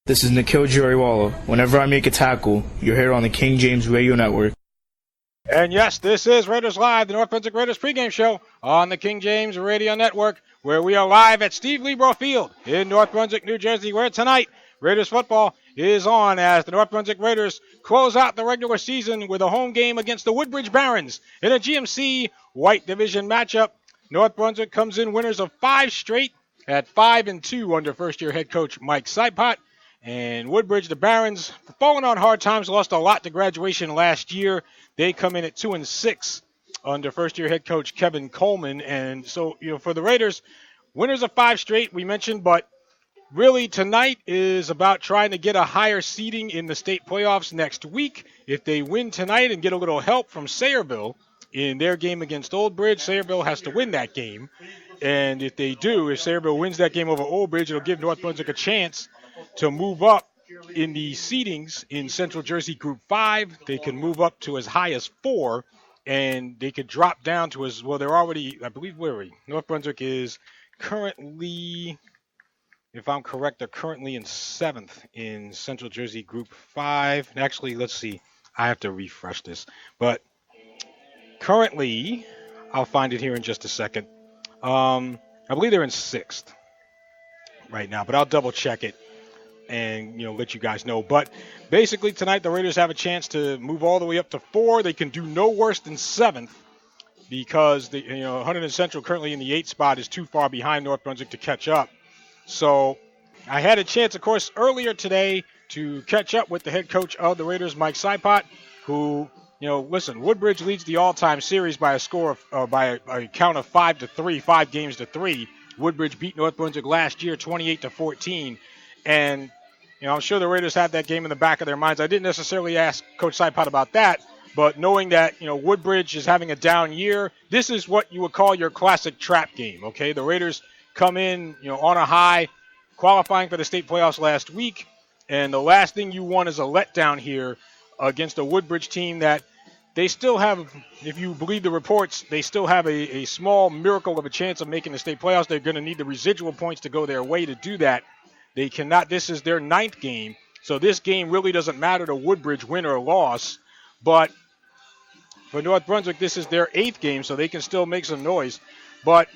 This is Nikhil Jariwala. Whenever I make a tackle, you're here on the King James Radio Network. And yes, this is Raiders Live, the North Brunswick Raiders pregame show on the King James Radio Network, where we are live at Steve Lebrow Field in North Brunswick, New Jersey, where tonight Raiders football is on as the North Brunswick Raiders close out the regular season with a home game against the Woodbridge Barrons in a GMC White Division matchup. North Brunswick comes in winners of 5 straight at 5-2 under first-year head coach Mike Sipot. And Woodbridge, the Barons, falling on hard times, lost a lot to graduation last year. They come in at 2-6 under first-year head coach Kevin Coleman. And so, for the Raiders, winners of 5 straight, we mentioned, but really tonight is about trying to get a higher seeding in the state playoffs next week. If they win tonight and get a little help from Sayreville in their game against Old Bridge, Sayreville has to win that game. And if they do, if Sayreville wins that game over Old Bridge, it'll give North Brunswick a chance to move up in the seedings in Central Jersey Group 5. They can move up to as high as 4, and they could drop down to as well. They're already, I believe, where are we? North Brunswick is currently, if I'm correct, they're currently in 7th in Central Jersey Group 5. Actually, let's see. I have to refresh this. But currently, I'll find it here in just a second. I believe they're in 6th right now, but I'll double check it and let you guys know. But basically tonight the Raiders have a chance to move all the way up to 4. They can do no worse than 7th because the Hunterdon Central currently in the 8th spot is too far behind North Brunswick to catch up. So I had a chance, of course, earlier today to catch up with the head coach of the Raiders, Mike Sipot, who listen, Woodbridge leads the all-time series by a score of by a count of 5-3, 5 games to 3. Woodbridge beat North Brunswick last year 28-14. And, I'm sure the Raiders have that game in the back of their minds. I didn't necessarily ask Coach Sipot about that, but knowing that, Woodbridge is having a down year, this is what you would call your classic trap game, okay? The Raiders come in, on a high, qualifying for the state playoffs last week, and the last thing you want is a letdown here against a Woodbridge team that they still have, if you believe the reports, they still have a small miracle of a chance of making the state playoffs. They're going to need the residual points to go their way to do that. They cannot. This is their 9th game, so this game really doesn't matter to Woodbridge, win or loss. But for North Brunswick, this is their 8th game, so they can still make some noise. But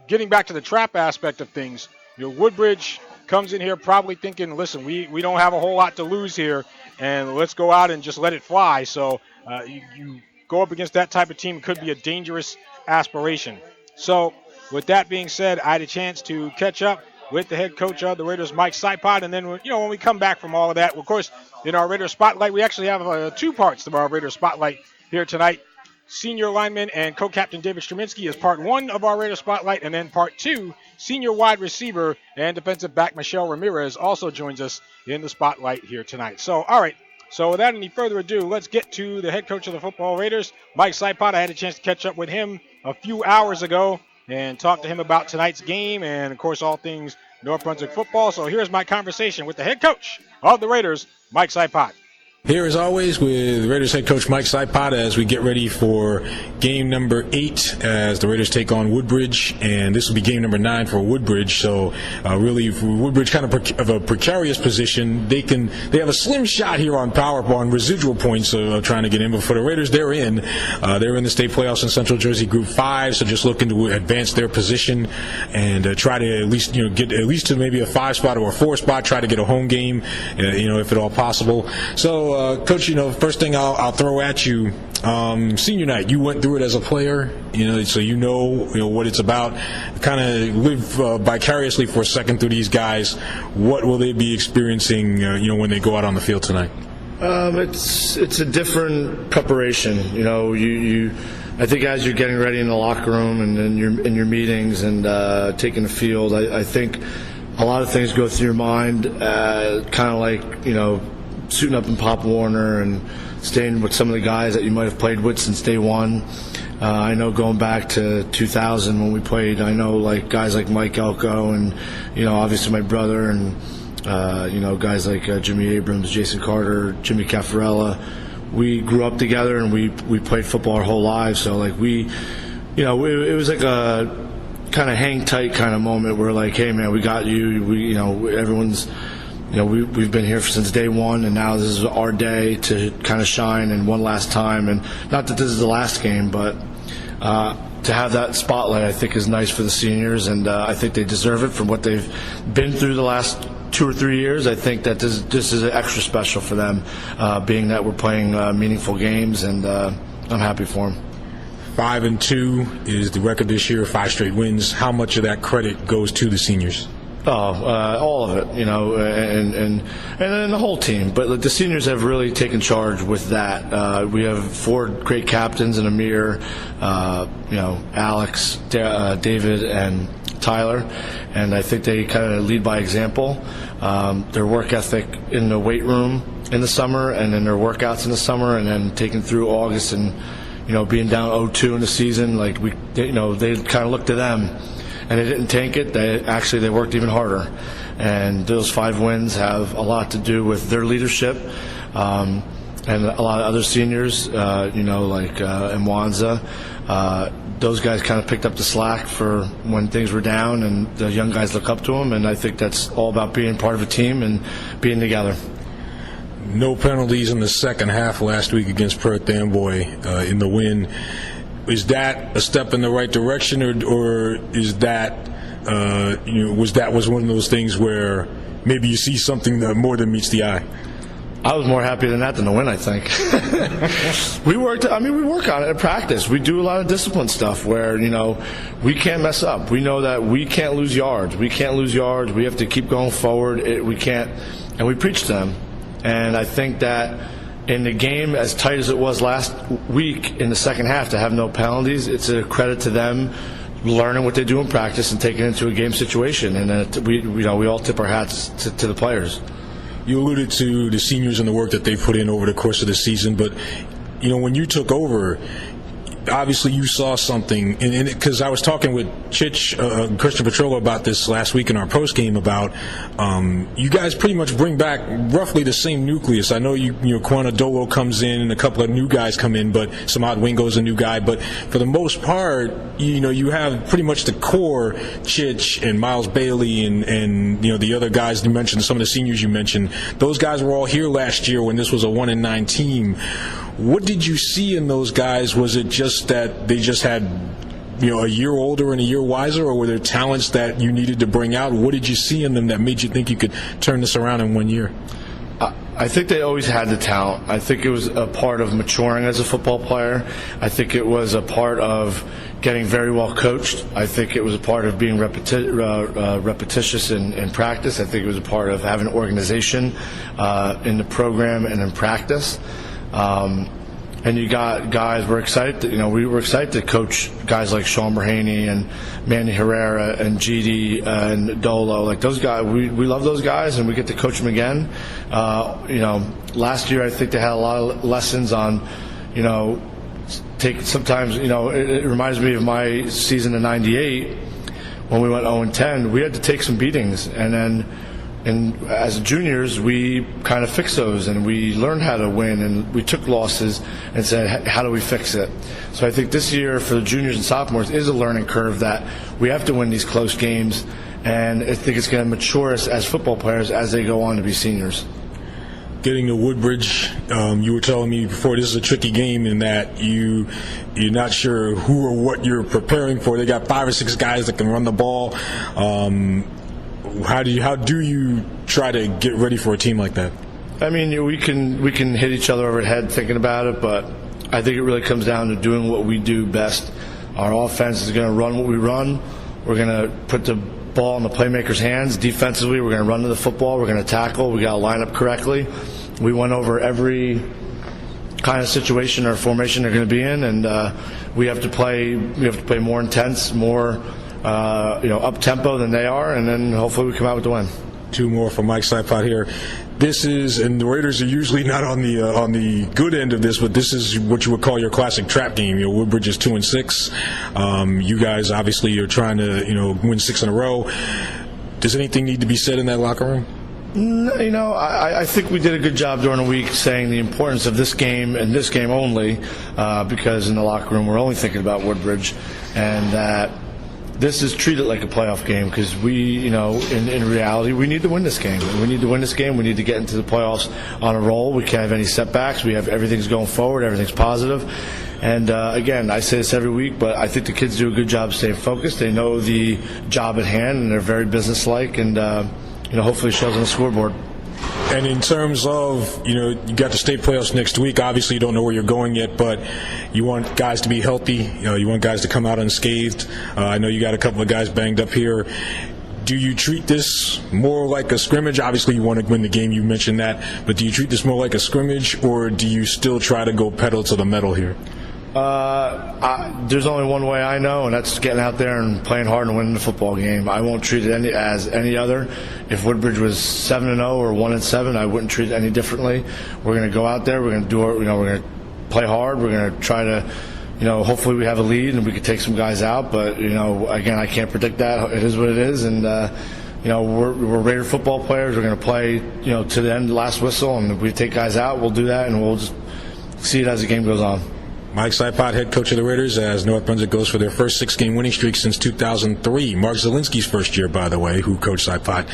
getting back to the trap aspect of things, Woodbridge comes in here probably thinking, listen, we don't have a whole lot to lose here, and let's go out and just let it fly. So you go up against that type of team, it could be a dangerous aspiration. So with that being said, I had a chance to catch up with the head coach of the Raiders, Mike Sipot. And then, when we come back from all of that, of course, in our Raiders Spotlight, we actually have 2 parts of our Raiders Spotlight here tonight. Senior lineman and co-captain David Struminski is part 1 of our Raiders Spotlight. And then part 2, senior wide receiver and defensive back Michelle Ramirez also joins us in the Spotlight here tonight. So, all right. So without any further ado, let's get to the head coach of the football Raiders, Mike Sipot. I had a chance to catch up with him a few hours ago and talk to him about tonight's game and, of course, all things North Brunswick football. So here's my conversation with the head coach of the Raiders, Mike Sipot. Here, as always, with Raiders head coach Mike Sipot as we get ready for game number 8 as the Raiders take on Woodbridge, and this will be game number 9 for Woodbridge. So, really, for Woodbridge, kind of a precarious position. They have a slim shot here on residual points of trying to get in. But for the Raiders, they're in the state playoffs in Central Jersey Group 5. So just looking to advance their position and try to at least get at least to maybe a 5 spot or a 4 spot. Try to get a home game, if at all possible. So. Coach, first thing I'll throw at you, senior night, you went through it as a player, so you know what it's about. Kind of live vicariously for a second through these guys. What will they be experiencing, when they go out on the field tonight? It's a different preparation. I think as you're getting ready in the locker room and in your meetings and taking the field, I think a lot of things go through your mind, kind of like suiting up in Pop Warner and staying with some of the guys that you might have played with since day one. I know going back to 2000 when we played, I know guys like Mike Elko and obviously my brother and guys like Jimmy Abrams, Jason Carter, Jimmy Caffarella. We grew up together and we played football our whole lives. So it was like a kind of hang tight kind of moment where hey man, we got you. Everyone's we've been here since day one, and now this is our day to kind of shine and one last time. And not that this is the last game, but to have that spotlight, I think, is nice for the seniors, and I think they deserve it for what they've been through the last 2 or 3 years. I think that this is extra special for them, being that we're playing meaningful games, and I'm happy for them. 5-2 is the record this year, 5 straight wins. How much of that credit goes to the seniors? All of it, and then the whole team. But the seniors have really taken charge with that. We have 4 great captains in Amir, Alex, David, and Tyler, and I think they kind of lead by example. Their work ethic in the weight room in the summer, and then their workouts in the summer, and then taking through August and being down 0-2 in the season, they kind of looked to them. And they didn't tank it. They worked even harder. And those 5 wins have a lot to do with their leadership, and a lot of other seniors, like Mwanza. Those guys kind of picked up the slack for when things were down, and the young guys look up to them. And I think that's all about being part of a team and being together. No penalties in the second half last week against Perth Amboy in the win. Is that a step in the right direction, or is that was one of those things where maybe you see something that more than meets the eye? I was more happy than that than the win, I think. We work on it in practice. We do a lot of discipline stuff where, we can't mess up. We know that we can't lose yards. We have to keep going forward. We can't, and we preach to them. And I think that in the game, as tight as it was last week in the second half, to have no penalties, it's a credit to them learning what they do in practice and taking it into a game situation. And we all tip our hats to the players. You alluded to the seniors and the work that they put in over the course of the season, but when you took over, obviously you saw something, and because I was talking with Chich, Christian Petrolo, about this last week in our post game about you guys pretty much bring back roughly the same nucleus. I know Kwana Dolo comes in and a couple of new guys come in, but Samad Wingo's a new guy. But for the most part, you have pretty much the core, Chich and Miles Bailey and the other guys you mentioned, some of the seniors you mentioned. Those guys were all here last year when this was a 1-9 team. What did you see in those guys? Was it just that they just had, a year older and a year wiser, or were there talents that you needed to bring out? What did you see in them that made you think you could turn this around in 1 year? I think they always had the talent. I think it was a part of maturing as a football player. I think it was a part of getting very well coached. I think it was a part of being repetitious in practice. I think it was a part of having organization in the program and in practice. And you got guys, we were excited to coach guys like Sean Berhaney and Manny Herrera and GD and Dolo. Like those guys, we love those guys, and we get to coach them again. Last year I think they had a lot of lessons on, sometimes, it reminds me of my season in '98 when we went 0-10. We had to take some beatings, and as juniors, we kind of fixed those, and we learned how to win, and we took losses and said, how do we fix it? So I think this year for the juniors and sophomores is a learning curve that we have to win these close games, and I think it's going to mature us as football players as they go on to be seniors. Getting to Woodbridge, you were telling me before, this is a tricky game in that you're not sure who or what you're preparing for. They got 5 or 6 guys that can run the ball. How do you try to get ready for a team like that? I mean, we can hit each other over the head thinking about it, but I think it really comes down to doing what we do best. Our offense is going to run what we run. We're going to put the ball in the playmakers' hands. Defensively, we're going to run to the football. We're going to tackle. We got to line up correctly. We went over every kind of situation or formation they're going to be in, and we have to play more intense, more up tempo than they are, and then hopefully we come out with the win. 2 more from Mike Saipot here. This is, and the Raiders are usually not on the good end of this, but this is what you would call your classic trap game. Woodbridge is 2-6. You guys obviously are trying to win 6 in a row. Does anything need to be said in that locker room? I think we did a good job during the week saying the importance of this game and this game only, because in the locker room we're only thinking about Woodbridge, and that this is treated like a playoff game because we, in reality, we need to win this game. We need to win this game. We need to get into the playoffs on a roll. We can't have any setbacks. We have everything's going forward. Everything's positive. And, again, I say this every week, but I think the kids do a good job staying focused. They know the job at hand, and they're very businesslike, and, hopefully it shows on the scoreboard. And in terms of, you got the state playoffs next week. Obviously, you don't know where you're going yet, but you want guys to be healthy. You want guys to come out unscathed. I know you got a couple of guys banged up here. Do you treat this more like a scrimmage? Obviously, you want to win the game. You mentioned that. But do you treat this more like a scrimmage, or do you still try to go pedal to the metal here? There's only one way I know, and that's getting out there and playing hard and winning the football game. I won't treat it as any other. If Woodbridge was 7-0 or 1-7, I wouldn't treat it any differently. We're going to go out there. We're going to do it. We're going to play hard. We're going to try to, hopefully we have a lead and we can take some guys out. But again, I can't predict that. It is what it is, and we're Raider football players. We're going to play, to the end, last whistle, and if we take guys out, we'll do that, and we'll just see it as the game goes on. Mike Saipot, head coach of the Raiders, as North Brunswick goes for their first 6-game winning streak since 2003. Mark Zielinski's first year, by the way, who Coach Saipot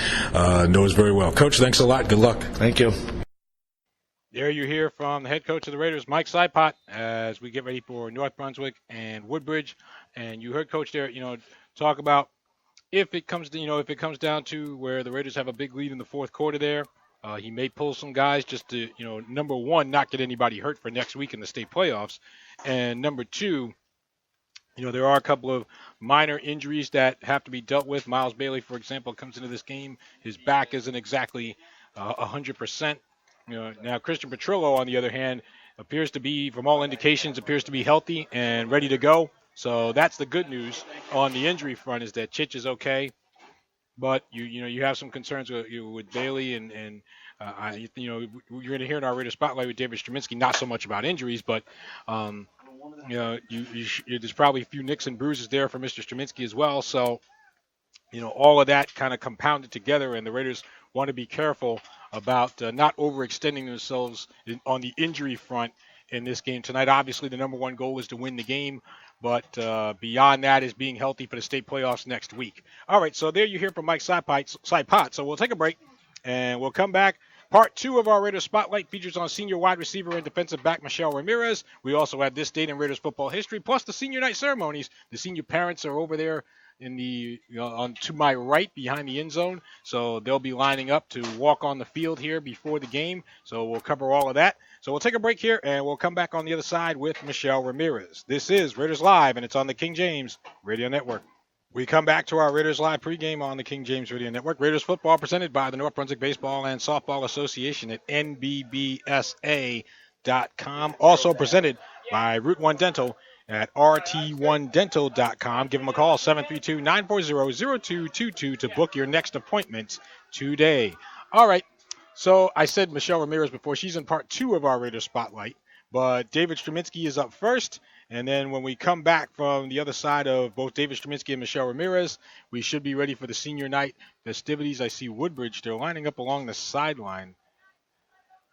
knows very well. Coach, thanks a lot. Good luck. Thank you. There you hear from the head coach of the Raiders, Mike Saipot, as we get ready for North Brunswick and Woodbridge. And you heard Coach there, talk about if it comes down to where the Raiders have a big lead in the fourth quarter there. He may pull some guys just to, number one, not get anybody hurt for next week in the state playoffs. And number two, there are a couple of minor injuries that have to be dealt with. Miles Bailey, for example, comes into this game. His back isn't exactly 100%. Now Christian Petrillo, on the other hand, appears to be, from all indications, healthy and ready to go. So that's the good news on the injury front, is that Chich is okay. But you have some concerns with Bailey, and you're going to hear in our Raider Spotlight with David Straminsky not so much about injuries, but there's probably a few nicks and bruises there for Mr. Straminsky as well. So all of that kind of compounded together, and the Raiders want to be careful about not overextending themselves on the injury front in this game tonight. Obviously, the number one goal is to win the game. But beyond that is being healthy for the state playoffs next week. All right, so there you hear from Mike Saipot. So we'll take a break, and we'll come back. Part 2 of our Raiders Spotlight features on senior wide receiver and defensive back Michelle Ramirez. We also have this date in Raiders football history, plus the senior night ceremonies. The senior parents are over there in the on to my right behind the end zone, so they'll be lining up to walk on the field here before the game. So we'll cover all of that. So we'll take a break here, and we'll come back on the other side with Michelle Ramirez. This is Raiders Live, and it's on the King James Radio Network. We come back to our Raiders Live pregame on the King James Radio Network. Raiders football presented by the North Brunswick Baseball and Softball Association at nbbsa.com. Also presented by Route 1 Dental at rt1dental.com. Give them a call, 732-940-0222, to book your next appointment today. All right. So I said Michelle Ramirez before. She's in part 2 of our Raiders Spotlight. But David Straminsky is up first. And then when we come back from the other side of both David Straminsky and Michelle Ramirez, we should be ready for the senior night festivities. I see Woodbridge. They're lining up along the sideline.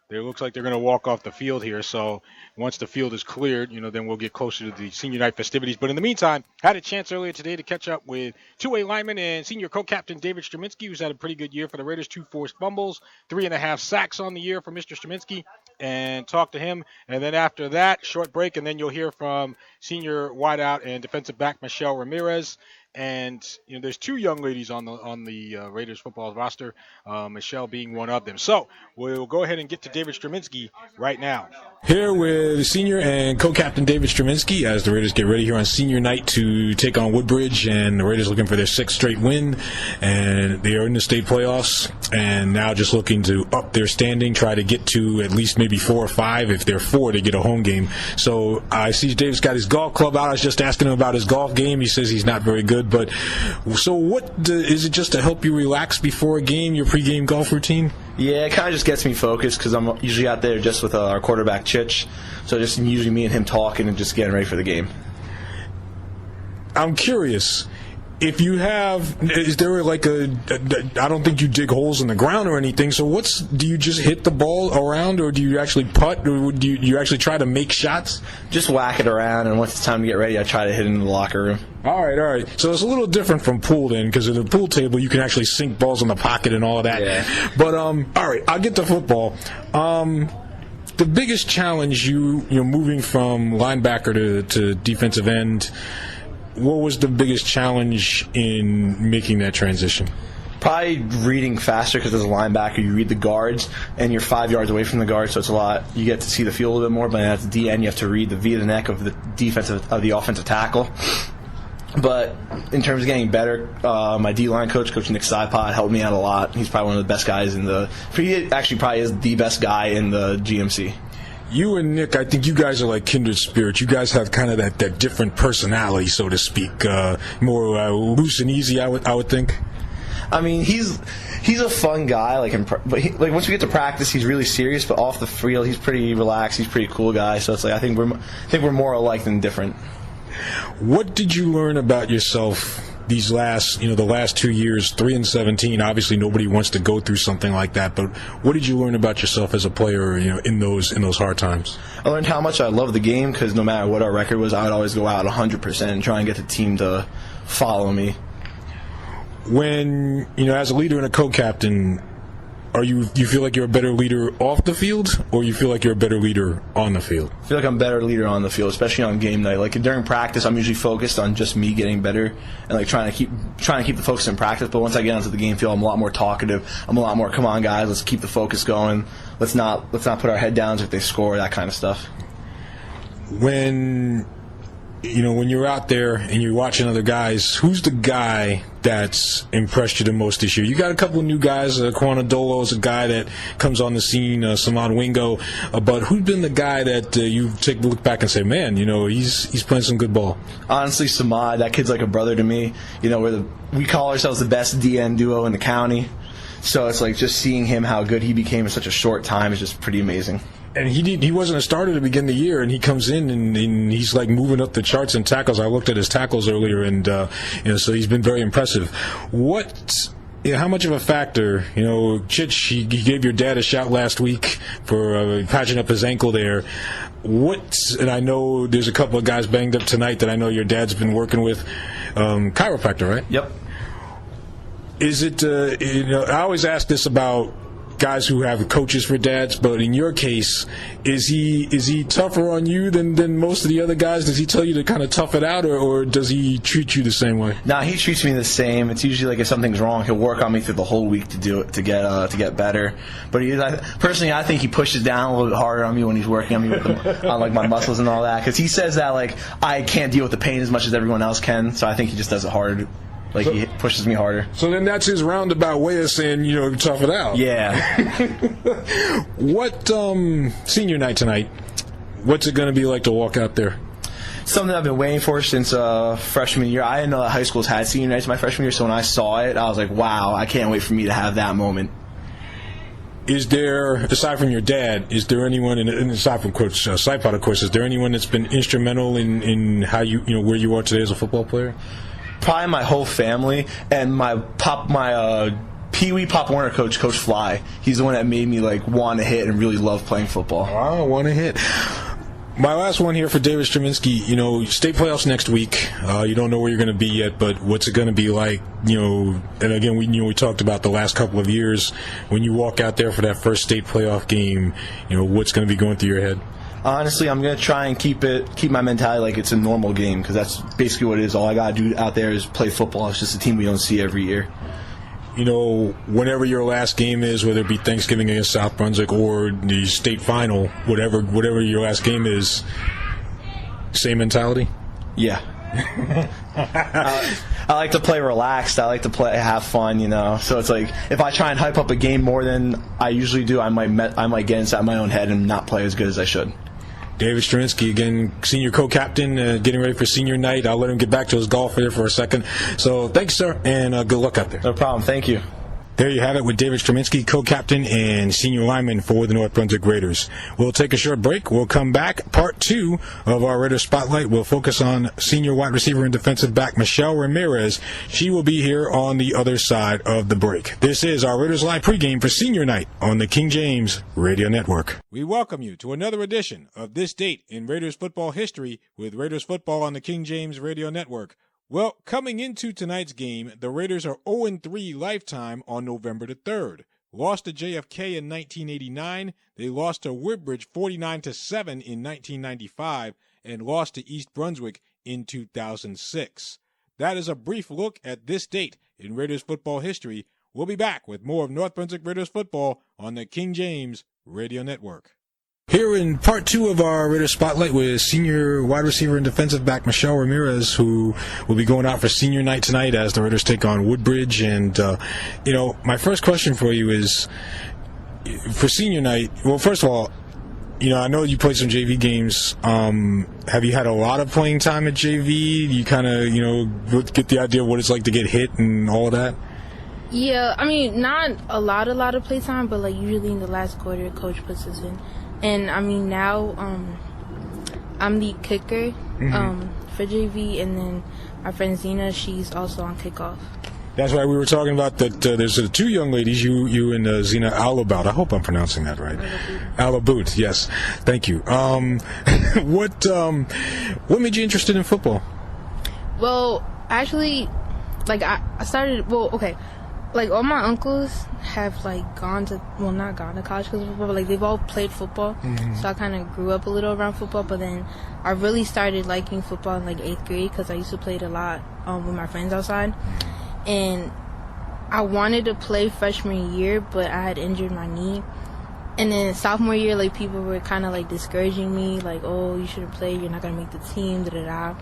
It looks like they're going to walk off the field here. So once the field is cleared, then we'll get closer to the senior night festivities. But in the meantime, had a chance earlier today to catch up with two-way lineman and senior co-captain David Straminsky, who's had a pretty good year for the Raiders. 2 forced fumbles, 3.5 sacks on the year for Mr. Straminsky, and talk to him. And then after that, short break, and then you'll hear from senior wideout and defensive back Michelle Ramirez. And there's 2 young ladies on the Raiders football roster, Michelle being one of them. So we'll go ahead and get to David Straminsky right now. Here with senior and co-captain David Straminsky as the Raiders get ready here on senior night to take on Woodbridge, and the Raiders looking for their 6th straight win, and they are in the state playoffs, and now just looking to up their standing, try to get to at least maybe 4 or 5. If they're 4, they get a home game. So I see David's got his golf club out. I was just asking him about his golf game. He says he's not very good. But so what is it, just to help you relax before a game, your pregame golf routine? Yeah, it kind of just gets me focused because I'm usually out there just with our quarterback, Chich. So just usually me and him talking and just getting ready for the game. I'm curious. if you have, is there like I don't think you dig holes in the ground or anything, so do you just hit the ball around, or do you actually putt, or do you actually try to make shots? Just whack it around, and once it's time to get ready, I try to hit it in the locker room. All right. So it's a little different from pool then, because at the pool table you can actually sink balls in the pocket and all of that. Yeah. But all right, I'll get to football. The biggest challenge you're moving from linebacker to defensive end. What was the biggest challenge in making that transition? Probably reading faster, because as a linebacker, you read the guards, and you're 5 yards away from the guard, so it's a lot. You get to see the field a little bit more, but at the DN, you have to read the V of the neck of the offensive tackle. But in terms of getting better, my D-line coach Nick Sipod, helped me out a lot. He's probably one of the best guys he actually probably is the best guy in the GMC. You and Nick, I think you guys are like kindred spirits. You guys have kind of that different personality, so to speak, more loose and easy. I would think. I mean, he's a fun guy. But once we get to practice, he's really serious. But off the field, he's pretty relaxed. He's a pretty cool guy. So it's like I think we're more alike than different. What did you learn about yourself these last 2 years, 3 and 17? Obviously, nobody wants to go through something like that. But what did you learn about yourself as a player, in those hard times? I learned how much I love the game, because no matter what our record was, I would always go out 100% and try and get the team to follow me. When as a leader and a co-captain, you feel like you're a better leader off the field, or you feel like you're a better leader on the field? I feel like I'm a better leader on the field, especially on game night. Like during practice, I'm usually focused on just me getting better and trying to keep the focus in practice. But once I get onto the game field, I'm a lot more talkative. I'm a lot more, come on guys, let's keep the focus going. Let's not put our head down if they score, that kind of stuff. When you're out there and you're watching other guys, who's the guy that's impressed you the most this year? You got a couple of new guys. Quanadolo is a guy that comes on the scene, Samad Wingo. But who's been the guy that you take a look back and say, man, he's playing some good ball? Honestly, Samad, that kid's like a brother to me. We call ourselves the best DN duo in the county. So it's like just seeing him, how good he became in such a short time is just pretty amazing. And he wasn't a starter to begin the year, and he comes in and he's like moving up the charts in tackles. I looked at his tackles earlier, and so he's been very impressive. How much of a factor, Chich, he gave your dad a shout last week for patching up his ankle there. And I know there's a couple of guys banged up tonight that I know your dad's been working with. Chiropractor, right? Yep. Is it, I always ask this about guys who have coaches for dads, but in your case, is he tougher on you than most of the other guys? Does he tell you to kind of tough it out, or does he treat you the same way? No, he treats me the same. It's usually like if something's wrong, he'll work on me through the whole week to do it to get better. But personally, I think he pushes down a little bit harder on me when he's working on me on like my muscles and all that, because he says that like I can't deal with the pain as much as everyone else can. So I think he just does it harder. He pushes me harder. So then that's his roundabout way of saying, tough it out. Yeah. What, senior night tonight, what's it going to be like to walk out there? Something I've been waiting for since freshman year. I didn't know that high schools had senior nights my freshman year, so when I saw it, I was like, wow, I can't wait for me to have that moment. Is there, aside from your dad, is there anyone, and aside from Coach Sipod, of course, is there anyone that's been instrumental in how where you are today as a football player? Probably my whole family, and my Pee Wee Pop Warner coach, Coach Fly. He's the one that made me want to hit and really love playing football. I want to hit. My last one here for David Straminsky. State playoffs next week. You don't know where you're going to be yet, but what's it going to be like? And again, we talked about the last couple of years. When you walk out there for that first state playoff game, what's going to be going through your head? Honestly, I'm going to try and keep my mentality like it's a normal game, because that's basically what it is. All I got to do out there is play football. It's just a team we don't see every year. Whenever your last game is, whether it be Thanksgiving against South Brunswick or the state final, whatever your last game is, same mentality? Yeah. I like to play relaxed. I like to have fun, So it's like if I try and hype up a game more than I usually do, I might get inside my own head and not play as good as I should. David Straminsky, again, senior co-captain, getting ready for senior night. I'll let him get back to his golf there for a second. So thanks, sir, and good luck out there. No problem. Thank you. There you have it with David Straminsky, co-captain and senior lineman for the North Brunswick Raiders. We'll take a short break. We'll come back. Part 2 of our Raiders Spotlight will focus on senior wide receiver and defensive back Michelle Ramirez. She will be here on the other side of the break. This is our Raiders Live pregame for senior night on the King James Radio Network. We welcome you to another edition of This Date in Raiders Football History with Raiders Football on the King James Radio Network. Well, coming into tonight's game, the Raiders are 0-3 lifetime on November the 3rd. Lost to JFK in 1989, they lost to Woodbridge 49-7 in 1995, and lost to East Brunswick in 2006. That is a brief look at this date in Raiders football history. We'll be back with more of North Brunswick Raiders football on the King James Radio Network. Here in part 2 of our Raiders Spotlight with senior wide receiver and defensive back Michelle Ramirez, who will be going out for senior night tonight as the Raiders take on Woodbridge. And, my first question for you is, for senior night, well, first of all, I know you played some JV games. Have you had a lot of playing time at JV? Do you kind of, get the idea of what it's like to get hit and all of that? Yeah, I mean, not a lot of play time, but, usually in the last quarter, coach puts us in. And, now I'm the kicker for JV, and then my friend Zena, she's also on kickoff. That's right. We were talking about that. There's 2 young ladies, you and Zena Alabout. I hope I'm pronouncing that right. Alabout, yes. Thank you. What made you interested in football? Well, actually, I started, all my uncles have, not gone to college because of football, but, they've all played football. Mm-hmm. So I kind of grew up a little around football, but then I really started liking football in, 8th grade because I used to play it a lot with my friends outside. And I wanted to play freshman year, but I had injured my knee. And then sophomore year, people were kind of, discouraging me, oh, you shouldn't play, you're not going to make the team, da-da-da.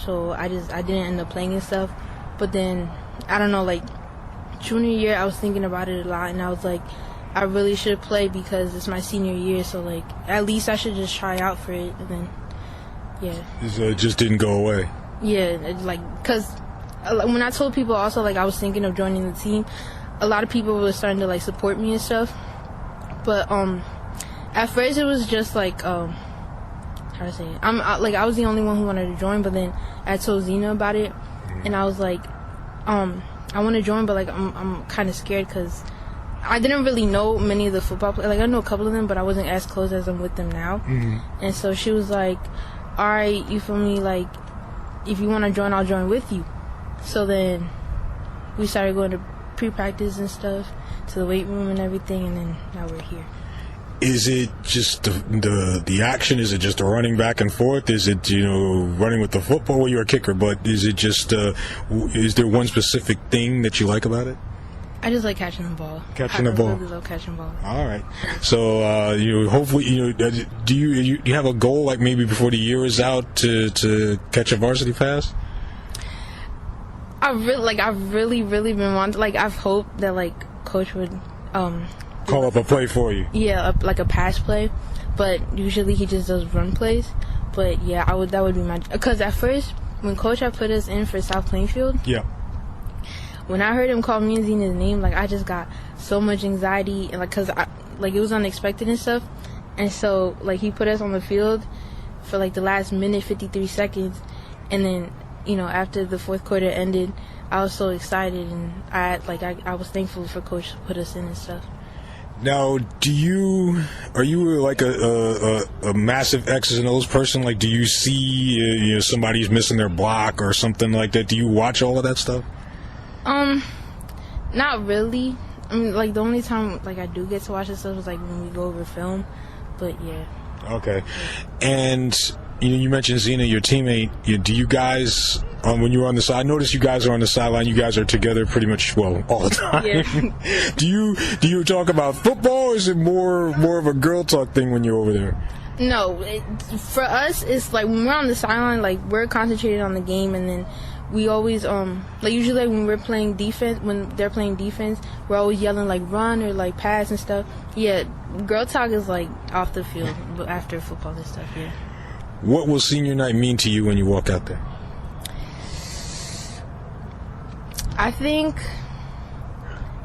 So I didn't end up playing and stuff. But then, I don't know, junior year, I was thinking about it a lot, and I was I really should play because it's my senior year, so, at least I should just try out for it, and then, yeah. So it just didn't go away? Yeah, because when I told people also, I was thinking of joining the team, a lot of people were starting to, support me and stuff, but, at first it was just, how to say it? I was the only one who wanted to join, but then I told Zena about it, and I was I want to join, but I'm kind of scared because I didn't really know many of the football players. I know a couple of them, but I wasn't as close as I'm with them now. Mm-hmm. And so she was all right, you feel me? If you want to join, I'll join with you. So then we started going to pre-practice and stuff, to the weight room and everything, and then now we're here. Is it just the action? Is it just the running back and forth? Is it, running with the football? Well, you're a kicker, but is it just, is there one specific thing that you like about it? I just like catching the ball. Catching the ball. I really love catching the ball. All right. So, hopefully, do you have a goal, maybe before the year is out to catch a varsity pass? I've really been wanting, I've hoped that, Coach would, call up a play for you. Yeah, a pass play, but usually he just does run plays. But yeah, that would be my, because at first when Coach had put us in for South Plainfield, yeah, when I heard him call me and Zena's name, I just got so much anxiety, and because it was unexpected and stuff, and so he put us on the field for the last minute 53 seconds, and then after the fourth quarter ended, I was so excited, and I was thankful for Coach to put us in and stuff. Now, are you a massive X's and O's person? Do you see somebody's missing their block or something like that? Do you watch all of that stuff? Not really. I mean, the only time I do get to watch this stuff is when we go over film, but yeah. Okay, and you mentioned Zena, your teammate. Do you guys, when you were on the side, I noticed you guys are on the sideline. You guys are together pretty much, all the time. Yeah. Do you talk about football, or is it more of a girl talk thing when you're over there? No, for us, it's when we're on the sideline, we're concentrated on the game, and then we always usually when we're playing defense, when they're playing defense, we're always yelling run or pass and stuff. Yeah, girl talk is off the field, but after football and stuff. Yeah. What will senior night mean to you when you walk out there? I think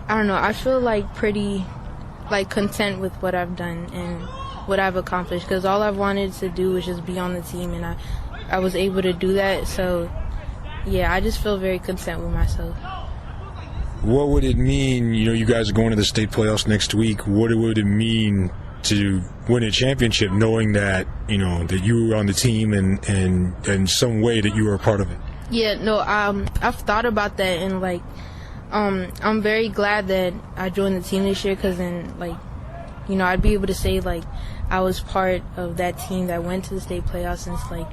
I don't know. I feel like pretty like content with what I've done and what I've accomplished, because all I've wanted to do was just be on the team, and I was able to do that. So yeah, I just feel very content with myself. What would it mean, you guys are going to the state playoffs next week, what would it mean to win a championship knowing that, that you were on the team and in some way that you were a part of it? Yeah, no, I've thought about that, and like, I'm very glad that I joined the team this year, because then, like, I'd be able to say, like, I was part of that team that went to the state playoffs since, like,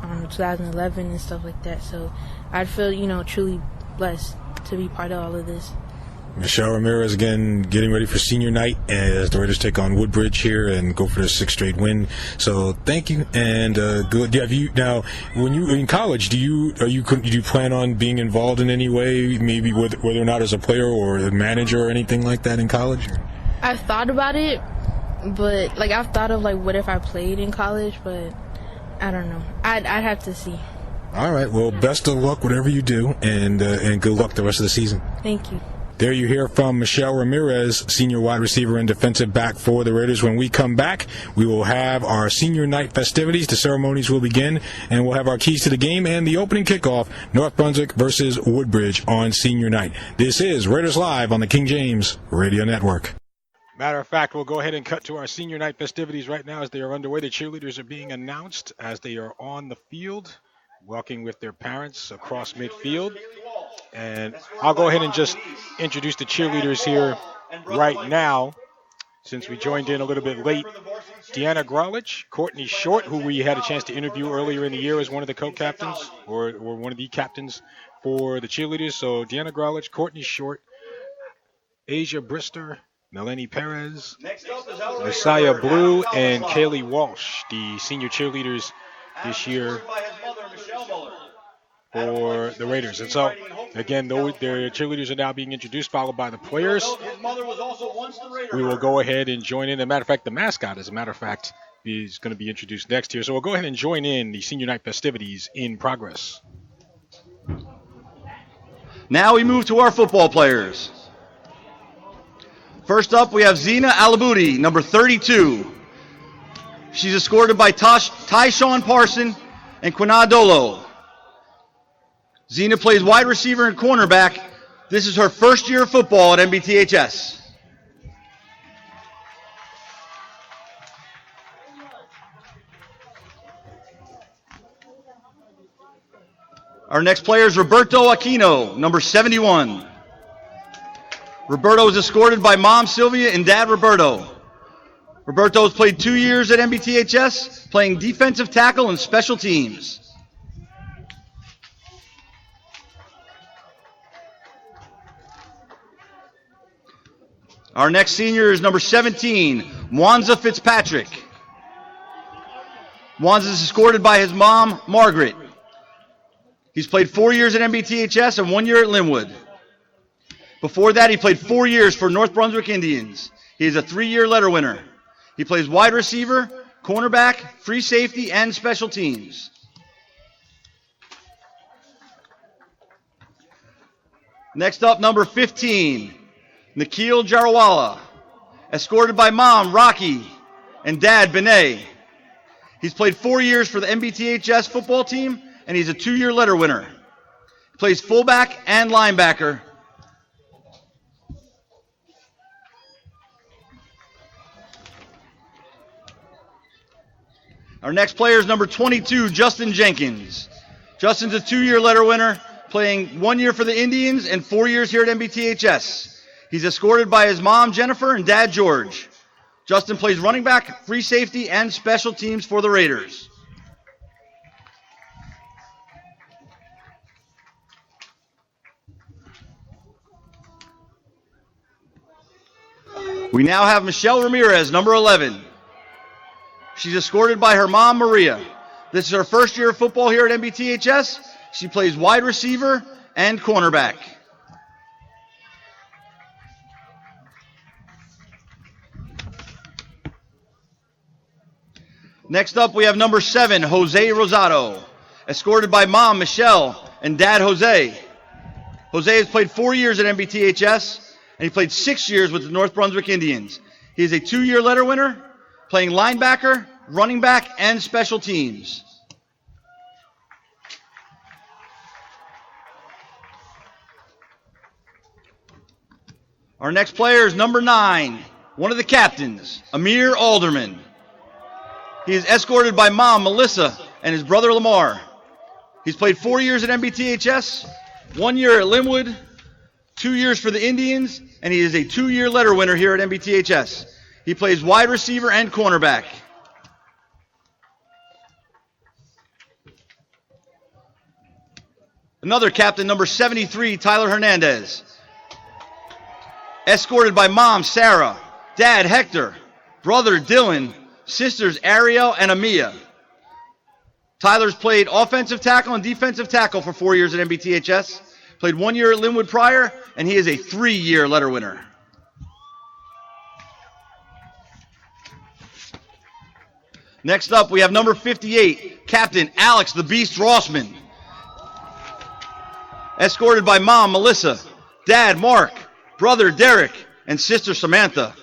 2011 and stuff like that. So I'd feel, truly blessed to be part of all of this. Michelle Ramirez again getting ready for senior night as the Raiders take on Woodbridge here and go for their 6th straight win. So thank you, and good. Have you now, when you were in college, do you plan on being involved in any way, maybe whether or not as a player or a manager or anything like that in college? I've thought about it, but like I've thought of like what if I played in college, but I don't know. I'd have to see. All right. Well, best of luck whatever you do, and good luck the rest of the season. Thank you. There you hear from Michelle Ramirez, senior wide receiver and defensive back for the Raiders. When we come back, we will have our senior night festivities. The ceremonies will begin, and we'll have our keys to the game and the opening kickoff, North Brunswick versus Woodbridge on senior night. This is Raiders Live on the King James Radio Network. Matter of fact, we'll go ahead and cut to our senior night festivities right now as they are underway. The cheerleaders are being announced as they are on the field, walking with their parents across midfield. And I'll go ahead and just introduce the cheerleaders here right now, since we joined in a little bit late. Deanna Growlich, Courtney Short, who we had a chance to interview earlier in the year as one of the co-captains or one of the captains for the cheerleaders. So Deanna Growlich, Courtney Short, Asia Brister, Melanie Perez, Messiah Blue, and Kaylee Walsh, the senior cheerleaders this year for the Raiders. And so, again, their cheerleaders are now being introduced, followed by the players. We will go ahead and join in. As a matter of fact, the mascot, is going to be introduced next here. So we'll go ahead and join in the senior night festivities in progress. Now we move to our football players. First up, we have Zena Alaboudi, number 32. She's escorted by Tyshawn Parson and Quina Dolo. Zena plays wide receiver and cornerback. This is her first year of football at MBTHS. Our next player is Roberto Aquino, number 71. Roberto is escorted by mom Sylvia and dad Roberto. Roberto has played 2 years at MBTHS, playing defensive tackle and special teams. Our next senior is number 17, Wanza Fitzpatrick. Wanza is escorted by his mom, Margaret. He's played 4 years at MBTHS and 1 year at Linwood. Before that, he played 4 years for North Brunswick Indians. He is a 3-year letter winner. He plays wide receiver, cornerback, free safety, and special teams. Next up, number 15, Nikhil Jarawala, escorted by mom, Rocky, and dad, Binay. He's played 4 years for the MBTHS football team, and he's a 2-year letter winner. He plays fullback and linebacker. Our next player is number 22, Justin Jenkins. Justin's a 2-year letter winner, playing 1 year for the Indians and 4 years here at MBTHS. He's escorted by his mom, Jennifer, and dad, George. Justin plays running back, free safety, and special teams for the Raiders. We now have Michelle Ramirez, number 11. She's escorted by her mom, Maria. This is her first year of football here at MBTHS. She plays wide receiver and cornerback. Next up, we have number 7, Jose Rosado, escorted by mom, Michelle, and dad, Jose. Jose has played 4 years at MBTHS, and he played 6 years with the North Brunswick Indians. He is a 2-year letter winner, playing linebacker, running back, and special teams. Our next player is number 9, one of the captains, Amir Alderman. He is escorted by mom, Melissa, and his brother, Lamar. He's played 4 years at MBTHS, 1 year at Linwood, 2 years for the Indians, and he is a 2-year letter winner here at MBTHS. He plays wide receiver and cornerback. Another captain, number 73, Tyler Hernandez. Escorted by mom, Sarah, dad, Hector, brother, Dylan, sisters, Ariel and Amia. Tyler's played offensive tackle and defensive tackle for 4 years at MBTHS. Played 1 year at Linwood prior, and he is a 3-year letter winner. Next up, we have number 58, Captain Alex the Beast Rossman. Escorted by mom, Melissa, dad, Mark, brother, Derek, and sister, Samantha.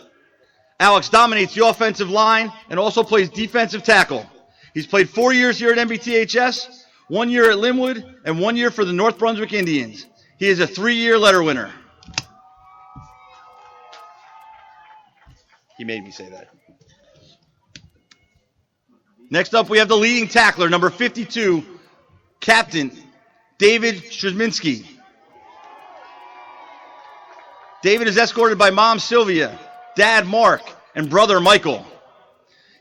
Alex dominates the offensive line and also plays defensive tackle. He's played 4 years here at MBTHS, 1 year at Linwood, and 1 year for the North Brunswick Indians. He is a 3-year letter winner. He made me say that. Next up, we have the leading tackler, number 52, Captain David Strzeminski. David is escorted by mom, Sylvia, dad, Mark, and brother, Michael.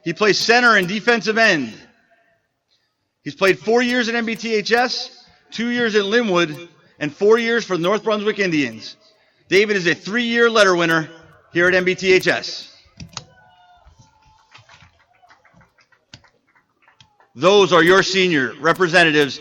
He plays center and defensive end. He's played 4 years at MBTHS, 2 years at Linwood, and 4 years for the North Brunswick Indians. David is a 3-year letter winner here at MBTHS. Those are your senior representatives.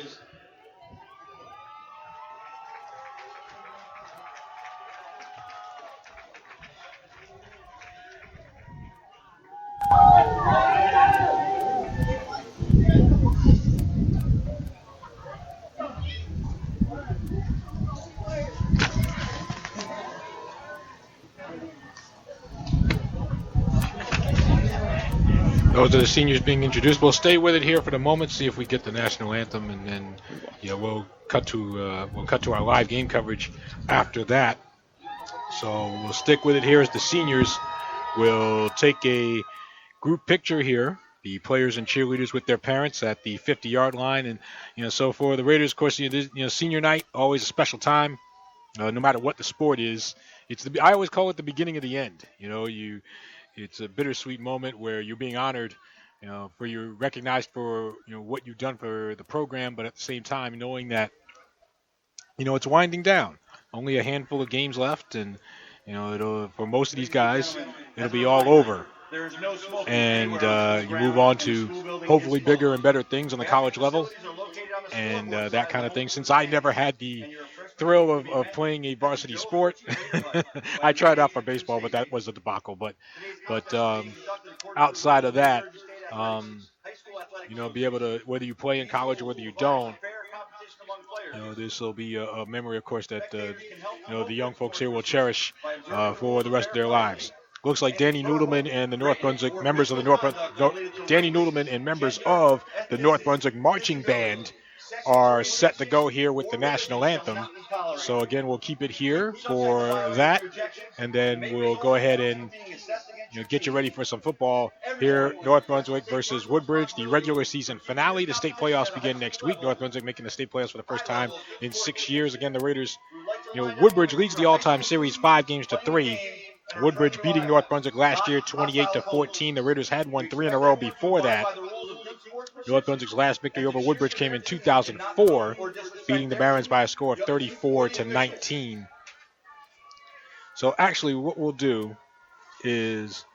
Those are the seniors being introduced. We'll stay with it here for the moment, see if we get the national anthem, and then we'll cut to our live game coverage after that. So we'll stick with it here as the seniors will take a group picture here. The players and cheerleaders with their parents at the 50-yard line, and so for the Raiders, of course, senior night always a special time, no matter what the sport is. I always call it the beginning of the end. It's a bittersweet moment where you're being honored, for you're recognized for what you've done for the program, but at the same time knowing that it's winding down. Only a handful of games left, and for most of these guys, it'll be all over. And you move on to hopefully bigger and better things on the college level, and that kind of thing. Since I never had the thrill of playing a varsity sport, I tried out for baseball, but that was a debacle. But outside of that, be able to, whether you play in college or whether you don't, this will be a memory, of course, that the young folks here will cherish for the rest of their lives. Looks like Danny Noodleman and the North Brunswick members of the Danny Noodleman and members of the North Brunswick marching band are set to go here with the national anthem. So again, we'll keep it here for that, and then we'll go ahead and get you ready for some football here. North Brunswick versus Woodbridge, the regular season finale. The state playoffs begin next week. North Brunswick making the state playoffs for the first time in 6 years. Again, the Raiders, Woodbridge leads the all-time series 5-3. Woodbridge beating North Brunswick last year 28-14. The Raiders had won 3 in a row before that. North Brunswick's last victory over Woodbridge came in 2004, beating the Barons by a score of 34-19. So actually what we'll do is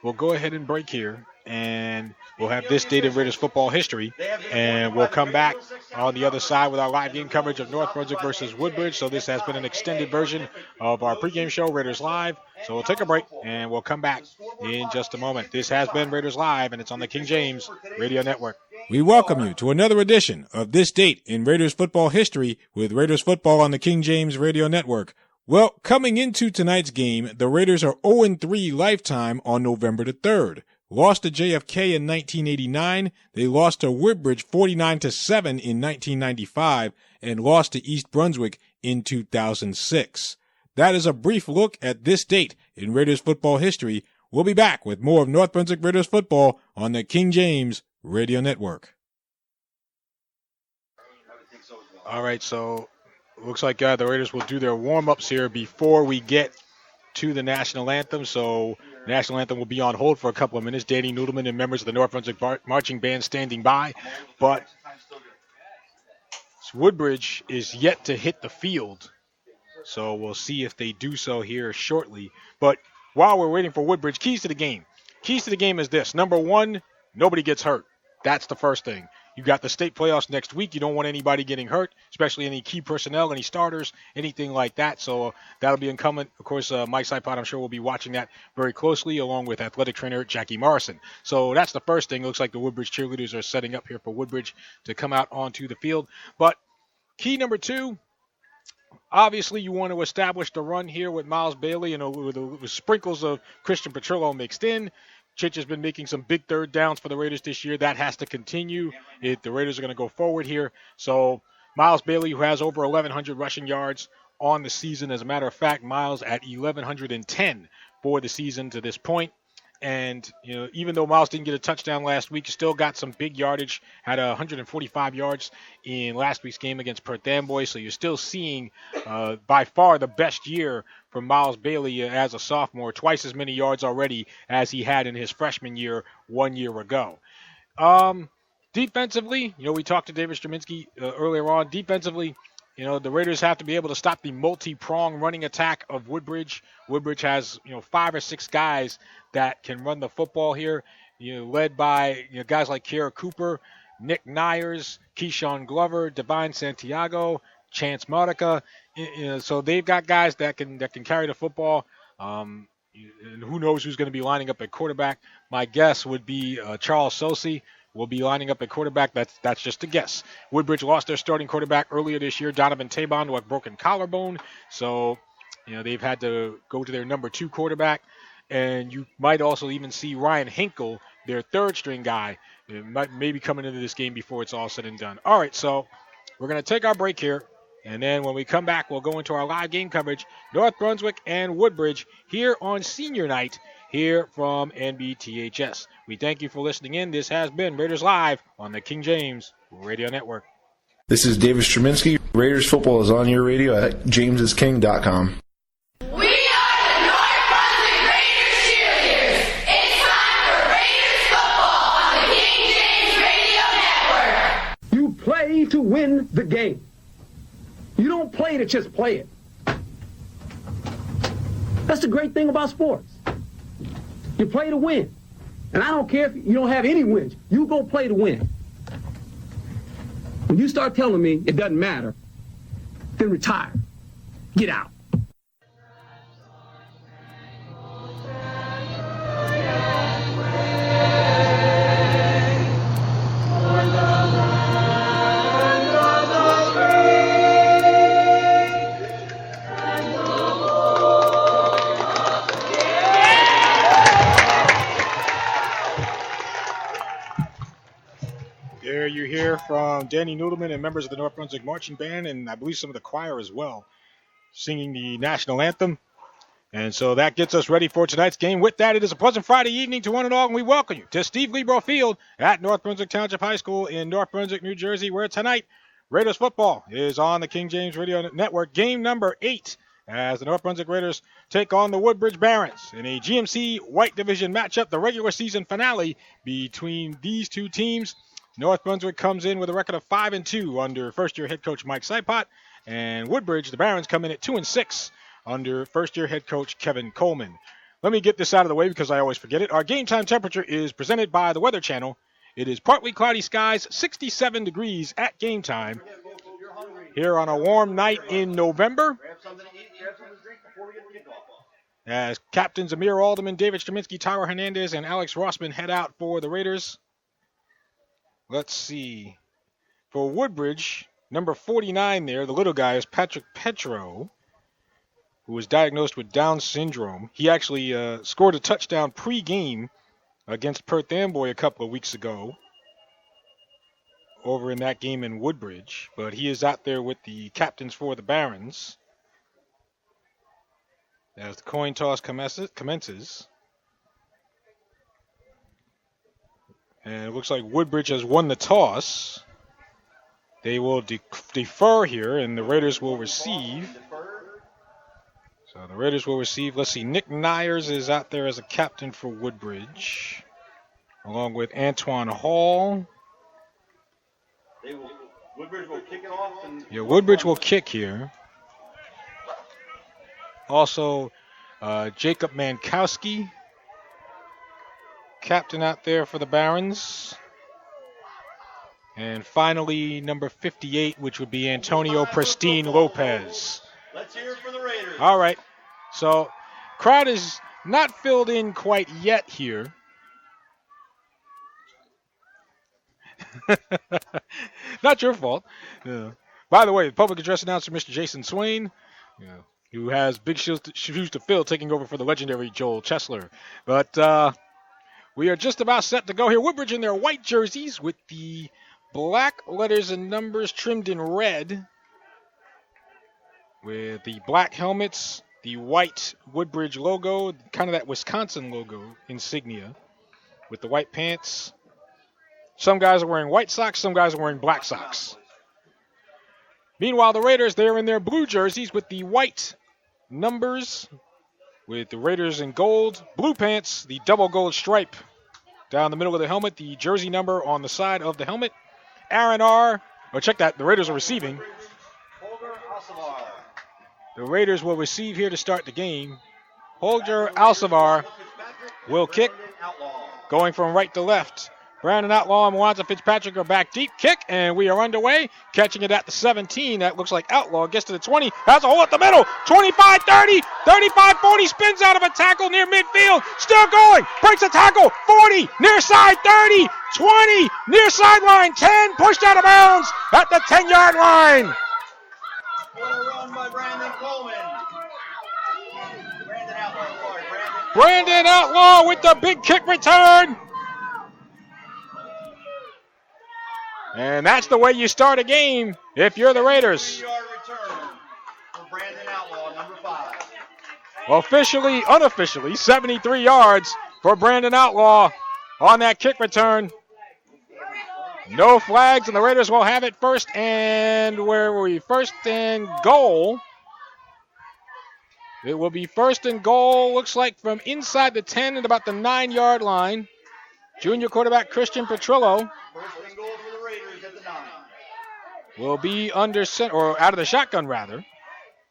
we'll go ahead and break here, and we'll have this date of Raiders football history, and we'll come back on the other side with our live game coverage of North Brunswick versus Woodbridge. So this has been an extended version of our pregame show, Raiders Live. So we'll take a break, and we'll come back in just a moment. This has been Raiders Live, and it's on the King James Radio Network. We welcome you to another edition of This Date in Raiders Football History with Raiders Football on the King James Radio Network. Well, coming into tonight's game, the Raiders are 0-3 lifetime on November the 3rd. Lost to JFK in 1989, they lost to Woodbridge 49-7 in 1995, and lost to East Brunswick in 2006. That is a brief look at this date in Raiders football history. We'll be back with more of North Brunswick Raiders football on the King James Radio Network. All right, so looks like the Raiders will do their warm-ups here before we get to the national anthem. So the national anthem will be on hold for a couple of minutes. Danny Noodleman and members of the North Brunswick Marching Band standing by. But Woodbridge is yet to hit the field. So we'll see if they do so here shortly. But while we're waiting for Woodbridge, keys to the game. Keys to the game is this. Number one, nobody gets hurt. That's the first thing. You got the state playoffs next week. You don't want anybody getting hurt, especially any key personnel, any starters, anything like that. So that'll be incumbent. Of course, Mike Sipot, I'm sure, will be watching that very closely, along with athletic trainer Jackie Morrison. So that's the first thing. It looks like the Woodbridge cheerleaders are setting up here for Woodbridge to come out onto the field. But key number two, obviously, you want to establish the run here with Miles Bailey and with sprinkles of Christian Petrillo mixed in. Chich has been making some big third downs for the Raiders this year. That has to continue if the Raiders are going to go forward here. So Miles Bailey, who has over 1,100 rushing yards on the season. As a matter of fact, Miles at 1,110 for the season to this point. And, even though Miles didn't get a touchdown last week, still got some big yardage, had 145 yards in last week's game against Perth Amboy. So you're still seeing by far the best year from Miles Bailey as a sophomore, twice as many yards already as he had in his freshman year 1 year ago. Defensively, we talked to David Straminsky earlier on. Defensively, the Raiders have to be able to stop the multi-prong running attack of Woodbridge. Woodbridge has, 5 or 6 guys that can run the football here, led by guys like Kiera Cooper, Nick Nyers, Keyshawn Glover, Divine Santiago, Chance Modica. So they've got guys that can carry the football. And who knows who's going to be lining up at quarterback? My guess would be Charles Sosi will be lining up at quarterback. That's just a guess. Woodbridge lost their starting quarterback earlier this year, Donovan Tabon, to a broken collarbone. So, they've had to go to their number 2 quarterback. And you might also even see Ryan Hinkle, their third-string guy, maybe coming into this game before it's all said and done. All right, so we're going to take our break here. And then when we come back, we'll go into our live game coverage, North Brunswick and Woodbridge, here on senior night, here from NBTHS. We thank you for listening in. This has been Raiders Live on the King James Radio Network. This is David Straminsky. Raiders football is on your radio at jamesisking.com. We are the North Brunswick Raiders cheerleaders. It's time for Raiders football on the King James Radio Network. You play to win the game. You don't play to just play it. That's the great thing about sports. You play to win. And I don't care if you don't have any wins. You go play to win. When you start telling me it doesn't matter, then retire. Get out. There you hear from Danny Noodleman and members of the North Brunswick Marching Band, and I believe some of the choir as well, singing the national anthem. And so that gets us ready for tonight's game. With that, it is a pleasant Friday evening to one and all, and we welcome you to Steve Lebro Field at North Brunswick Township High School in North Brunswick, New Jersey, where tonight Raiders football is on the King James Radio Network. Game number 8 as the North Brunswick Raiders take on the Woodbridge Barrons in a GMC White Division matchup, the regular season finale between these two teams. North Brunswick comes in with a record of 5-2 under first-year head coach Mike Sipot, and Woodbridge, the Barons, come in at 2-6 under first-year head coach Kevin Coleman. Let me get this out of the way because I always forget it. Our game time temperature is presented by the Weather Channel. It is partly cloudy skies, 67 degrees at game time here on a warm night in November. As captains Amir Alderman, David Straminsky, Tyra Hernandez, and Alex Rossman head out for the Raiders. Let's see. For Woodbridge, number 49 there, the little guy is Patrick Petro. who was diagnosed with Down syndrome. He actually scored a touchdown pre-game against Perth Amboy a couple of weeks ago over in that game in Woodbridge. But he is out there with the captains for the Barons as the coin toss commences. And it looks like Woodbridge has won the toss. They will defer here, and the Raiders will receive. So the Raiders will receive. Let's see, Nick Nyers is out there as a captain for Woodbridge, along with Antoine Hall. Woodbridge will kick it off. Yeah, Woodbridge will kick here. Also, Jacob Mankowski, captain out there for the Barons. And finally, number 58, which would be Antonio Pristine Lopez. Let's hear it for the Raiders. All right. So, crowd is not filled in quite yet here. Not your fault. By the way, public address announcer, Mr. Jason Swain, who has big shoes to fill, taking over for the legendary Joel Chesler. But we are just about set to go here. Woodbridge in their white jerseys with the black letters and numbers trimmed in red, with the black helmets, the white Woodbridge logo, kind of that Wisconsin logo insignia, with the white pants. Some guys are wearing white socks, some guys are wearing black socks. Meanwhile, the Raiders, they're in their blue jerseys with the white numbers, with the Raiders in gold, blue pants, the double gold stripe down the middle of the helmet, the jersey number on the side of the helmet. Aaron R. Oh, check that. The Raiders are receiving. The Raiders will receive here to start the game. Holger Alcivar will kick, going from right to left. Brandon Outlaw and Mwanza Fitzpatrick are back deep. Kick, and we are underway. Catching it at the 17. That looks like Outlaw gets to the 20. Has a hole at the middle. 25-30, 35-40. Spins out of a tackle near midfield. Still going. Breaks a tackle. 40. Near side 30. 20. Near sideline 10. Pushed out of bounds at the 10-yard line. What a run by Brandon Coleman. Brandon Outlaw with the big kick return. And that's the way you start a game if you're the Raiders. 3-yard return for Brandon Outlaw, number 5. Officially, unofficially, 73 yards for Brandon Outlaw on that kick return. No flags, and the Raiders will have it first and where were we? First and goal. It will be first and goal, looks like from inside the 10 at about the 9-yard line. Junior quarterback Christian Petrillo First and goal for the Raiders at the 9. will be under center, or out of the shotgun rather.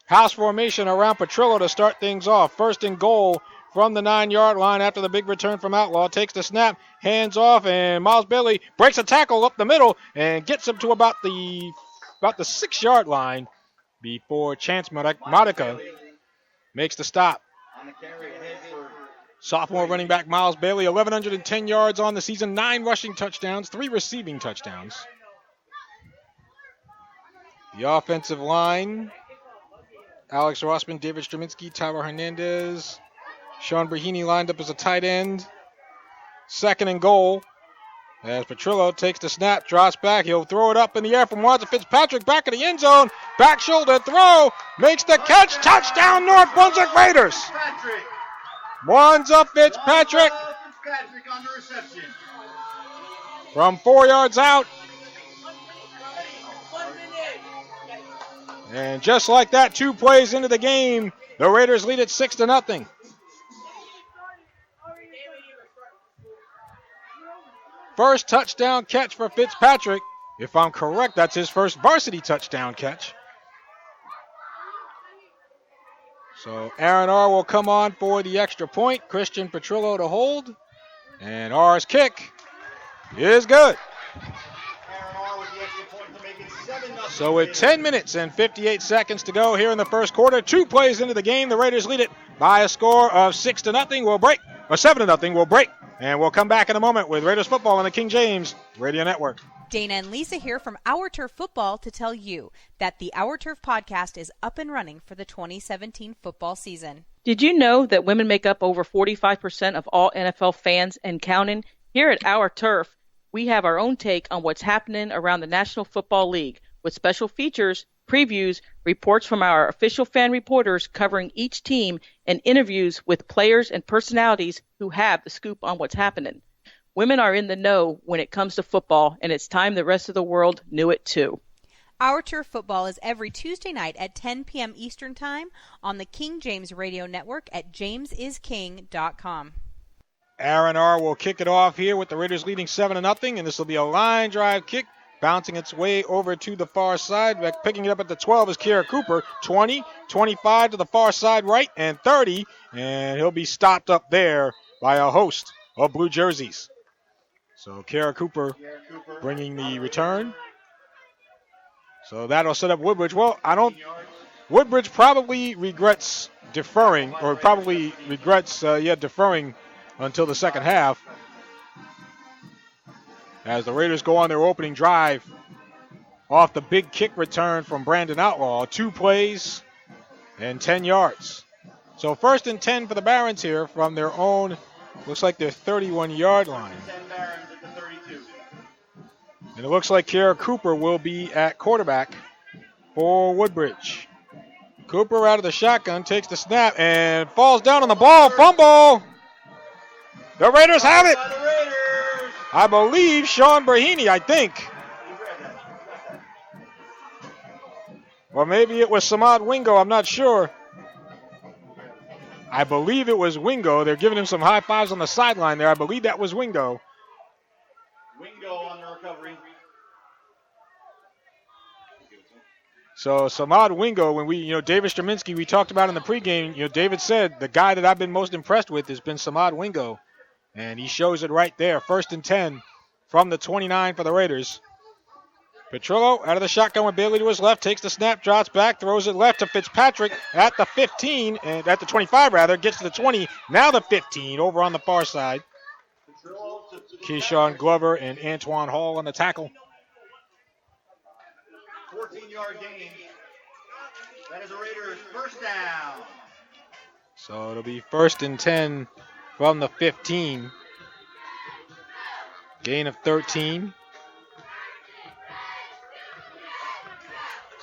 House formation around Petrillo to start things off. First and goal from the 9-yard line after the big return from Outlaw. Takes the snap, hands off, and Miles Bailey breaks a tackle up the middle and gets him to about the 6-yard line before Chance Modica makes the stop. On the carry ahead for Sophomore running back Miles Bailey, 1,110 yards on the season, 9 rushing touchdowns, 3 receiving touchdowns. The offensive line, Alex Rossman, David Straminsky, Tyler Hernandez, Sean Brahini lined up as a tight end. Second and goal as Petrillo takes the snap, drops back. He'll throw it up in the air from Mwanza Fitzpatrick, back of the end zone. Back shoulder throw, makes the catch, touchdown North Brunswick Raiders. Patrick. Mwanza Fitzpatrick Fitzpatrick on the reception. from 4 yards out. And just like that, 2 plays into the game, the Raiders lead it 6-0. First touchdown catch for Fitzpatrick. If I'm correct, that's his first varsity touchdown catch. So Aaron R. will come on for the extra point. Christian Petrillo to hold. And R's kick is good. Aaron R with the extra point to make it 7-0. So with 10 minutes and 58 seconds to go here in the first quarter, 2 plays into the game, the Raiders lead it by a score of 6-0. We'll break, or 7-0. We'll break, and we'll come back in a moment with Raiders football on the King James Radio Network. Dana and Lisa here from Our Turf Football to tell you that the Our Turf podcast is up and running for the 2017 football season. Did you know that women make up over 45% of all NFL fans and counting? Here at Our Turf, we have our own take on what's happening around the National Football League with special features, previews, reports from our official fan reporters covering each team, and interviews with players and personalities who have the scoop on what's happening. Women are in the know when it comes to football, and it's time the rest of the world knew it too. Our Turf Football is every Tuesday night at 10 p.m. Eastern Time on the King James Radio Network at jamesisking.com. Aaron R. will kick it off here with the Raiders leading 7-0, and this will be a line drive kick, bouncing its way over to the far side. Picking it up at the 12 is Kira Cooper. 20, 25 to the far side right, and 30, and he'll be stopped up there by a host of blue jerseys. So Kara Cooper bringing the return. So that'll set up Woodbridge. Well, Woodbridge probably regrets deferring, or probably regrets, deferring until the second half. As the Raiders go on their opening drive off the big kick return from Brandon Outlaw. 2 plays and 10 yards. So 1st and 10 for the Barons here from their own, looks like their 31-yard line. And it looks like Kara Cooper will be at quarterback for Woodbridge. Cooper out of the shotgun, takes the snap, and falls down on the ball. Fumble! The Raiders have it! I believe Sean Brahini, I think. Or maybe it was Samad Wingo, I'm not sure. I believe it was Wingo. They're giving him some high fives on the sideline there. I believe that was Wingo. Wingo on the recovery. So Samad Wingo, when David Straminsky, we talked about in the pregame, David said the guy that I've been most impressed with has been Samad Wingo. And he shows it right there. 1st and 10 from the 29 for the Raiders. Petrillo out of the shotgun with Bailey to his left, takes the snap, drops back, throws it left to Fitzpatrick at the 15, and at the 25 rather, gets to the 20, now the 15 over on the far side. Keyshawn Glover and Antoine Hall on the tackle. 14-yard gain. That is a Raiders first down. So it'll be 1st and 10 from the 15. Gain of 13.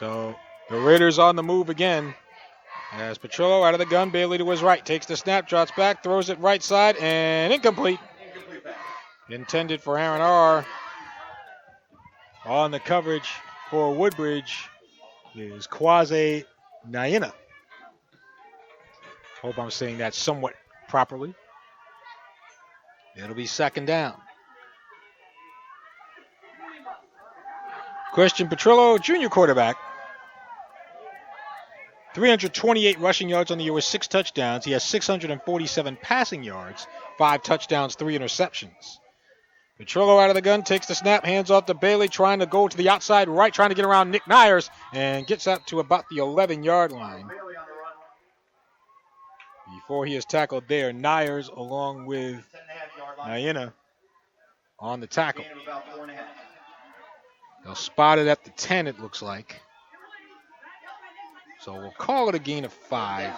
So the Raiders on the move again. As Petrillo out of the gun, Bailey to his right, takes the snap, drops back, throws it right side, and incomplete. Intended for Aaron R. On the coverage for Woodbridge is Quasi Naina. Hope I'm saying that somewhat properly. It'll be 2nd down. Christian Petrillo, junior quarterback. 328 rushing yards on the year with 6 touchdowns. He has 647 passing yards, 5 touchdowns, 3 interceptions. Petrillo out of the gun, takes the snap, hands off to Bailey, trying to go to the outside right, trying to get around Nick Nyers, and gets up to about the 11-yard line. Before he is tackled there, Nyers along with Naina on the tackle. They'll spot it at the 10, it looks like. So we'll call it a gain of 5.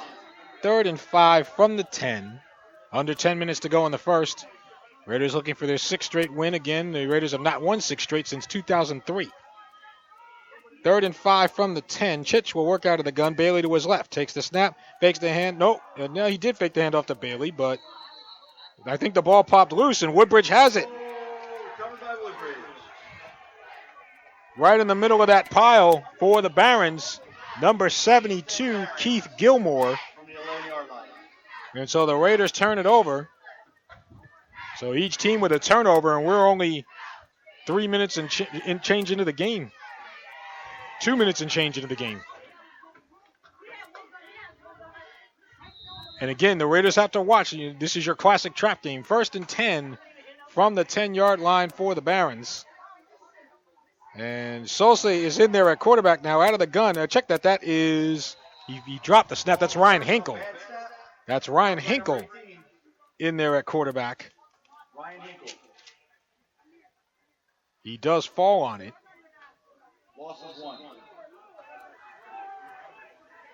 3rd and 5 from the 10. Under 10 minutes to go in the first. Raiders looking for their 6th straight win again. The Raiders have not won 6 straight since 2003. 3rd and 5 from the 10. Chich will work out of the gun. Bailey to his left. Takes the snap. Fakes the hand. No, he did fake the hand off to Bailey, but I think the ball popped loose, and Woodbridge has it. Right in the middle of that pile for the Barons, number 72, Keith Gilmore. And so the Raiders turn it over. So each team with a turnover, and we're only 3 minutes and change into the game. 2 minutes and change into the game. And again, the Raiders have to watch. This is your classic trap game. 1st and 10 from the 10-yard line for the Barons. And Solse is in there at quarterback now, out of the gun. Check that. That is, he dropped the snap. That's Ryan Hinkle. That's Ryan Hinkle in there at quarterback. He does fall on it. Loss of 1.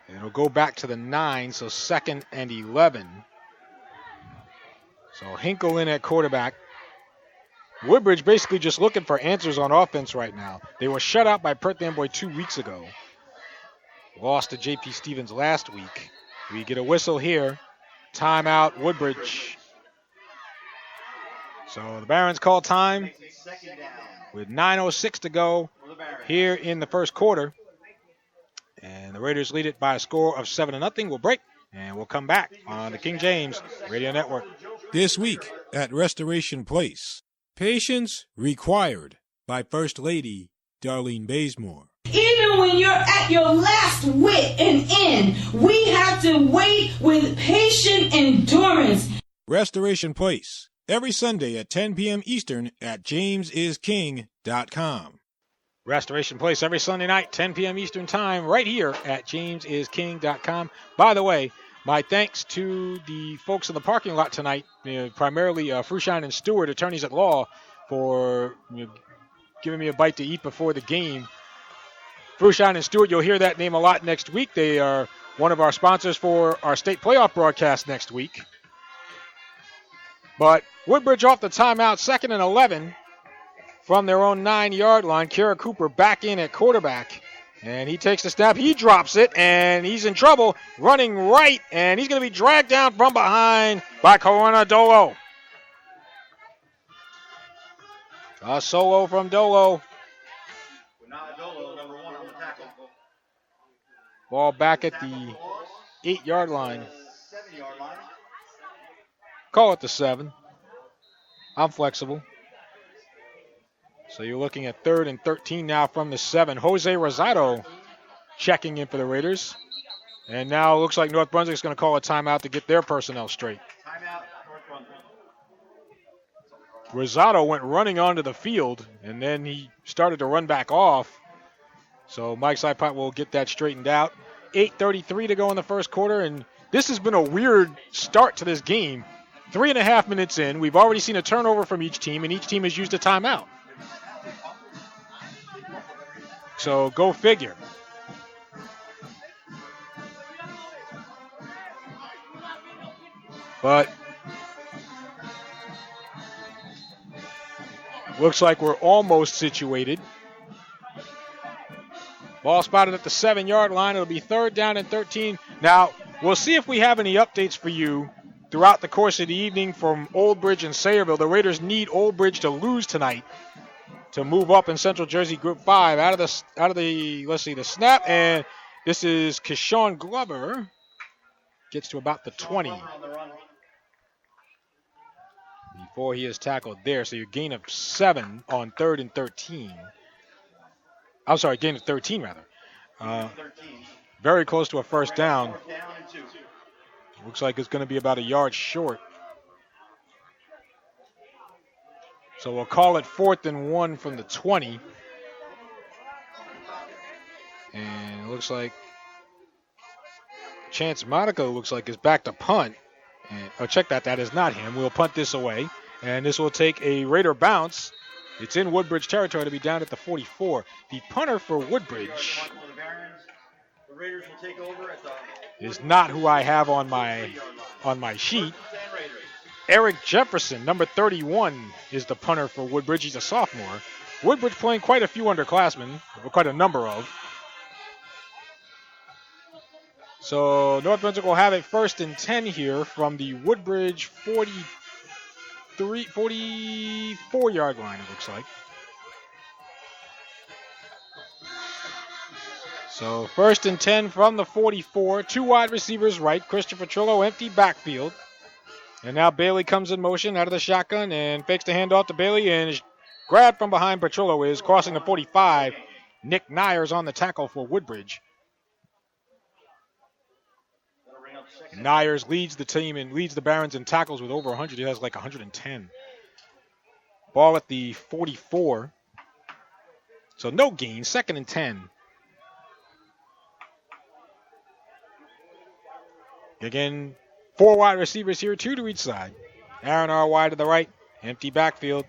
And it'll go back to the 9, so 2nd and 11. So Hinkle in at quarterback. Woodbridge basically just looking for answers on offense right now. They were shut out by Perth Amboy 2 weeks ago. Lost to J.P. Stevens last week. We get a whistle here. Timeout, Woodbridge. So the Barons call time with 9:06 to go here in the first quarter. And the Raiders lead it by a score of 7-0. We'll break, and we'll come back on the King James Radio Network. This week at Restoration Place, patience required by First Lady Darlene Bazemore. Even when you're at your last wit and end, we have to wait with patient endurance. Restoration Place, every Sunday at 10 p.m. Eastern at jamesisking.com. Restoration Place every Sunday night, 10 p.m. Eastern Time, right here at jamesisking.com. By the way, my thanks to the folks in the parking lot tonight, primarily Frushine and Stewart, attorneys at law, for giving me a bite to eat before the game. Frushine and Stewart, you'll hear that name a lot next week. They are one of our sponsors for our state playoff broadcast next week. But Woodbridge off the timeout, 2nd and 11 from their own 9-yard line. Kara Cooper back in at quarterback. And he takes the snap. He drops it, and he's in trouble. Running right, and he's going to be dragged down from behind by Corona Dolo. A solo from Dolo. Ball back at the 8-yard line. Call it the 7. I'm flexible. So you're looking at 3rd and 13 now from the 7. Jose Rosado checking in for the Raiders. And now it looks like North Brunswick's going to call a timeout to get their personnel straight. Timeout, North Brunswick. Rosado went running onto the field, and then he started to run back off. So Mike Sipot will get that straightened out. 8:33 to go in the first quarter, and this has been a weird start to this game. 3.5 minutes in, we've already seen a turnover from each team, and each team has used a timeout. So go figure. But looks like we're almost situated. Ball spotted at the 7-yard line. It'll be 3rd down and 13. Now, we'll see if we have any updates for you throughout the course of the evening from Old Bridge and Sayreville. The Raiders need Old Bridge to lose tonight to move up in Central Jersey Group 5. Out of the let's see, the snap, and this is Keshawn Glover. Gets to about the 20 before he is tackled there. So your gain of 7 on 3rd and 13. I'm sorry, gain of 13 rather. Very close to a first down. Looks like it's going to be about a yard short. So we'll call it 4th and 1 from the 20. And it looks like Chance Monaco looks like is back to punt. And check that. That is not him. We'll punt this away. And this will take a Raider bounce. It's in Woodbridge territory to be down at the 44. The punter for Woodbridge is not who I have on my sheet. Eric Jefferson, number 31, is the punter for Woodbridge. He's a sophomore. Woodbridge playing quite a few underclassmen, or quite a number of. So North Brunswick will have it 1st and 10 here from the Woodbridge 44-yard line, it looks like. So 1st and 10 from the 44. 2 wide receivers right. Christopher Trillo, empty backfield. And now Bailey comes in motion out of the shotgun and fakes the handoff to Bailey and is grabbed from behind. Petrillo is crossing the 45. Nick Nyers on the tackle for Woodbridge. Nyers leads the team and leads the Barons in tackles with over 100. He has like 110. Ball at the 44. So no gain. 2nd and 10. Again, 4 wide receivers here, 2 to each side. Aaron R. wide to the right. Empty backfield.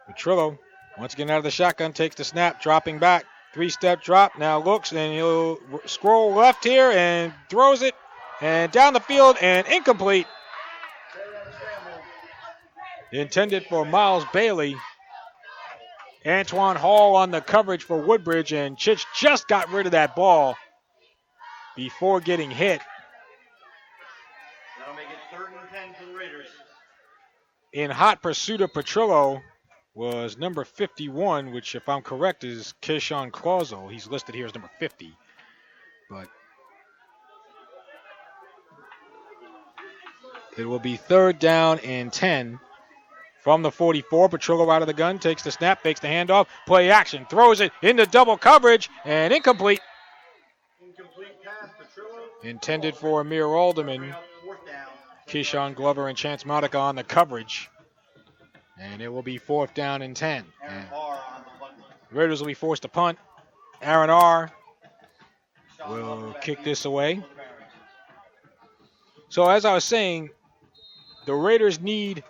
Petrillo Once again out of the shotgun, takes the snap, dropping back. 3-step drop, now looks, and he'll scroll left here and throws it. And down the field and incomplete. Intended for Miles Bailey. Antoine Hall on the coverage for Woodbridge, and Chich just got rid of that ball before getting hit. That'll make it 3rd and 10 for the Raiders. In hot pursuit of Petrillo was number 51, which, if I'm correct, is Keyshawn Clauso. He's listed here as number 50. But it will be 3rd down and 10 from the 44. Petrillo out of the gun, takes the snap, fakes the handoff, play action, throws it into double coverage, and incomplete. Incomplete pass, Petrillo. Intended for Amir Alderman. 4th down. Keyshawn Glover and Chance Monica on the coverage. And it will be 4th down and 10. Aaron R. on the punt. The Raiders will be forced to punt. Aaron R. will kick this away. So as I was saying, the Raiders need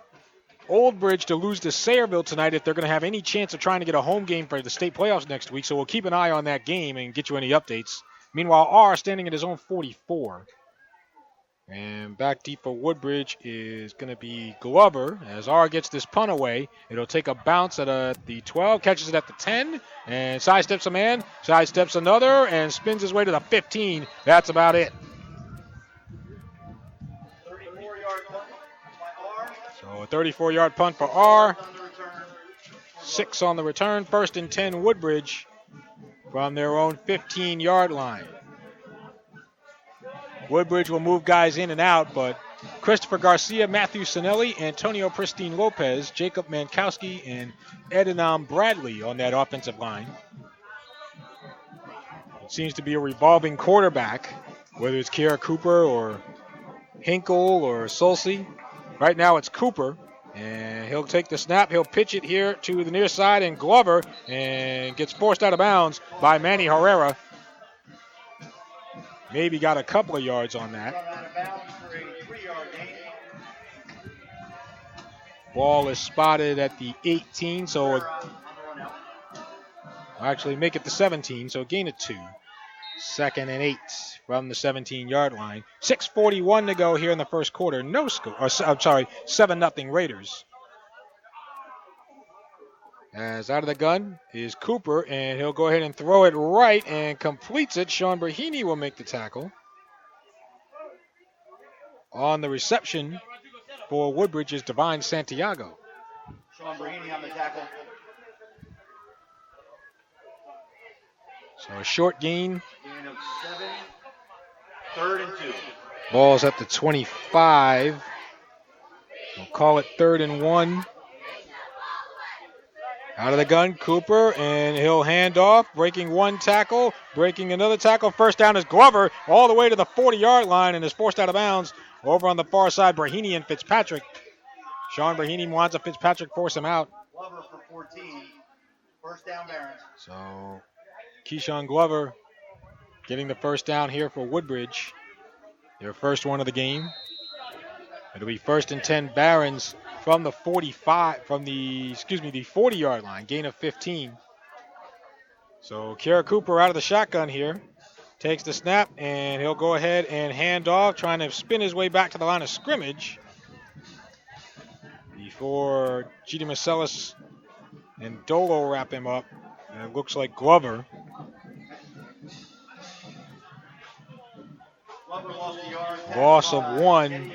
Old Bridge to lose to Sayreville tonight if they're going to have any chance of trying to get a home game for the state playoffs next week. So we'll keep an eye on that game and get you any updates. Meanwhile, R standing at his own 44. And back deep for Woodbridge is going to be Glover. As R gets this punt away, it'll take a bounce at the 12, catches it at the 10, and sidesteps a man, sidesteps another, and spins his way to the 15. That's about it. 34-yard punt by R. So a 34-yard punt for R. 6 on the return. 1st and 10 Woodbridge from their own 15-yard line. Woodbridge will move guys in and out, but Christopher Garcia, Matthew Sinelli, Antonio Pristine Lopez, Jacob Mankowski, and Edenam Bradley on that offensive line. It seems to be a revolving quarterback, whether it's Kiera Cooper or Hinkle or Solsi. Right now it's Cooper, and he'll take the snap. He'll pitch it here to the near side, and Glover, and gets forced out of bounds by Manny Herrera. Maybe got a couple of yards on that. Ball is spotted at the 18, so actually make it the 17, so gain of 2. 2nd and 8 from the 17-yard line. 6:41 to go here in the first quarter. No score. I'm sorry, 7-0 Raiders. As out of the gun is Cooper, and he'll go ahead and throw it right and completes it. Sean Brahini will make the tackle. On the reception for Woodbridge is Divine Santiago. Sean Brahini on the tackle. So a short gain. Gain of 7. 3rd and 2. Ball's at the 25. We'll call it 3rd and 1. Out of the gun, Cooper, and he'll hand off, breaking one tackle, breaking another tackle. 1st down is Glover, all the way to the 40-yard line, and is forced out of bounds. Over on the far side, Brahini and Fitzpatrick. Sean Brahini wants a Fitzpatrick force him out. Glover for 14. 1st down Barons. So Keyshawn Glover getting the 1st down here for Woodbridge. Their first one of the game. It'll be 1st and 10 Barons from the 45, from the 40-yard line, gain of 15. So Kiera Cooper out of the shotgun here, takes the snap, and he'll go ahead and hand off, trying to spin his way back to the line of scrimmage before G.D. Marcellus and Dolo wrap him up. And it looks like Glover. Glover lost the yard. Loss of 1.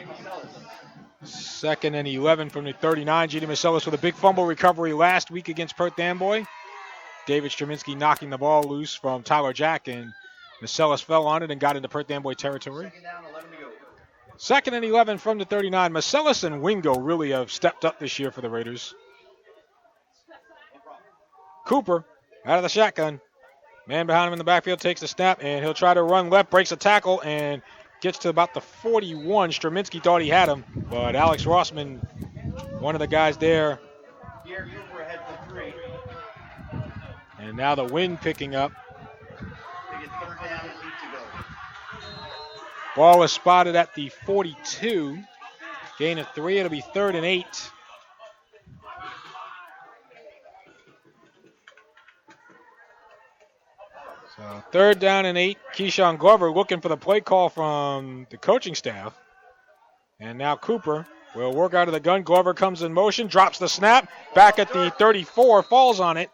2nd and 11 from the 39. G.D. Marcellus with a big fumble recovery last week against Perth Amboy. David Straminsky knocking the ball loose from Tyler Jack, and Marcellus fell on it and got into Perth Amboy territory. 2nd down, 11 to go. 2nd and 11 from the 39. Marcellus and Wingo really have stepped up this year for the Raiders. Cooper out of the shotgun. Man behind him in the backfield takes the snap, and he'll try to run left, breaks a tackle, and gets to about the 41. Straminsky thought he had him, but Alex Rossman, one of the guys there. Pierre Cooper ahead for 3. And now the wind picking up. They get 3rd down and 8 to go. Ball is spotted at the 42. Gain of 3. It'll be 3rd and 8. So 3rd down and 8. Keyshawn Glover looking for the play call from the coaching staff. And now Cooper will work out of the gun. Glover comes in motion, drops the snap. Back at the 34, falls on it.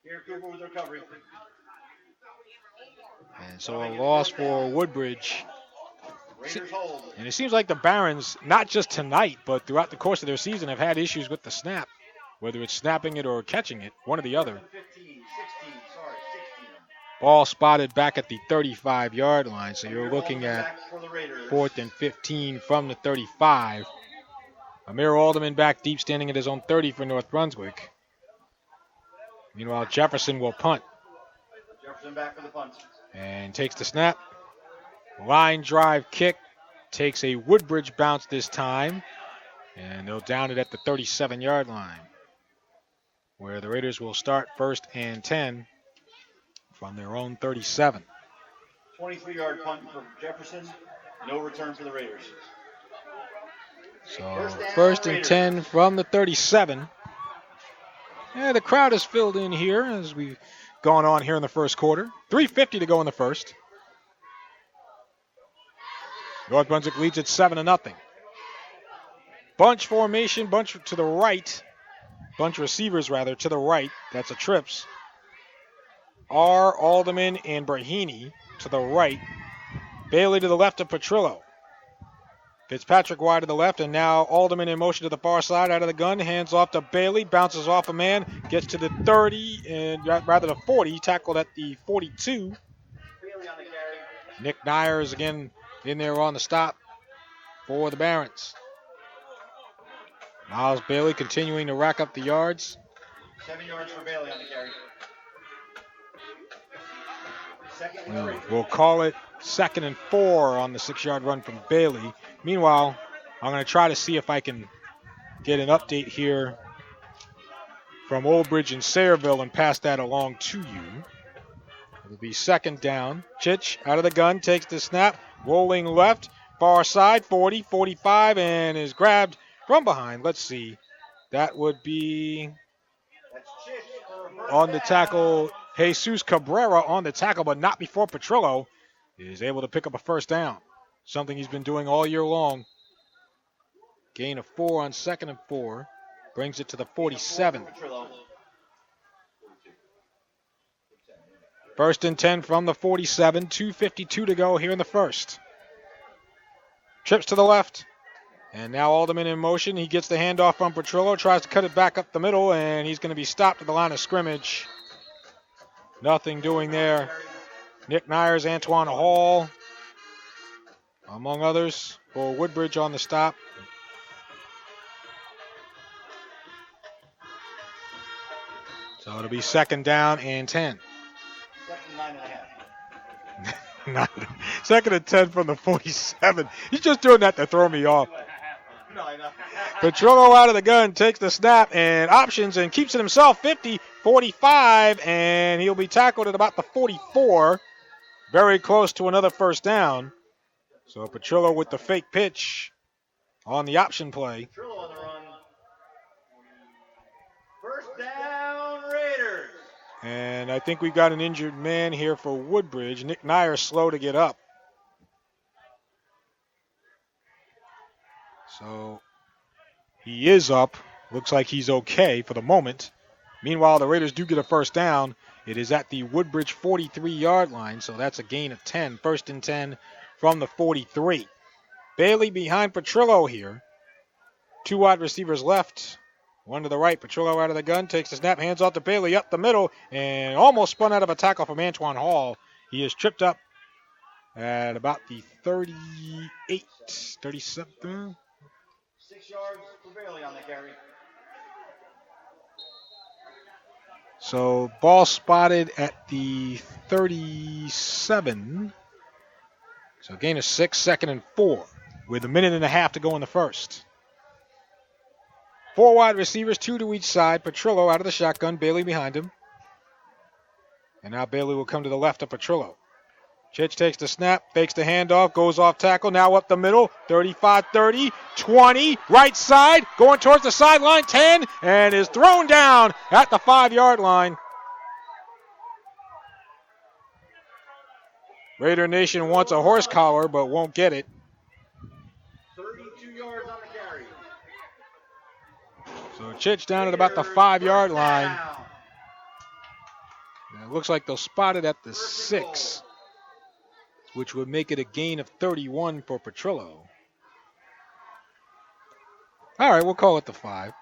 Here, Cooper with recovery. And so a loss for Woodbridge. Raiders hold. And it seems like the Barons, not just tonight, but throughout the course of their season, have had issues with the snap. Whether it's snapping it or catching it, one or the other. 16. Ball spotted back at the 35-yard line. So you're looking at 4th and 15 from the 35. Amir Alderman back deep, standing at his own 30 for North Brunswick. Meanwhile, Jefferson will punt. Jefferson back for the punt. And takes the snap. Line drive kick. Takes a Woodbridge bounce this time. And they'll down it at the 37-yard line, where the Raiders will start 1st and 10 from their own 37. 23-yard punt for Jefferson. No return for the Raiders. So 1st and 10 from the 37. Yeah, the crowd is filled in here as we've gone on here in the first quarter. 3:50 to go in the first. North Brunswick leads at 7-0. Bunch formation, bunch to the right. Bunch receivers, rather, to the right. That's a trips. R, Alderman, and Brahini to the right. Bailey to the left of Petrillo. Fitzpatrick wide to the left, and now Alderman in motion to the far side, out of the gun, hands off to Bailey, bounces off a man, gets to the 30, and rather the 40, tackled at the 42. Nick Nyers again in there on the stop for the Barons. Miles Bailey continuing to rack up the yards. 7 yards for Bailey on the carry. We'll call it 2nd and 4 on the 6-yard run from Bailey. Meanwhile, I'm going to try to see if I can get an update here from Old Bridge and Sayreville and pass that along to you. It'll be 2nd down. Chich out of the gun, takes the snap, rolling left, far side, 40, 45, and is grabbed from behind. Let's see. That would be on the tackle. Jesus Cabrera on the tackle, but not before Petrillo is able to pick up a 1st down. Something he's been doing all year long. Gain of 4 on 2nd and 4. Brings it to the 47. 1st and 10 from the 47. 2:52 to go here in the first. Trips to the left. And now Alderman in motion. He gets the handoff from Petrillo. Tries to cut it back up the middle, and he's going to be stopped at the line of scrimmage. Nothing doing there. Nick Nyers, Antoine Hall, among others, for Woodbridge on the stop. So it'll be 2nd down and 10. 2nd and 10 from the 47. He's just doing that to throw me off. Petrillo out of the gun, takes the snap and options and keeps it himself. 50, 45, and he'll be tackled at about the 44. Very close to another 1st down. So Petrillo with the fake pitch on the option play. Petrillo on the run. 1st down, Raiders. And I think we've got an injured man here for Woodbridge. Nick Nyers slow to get up. So he is up. Looks like he's okay for the moment. Meanwhile, the Raiders do get a 1st down. It is at the Woodbridge 43-yard line, so that's a gain of 10. 1st and 10 from the 43. Bailey behind Petrillo here. 2 wide receivers left. One to the right. Petrillo out of the gun, takes the snap, hands off to Bailey up the middle, and almost spun out of a tackle from Antoine Hall. He is tripped up at about the 38, 37. 6 yards for Bailey on the carry. So ball spotted at the 37. So gain of 6, 2nd and 4, with a minute and a half to go in the first. 4 wide receivers, 2 to each side. Petrillo out of the shotgun, Bailey behind him. And now Bailey will come to the left of Petrillo. Chich takes the snap, fakes the handoff, goes off tackle, now up the middle, 35, 30, 20, right side, going towards the sideline, 10, and is thrown down at the 5-yard line. Raider Nation wants a horse collar but won't get it. 32 yards on the carry. So Chich down at about the 5-yard line. And it looks like they'll spot it at the 6, which would make it a gain of 31 for Petrillo. All right, we'll call it the 5.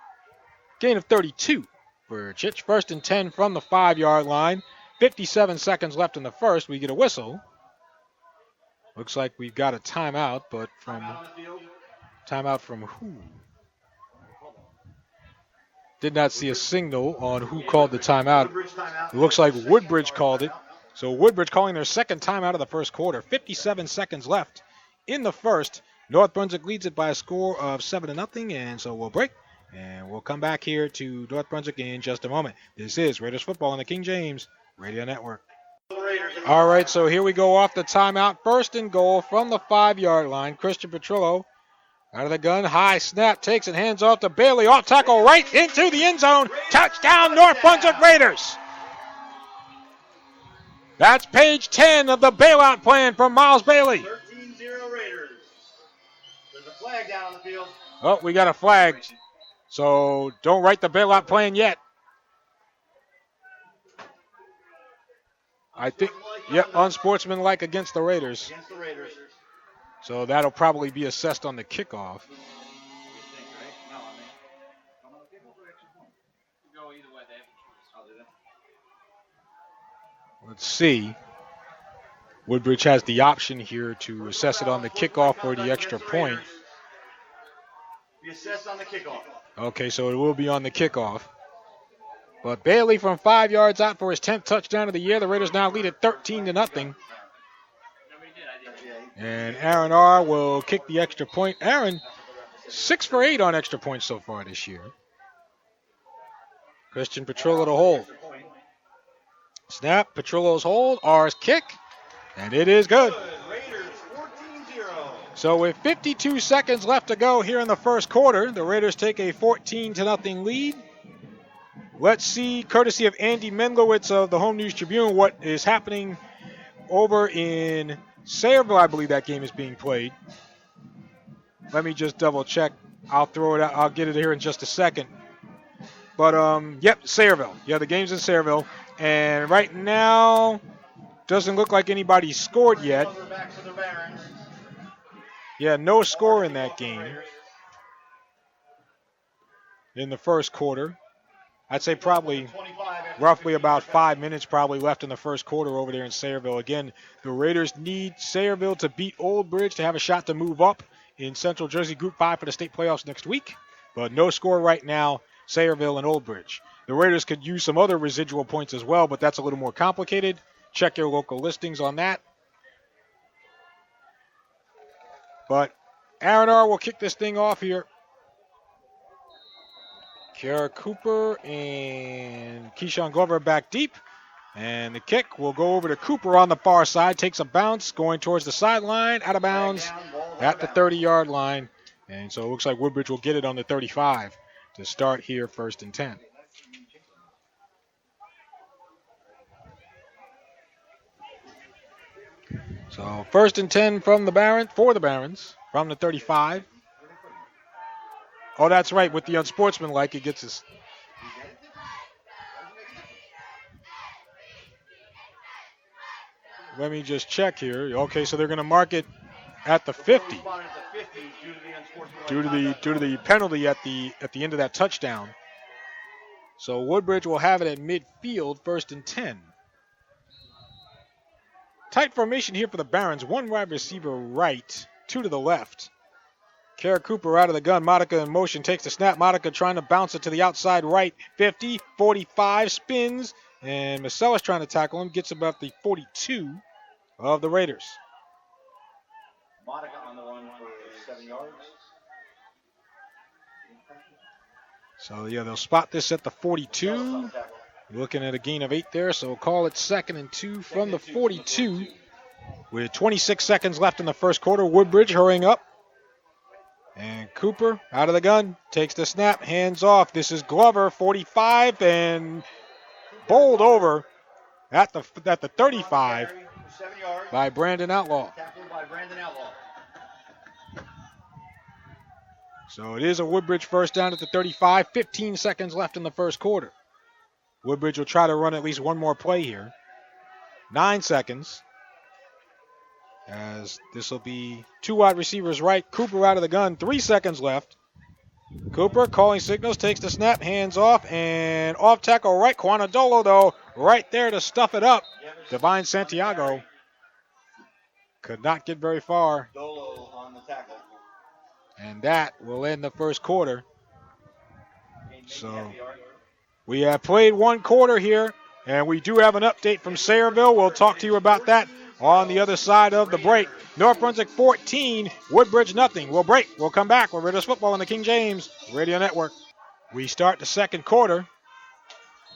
Gain of 32 for Chich. 1st and 10 from the 5-yard line. 57 seconds left in the first. We get a whistle. Looks like we've got a timeout, but from timeout from who? Did not see a signal on who called the timeout. It looks like Woodbridge called it. So Woodbridge calling their second timeout of the first quarter. 57 seconds left in the first. North Brunswick leads it by a score of 7-0, and so we'll break. And we'll come back here to North Brunswick in just a moment. This is Raiders football on the King James Radio Network. All right, so here we go off the timeout. 1st and goal from the 5-yard line. Christian Petrillo out of the gun. High snap, takes it, hands off to Bailey. Off tackle right into the end zone. Touchdown, North Brunswick Raiders. That's page 10 of the bailout plan from Miles Bailey. 13-0 Raiders. There's a flag down on the field. Oh, we got a flag. So don't write the bailout plan yet. I think, yep, unsportsmanlike against the Raiders. Against the Raiders. So that'll probably be assessed on the kickoff. Let's see. Woodbridge has the option here to assess it on the kickoff for the extra point. Be assessed on the kickoff. Okay, so it will be on the kickoff. But Bailey from 5 yards out for his 10th touchdown of the year. The Raiders now lead at 13-0. And Aaron R. will kick the extra point. Aaron, 6 for 8 on extra points so far this year. Christian Petrillo to hold. Snap, Petrillo's hold, R's kick, and it is good. Raiders 14-0. So with 52 seconds left to go here in the first quarter, the Raiders take a 14-0 lead. Let's see, courtesy of Andy Menlowitz of the Home News Tribune, what is happening over in Sayreville. I believe that game is being played. Let me just double check. I'll throw it out. I'll get it here in just a second. But, yep, Sayreville. Yeah, the game's in Sayreville. And right now, doesn't look like anybody scored yet. Yeah, no score in that game in the first quarter. I'd say probably roughly about 5 minutes probably left in the first quarter over there in Sayreville. Again, the Raiders need Sayreville to beat Old Bridge to have a shot to move up in Central Jersey Group 5 for the state playoffs next week. But no score right now, Sayreville and Old Bridge. The Raiders could use some other residual points as well, but that's a little more complicated. Check your local listings on that. But Aaron R. will kick this thing off here. Kara Cooper and Keyshawn Glover back deep. And the kick will go over to Cooper on the far side. Takes a bounce going towards the sideline. Out of bounds at the 30-yard line. And so it looks like Woodbridge will get it on the 35 to start here 1st and 10. So 1st and 10 from the Barons, for the Barons, from the 35. Oh, that's right. With the unsportsmanlike, he gets his. Let me just check here. Okay, so they're going to mark it at the 50 due to the penalty at the end of that touchdown. So Woodbridge will have it at midfield, 1st and 10. Tight formation here for the Barons. 1 wide receiver right, 2 to the left. Kara Cooper out of the gun. Monica in motion, takes the snap. Monica trying to bounce it to the outside right. 50, 45, spins. And Marcellus trying to tackle him. Gets about the 42 of the Raiders. Monica on the run for 7 yards. So, yeah, they'll spot this at the 42. Looking at a gain of 8 there, so we'll call it 2nd and 2 from the 42. With 26 seconds left in the first quarter, Woodbridge hurrying up. And Cooper out of the gun, takes the snap, hands off. This is Glover, 45, and bowled over at the 35. 7 yards. by Brandon Outlaw. Tackled by Brandon Outlaw. So it is a Woodbridge first down at the 35. 15 seconds left in the first quarter. Woodbridge will try to run at least one more play here. 9 seconds. As this will be 2 wide receivers right. Cooper out of the gun. 3 seconds left. Cooper calling signals, takes the snap, hands off, and off tackle right. Quanadolo, though, right there to stuff it up. Divine Santiago could not get very far. Dolo on the tackle. And that will end the first quarter. So we have played 1 quarter here, and we do have an update from Sayreville. We'll talk to you about that on the other side of the break. North Brunswick 14, Woodbridge nothing. We'll break. We'll come back. We're Raiders football on the King James Radio Network. We start the second quarter.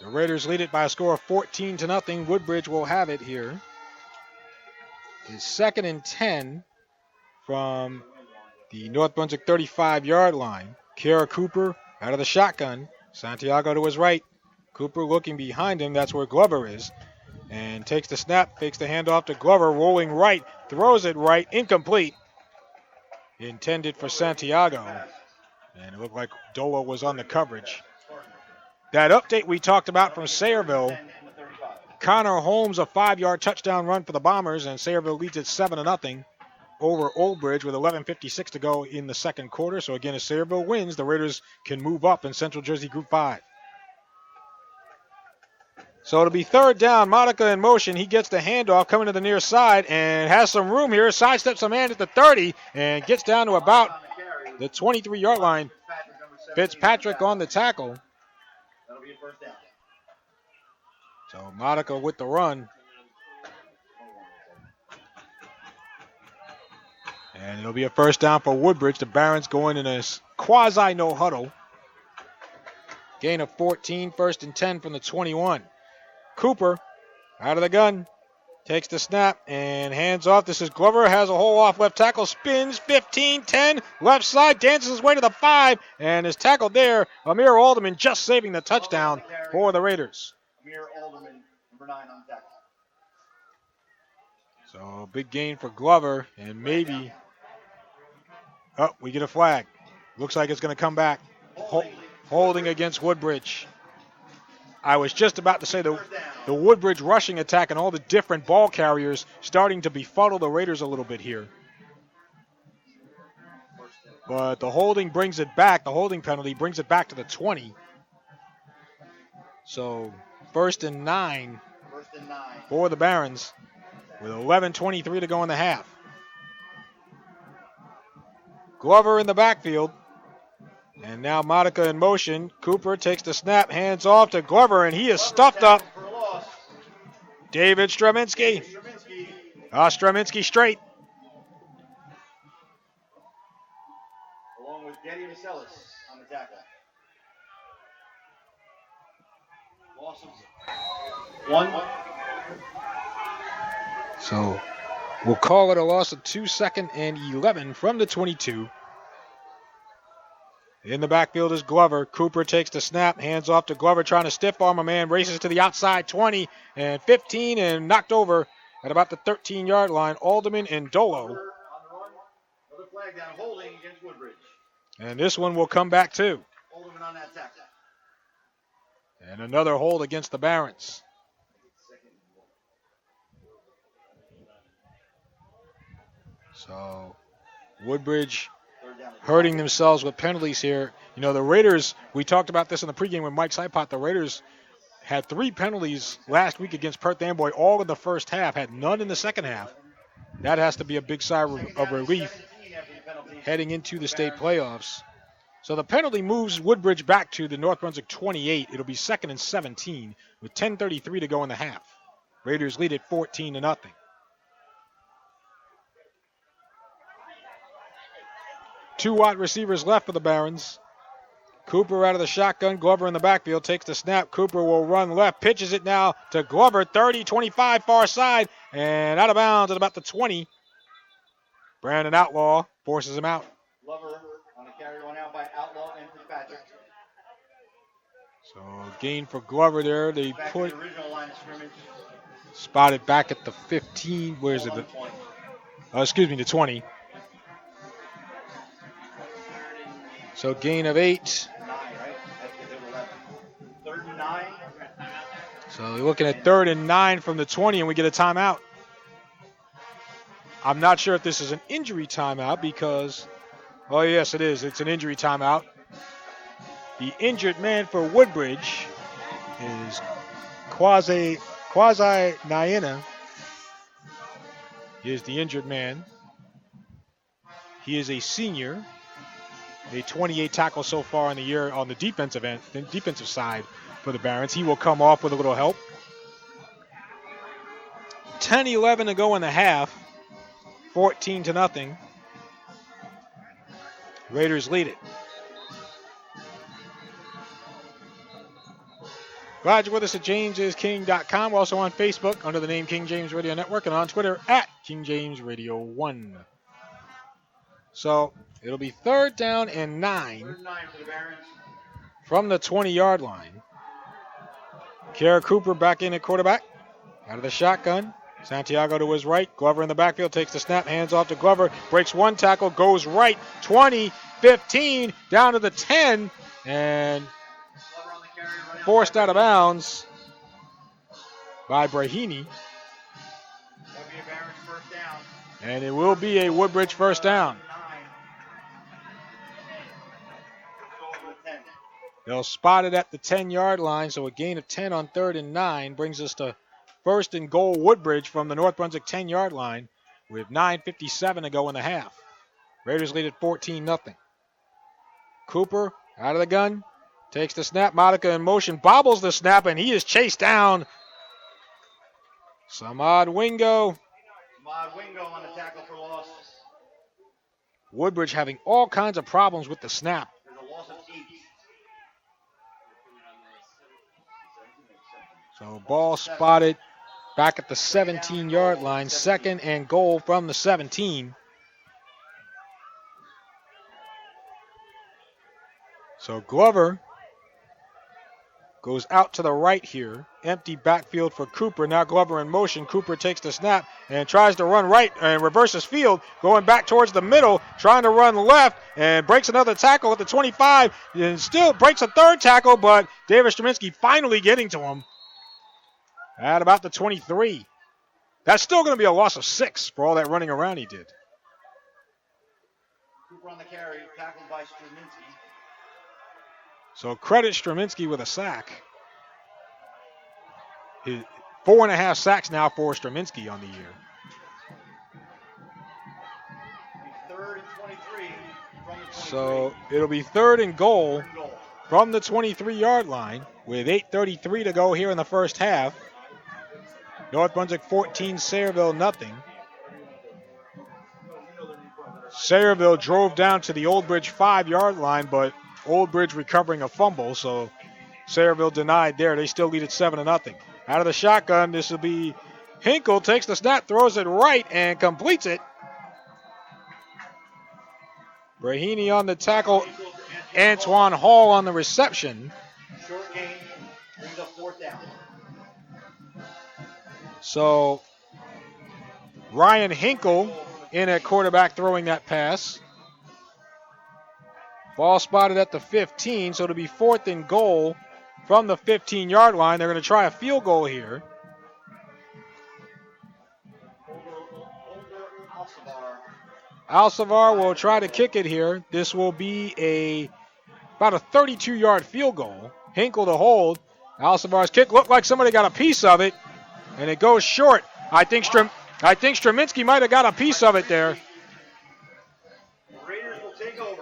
The Raiders lead it by a score of 14-0. Woodbridge will have it here. It's 2nd and 10 from the North Brunswick 35-yard line. Kara Cooper out of the shotgun. Santiago to his right. Cooper looking behind him. That's where Glover is. And takes the snap, fakes the handoff to Glover, rolling right, throws it right, incomplete. Intended for Santiago. And it looked like Dolo was on the coverage. That update we talked about from Sayreville. Connor Holmes, a 5-yard touchdown run for the Bombers, and Sayreville leads it 7-0 over Old Bridge with 11:56 to go in the second quarter. So again, if Sayreville wins, the Raiders can move up in Central Jersey Group 5. So it'll be 3rd down. Monica in motion. He gets the handoff coming to the near side and has some room here. Sidesteps a man at the 30 and gets down to about the 23-yard line. Fitzpatrick on the tackle. That'll be a first down. So Monica with the run. And it'll be a first down for Woodbridge. The Barons going in a quasi no huddle. Gain of 14, 1st and 10 from the 21. Cooper out of the gun, takes the snap and hands off. This is Glover, has a hole off left tackle, spins 15, 10, left side, dances his way to the 5, and is tackled there. Amir Alderman just saving the touchdown for the Raiders. Amir Alderman, number 9 on the tackle. So big gain for Glover, and maybe, we get a flag. Looks like it's going to come back. Holding against Woodbridge. I was just about to say the Woodbridge rushing attack and all the different ball carriers starting to befuddle the Raiders a little bit here. But the holding brings it back. The holding penalty brings it back to the 20. So 1st and 9 for the Barons with 11:23 to go in the half. Glover in the backfield. And now Monica in motion. Cooper takes the snap, hands off to Glover, and he is stuffed up. David Straminski. Straminski straight. Along with Getty Macelis on the tackle. Loss of 1. So we'll call it a loss of 2, 2nd and 11 from the 22. In the backfield is Glover. Cooper takes the snap, hands off to Glover, trying to stiff arm a man, races to the outside 20 and 15 and knocked over at about the 13-yard line. Alderman and Dolo. Another flag down, holding against Woodbridge. And this one will come back too. Alderman on that tackle. And another hold against the Barons. So Woodbridge hurting themselves with penalties here. You know, the Raiders, we talked about this in the pregame with Mike Sipot. The Raiders had 3 penalties last week against Perth Amboy, all in the first half, had none in the second half. That has to be a big sigh of relief heading into the state playoffs. So the penalty moves Woodbridge back to the North Brunswick 28. It'll be 2nd and 17 with 10:33 to go in the half. Raiders lead it 14-0. 2 wide receivers left for the Barons. Cooper out of the shotgun. Glover in the backfield takes the snap. Cooper will run left. Pitches it now to Glover. 30-25 far side. And out of bounds at about the 20. Brandon Outlaw forces him out. Glover on the carry, one out by Outlaw and Fitzpatrick. So gain for Glover there. They put spotted back at the 15. Where is it? The 20. So gain of 8. So you're looking at 3rd and 9 from the 20, and we get a timeout. I'm not sure if this is an injury timeout because, oh yes, it is. It's an injury timeout. The injured man for Woodbridge is Quasi Naina. He is the injured man. He is a senior. A 28 tackles so far in the year on the defensive side for the Barons. He will come off with a little help. 10-11 to go in the half. 14-0. Raiders lead it. Glad you're with us at jamesisking.com. We're also on Facebook under the name King James Radio Network and on Twitter at King James Radio 1. So it'll be 3rd down and 9 from the 20-yard line. Kara Cooper back in at quarterback. Out of the shotgun. Santiago to his right. Glover in the backfield takes the snap. Hands off to Glover. Breaks one tackle. Goes right. 20, 15. Down to the 10. And forced out of bounds by Brahimi. And it will be a Woodbridge first down. They'll spot it at the 10-yard line, so a gain of 10 on 3rd and 9 brings us to 1st and goal Woodbridge from the North Brunswick 10-yard line with 9:57 to go in the half. Raiders lead at 14-0. Cooper out of the gun, takes the snap. Modica in motion, bobbles the snap, and he is chased down. Samad Wingo. Samad Wingo on the tackle for loss. Woodbridge having all kinds of problems with the snap. There's a loss of 8. So ball spotted back at the 17-yard line. 2nd and goal from the 17. So Glover goes out to the right here. Empty backfield for Cooper. Now Glover in motion. Cooper takes the snap and tries to run right and reverses field. Going back towards the middle. Trying to run left and breaks another tackle at the 25. And still breaks a 3rd tackle, but David Straminsky finally getting to him at about the 23. That's still going to be a loss of 6 for all that running around he did. Cooper on the carry, tackled by Straminsky. So credit Straminsky with a sack. 4.5 sacks now for Straminsky on the year. 3rd and 23 from the 23. So it'll be 3rd and goal from the 23-yard line with 8:33 to go here in the first half. North Brunswick 14, Sayreville nothing. Sayreville drove down to the Old Bridge 5-yard line, but Old Bridge recovering a fumble, so Sayreville denied there. They still lead at 7-0. Out of the shotgun, this will be Hinkle, takes the snap, throws it right, and completes it. Brahini on the tackle, Antoine Hall on the reception. Short gain brings up 4th down. So Ryan Hinkle in at quarterback throwing that pass. Ball spotted at the 15, so it'll be 4th and goal from the 15-yard line. They're going to try a field goal here. Alcivar will try to kick it here. This will be about a 32-yard field goal. Hinkle to hold. Alcivar's kick looked like somebody got a piece of it, and it goes short. I think Straminsky might have got a piece of it there.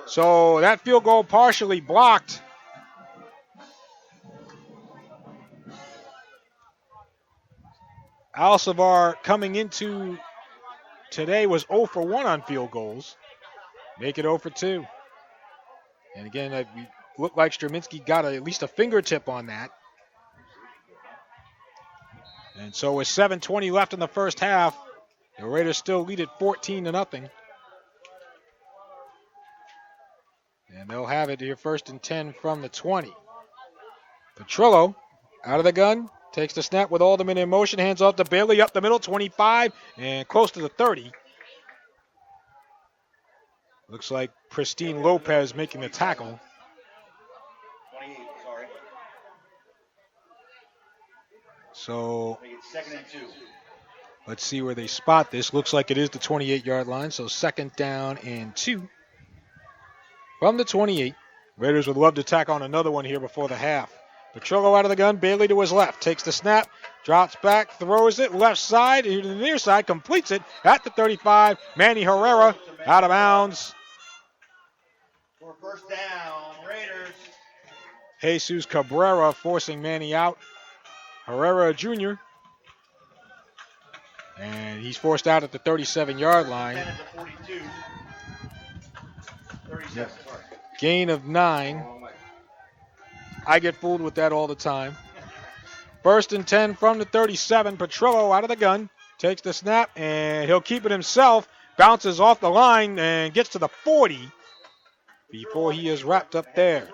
So that field goal partially blocked. Alcivar coming into today was 0 for 1 on field goals. Make it 0 for 2. And again, it looked like Straminsky got at least a fingertip on that. And so with 7:20 left in the first half, the Raiders still lead at 14-0. And they'll have it here 1st and 10 from the 20. Petrillo out of the gun. Takes the snap with Alderman in motion. Hands off to Bailey up the middle. 25 and close to the 30. Looks like Pristine Lopez making the tackle. 28, sorry. So Second and 2. let's see where they spot this. Looks like it is the 28-yard line. So 2nd down and 2 from the 28. Raiders would love to tack on another one here before the half. Petrillo out of the gun. Bailey to his left. Takes the snap. Drops back. Throws it. Left side. To the near side. Completes it at the 35. Manny Herrera out of bounds. For first down, Raiders. Jesus Cabrera forcing Manny out. Herrera Jr. And he's forced out at the 37-yard line. 10 at the 42. 37, sorry. Gain of 9. I get fooled with that all the time. 1st and 10 from the 37. Petrillo out of the gun. Takes the snap, and he'll keep it himself. Bounces off the line and gets to the 40 before he is wrapped up there.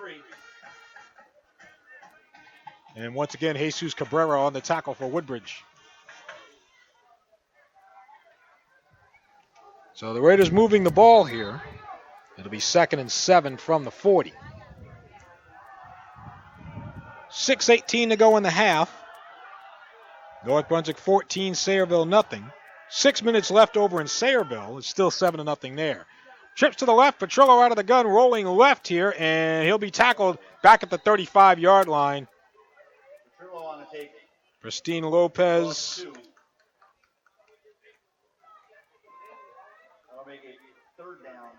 And once again, Jesus Cabrera on the tackle for Woodbridge. So the Raiders moving the ball here. It'll be 2nd and 7 from the 40. 6:18 to go in the half. North Brunswick 14, Sayreville nothing. 6 minutes left over in Sayreville. It's still 7-0 there. Trips to the left. Petrillo out of the gun, rolling left here, and he'll be tackled back at the 35-yard line. Petrillo on the take. Pristine Lopez. That'll make a 3rd down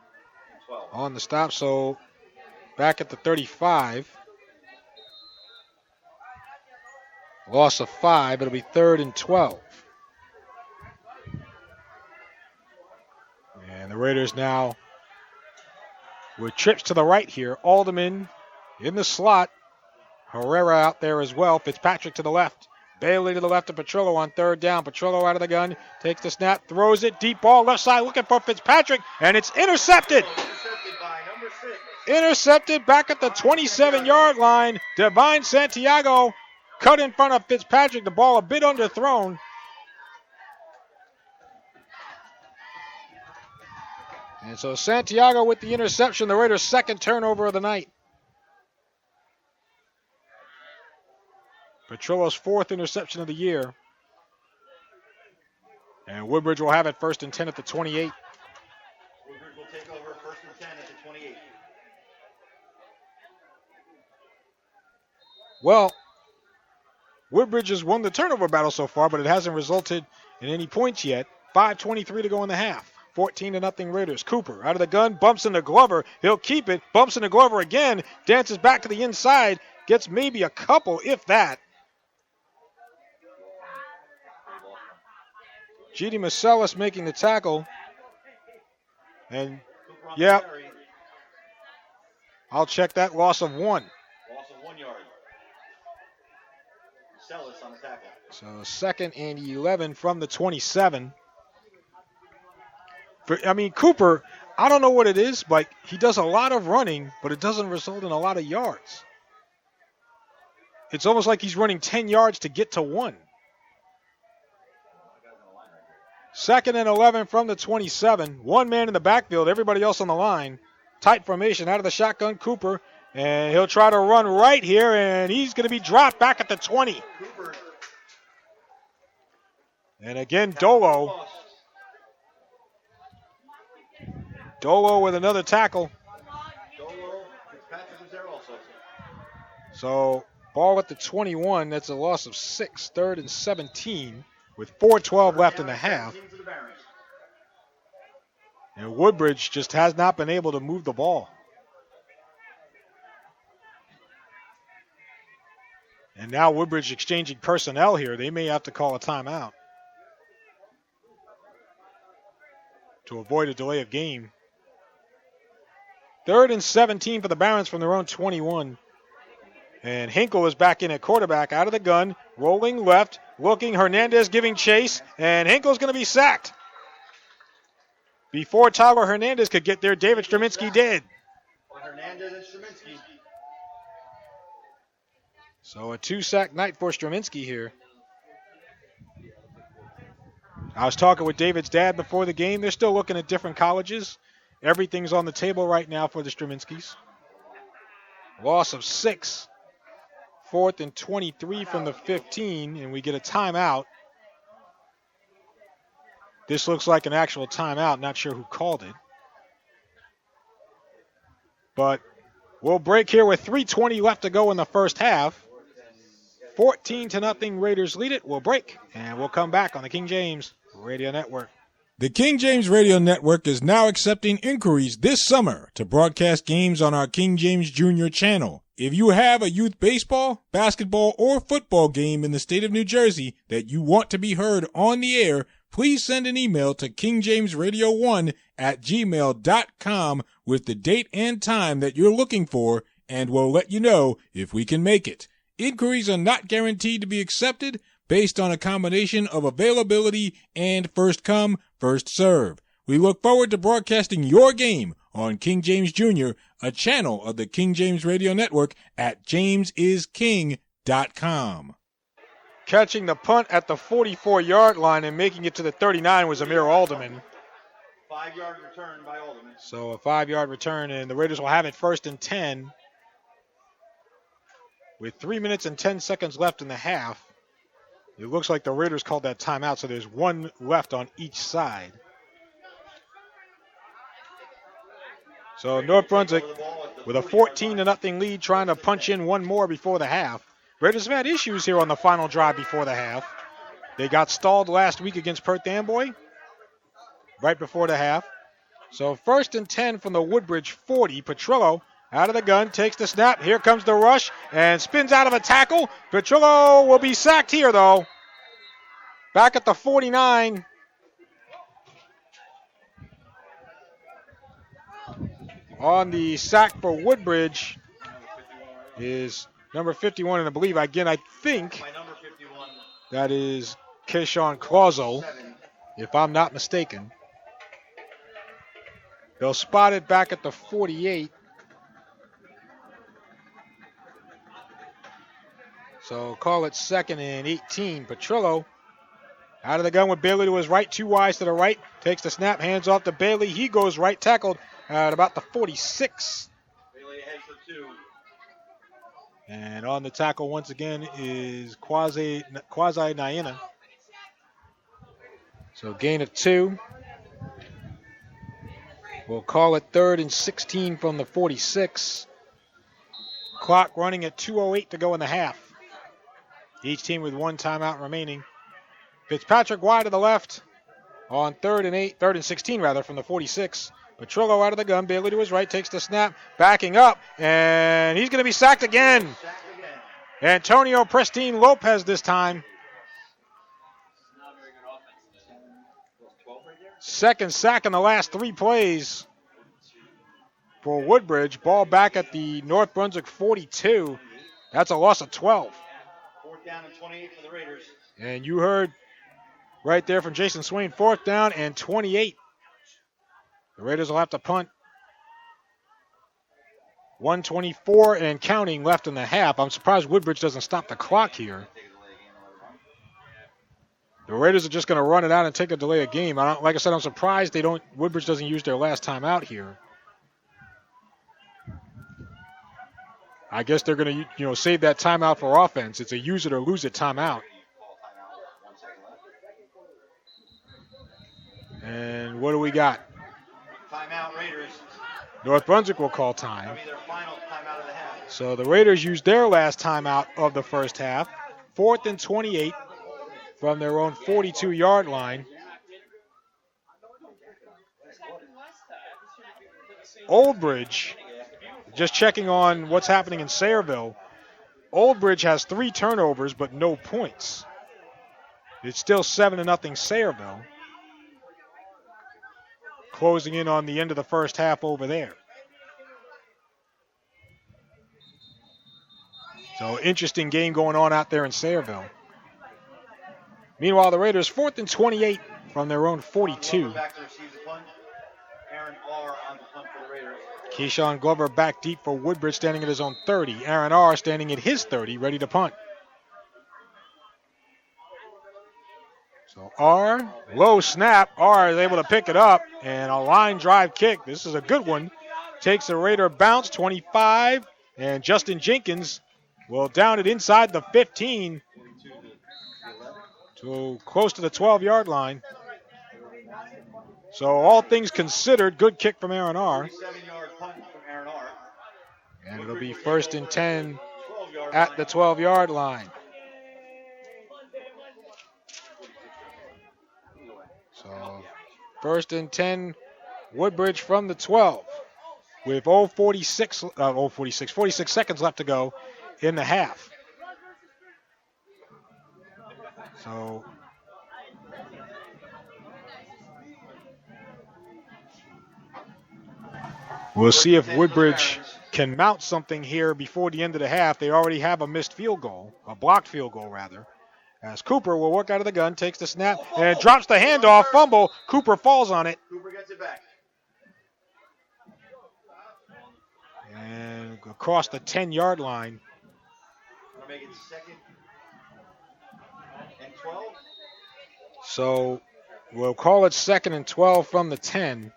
and 12. On the stop, so back at the 35. Loss of 5. It'll be 3rd and 12. And the Raiders now with trips to the right here. Alderman in the slot. Herrera out there as well. Fitzpatrick to the left. Bailey to the left of Petrillo on 3rd down. Petrillo out of the gun. Takes the snap. Throws it. Deep ball left side looking for Fitzpatrick. And it's intercepted. Intercepted by number 6. Intercepted back at the 27-yard line. Divine Santiago cut in front of Fitzpatrick. The ball a bit underthrown. And so Santiago with the interception. The Raiders' 2nd turnover of the night. Petrillo's 4th interception of the year. And Woodbridge will have it 1st and 10 at the 28. Woodbridge will take over 1st and 10 at the 28. Well, Woodbridge has won the turnover battle so far, but it hasn't resulted in any points yet. 5:23 to go in the half. 14-0 Raiders. Cooper out of the gun, bumps into Glover. He'll keep it, bumps into Glover again, dances back to the inside, gets maybe a couple, if that. G.D. Marcellus making the tackle. And, yeah, I'll check that. Loss of 1. Loss of 1 yard. Marcellus on the tackle. So 2nd and 11 from the 27. Cooper, I don't know what it is, but he does a lot of running, but it doesn't result in a lot of yards. It's almost like he's running 10 yards to get to 1. 2nd and 11 from the 27. 1 man in the backfield, everybody else on the line. Tight formation out of the shotgun, Cooper. And he'll try to run right here, and he's going to be dropped back at the 20. Cooper. And again, Dolo. Dolo with another tackle. Dolo, Fitzpatrick was there also. So ball at the 21. That's a loss of 6. 3rd and 17 with 4:12 left in the half. And Woodbridge just has not been able to move the ball. And now Woodbridge exchanging personnel here. They may have to call a timeout to avoid a delay of game. 3rd and 17 for the Barons from their own 21. And Hinkle is back in at quarterback, out of the gun, rolling left, looking, Hernandez giving chase, and Hinkle's going to be sacked. Before Tyler Hernandez could get there, David Straminsky did. Hernandez and Straminsky. So a 2-sack night for Straminsky here. I was talking with David's dad before the game. They're still looking at different colleges. Everything's on the table right now for the Straminskys. Loss of 6. 4th and 23 from the 15, and we get a timeout. This looks like an actual timeout. Not sure who called it. But we'll break here with 3:20 left to go in the first half. 14-0 Raiders lead it. We'll break, and we'll come back on the King James Radio Network. The King James Radio Network is now accepting inquiries this summer to broadcast games on our King James Jr. channel. If you have a youth baseball, basketball, or football game in the state of New Jersey that you want to be heard on the air, please send an email to kingjamesradio1@gmail.com with the date and time that you're looking for, and we'll let you know if we can make it. Inquiries are not guaranteed to be accepted based on a combination of availability and first come, first serve. We look forward to broadcasting your game on King James Jr., a channel of the King James Radio Network at jamesisking.com. Catching the punt at the 44-yard line and making it to the 39 was Amir Alderman. 5-yard return by Alderman. So a 5-yard return, and the Raiders will have it 1st and 10 with 3 minutes and 10 seconds left in the half. It looks like the Raiders called that timeout, so there's one left on each side. So North Brunswick with a 14-0 lead, trying to punch in one more before the half. Raiders have had issues here on the final drive before the half. They got stalled last week against Perth Amboy right before the half. So 1st and 10 from the Woodbridge 40. Petrillo out of the gun, takes the snap. Here comes the rush and spins out of a tackle. Petrillo will be sacked here, though. Back at the 49. On the sack for Woodbridge is number 51, and I believe, again, I think that is Keyshawn Clauso, if I'm not mistaken. They'll spot it back at the 48. So call it 2nd and 18. Petrillo out of the gun with Bailey to his right, 2 wides to the right. Takes the snap, hands off to Bailey. He goes right, tackled at about the 46. Bailey ahead for 2. And on the tackle once again is Quasi Naina. So gain of 2. We'll call it 3rd and 16 from the 46. Clock running at 2:08 to go in the half. Each team with 1 timeout remaining. Fitzpatrick wide to the left on 3rd and 16 from the 46. Petrillo out of the gun. Bailey to his right, takes the snap, backing up, and he's going to be sacked again. Antonio Pristine Lopez this time. 2nd sack in the last 3 plays for Woodbridge. Ball back at the North Brunswick 42. That's a loss of 12. 4th down and 28 for the Raiders. And you heard right there from Jason Swain, 4th down and 28. The Raiders will have to punt. 1:24 and counting left in the half. I'm surprised Woodbridge doesn't stop the clock here. The Raiders are just going to run it out and take a delay of game. Like I said, I'm surprised Woodbridge doesn't use their last time out here. I guess they're going to, save that timeout for offense. It's a use it or lose it timeout. And what do we got? Timeout Raiders. North Brunswick will call time. That'll be their final timeout of the half. So the Raiders used their last timeout of the first half. 4th and 28 from their own 42-yard line. Old Bridge, just checking on what's happening in Sayreville. Old Bridge has 3 turnovers but no points. It's still 7-0 Sayreville. Closing in on the end of the first half over there. So interesting game going on out there in Sayreville. Meanwhile, the Raiders 4th and 28 from their own 42. Back to receive the punt. Aaron R. on the punt for the Raiders. Keyshawn Glover back deep for Woodbridge, standing at his own 30. Aaron R. standing at his 30, ready to punt. So R, low snap. R is able to pick it up, and a line drive kick. This is a good one. Takes a Raider bounce, 25, and Justin Jenkins will down it inside the 15 to close to the 12-yard line. So all things considered, good kick from Aaron R. And it'll be 1st and 10 at the 12-yard line. So 1st and 10, Woodbridge from the 12 with 46 seconds left to go in the half. So we'll see if Woodbridge can mount something here before the end of the half. They already have a missed field goal, a blocked field goal rather. As Cooper will work out of the gun, takes the snap, and drops the handoff, fumble. Cooper falls on it. Cooper gets it back. And across the 10-yard line. I'll make it 2nd and 12. So we'll call it 2nd and 12 from the 10.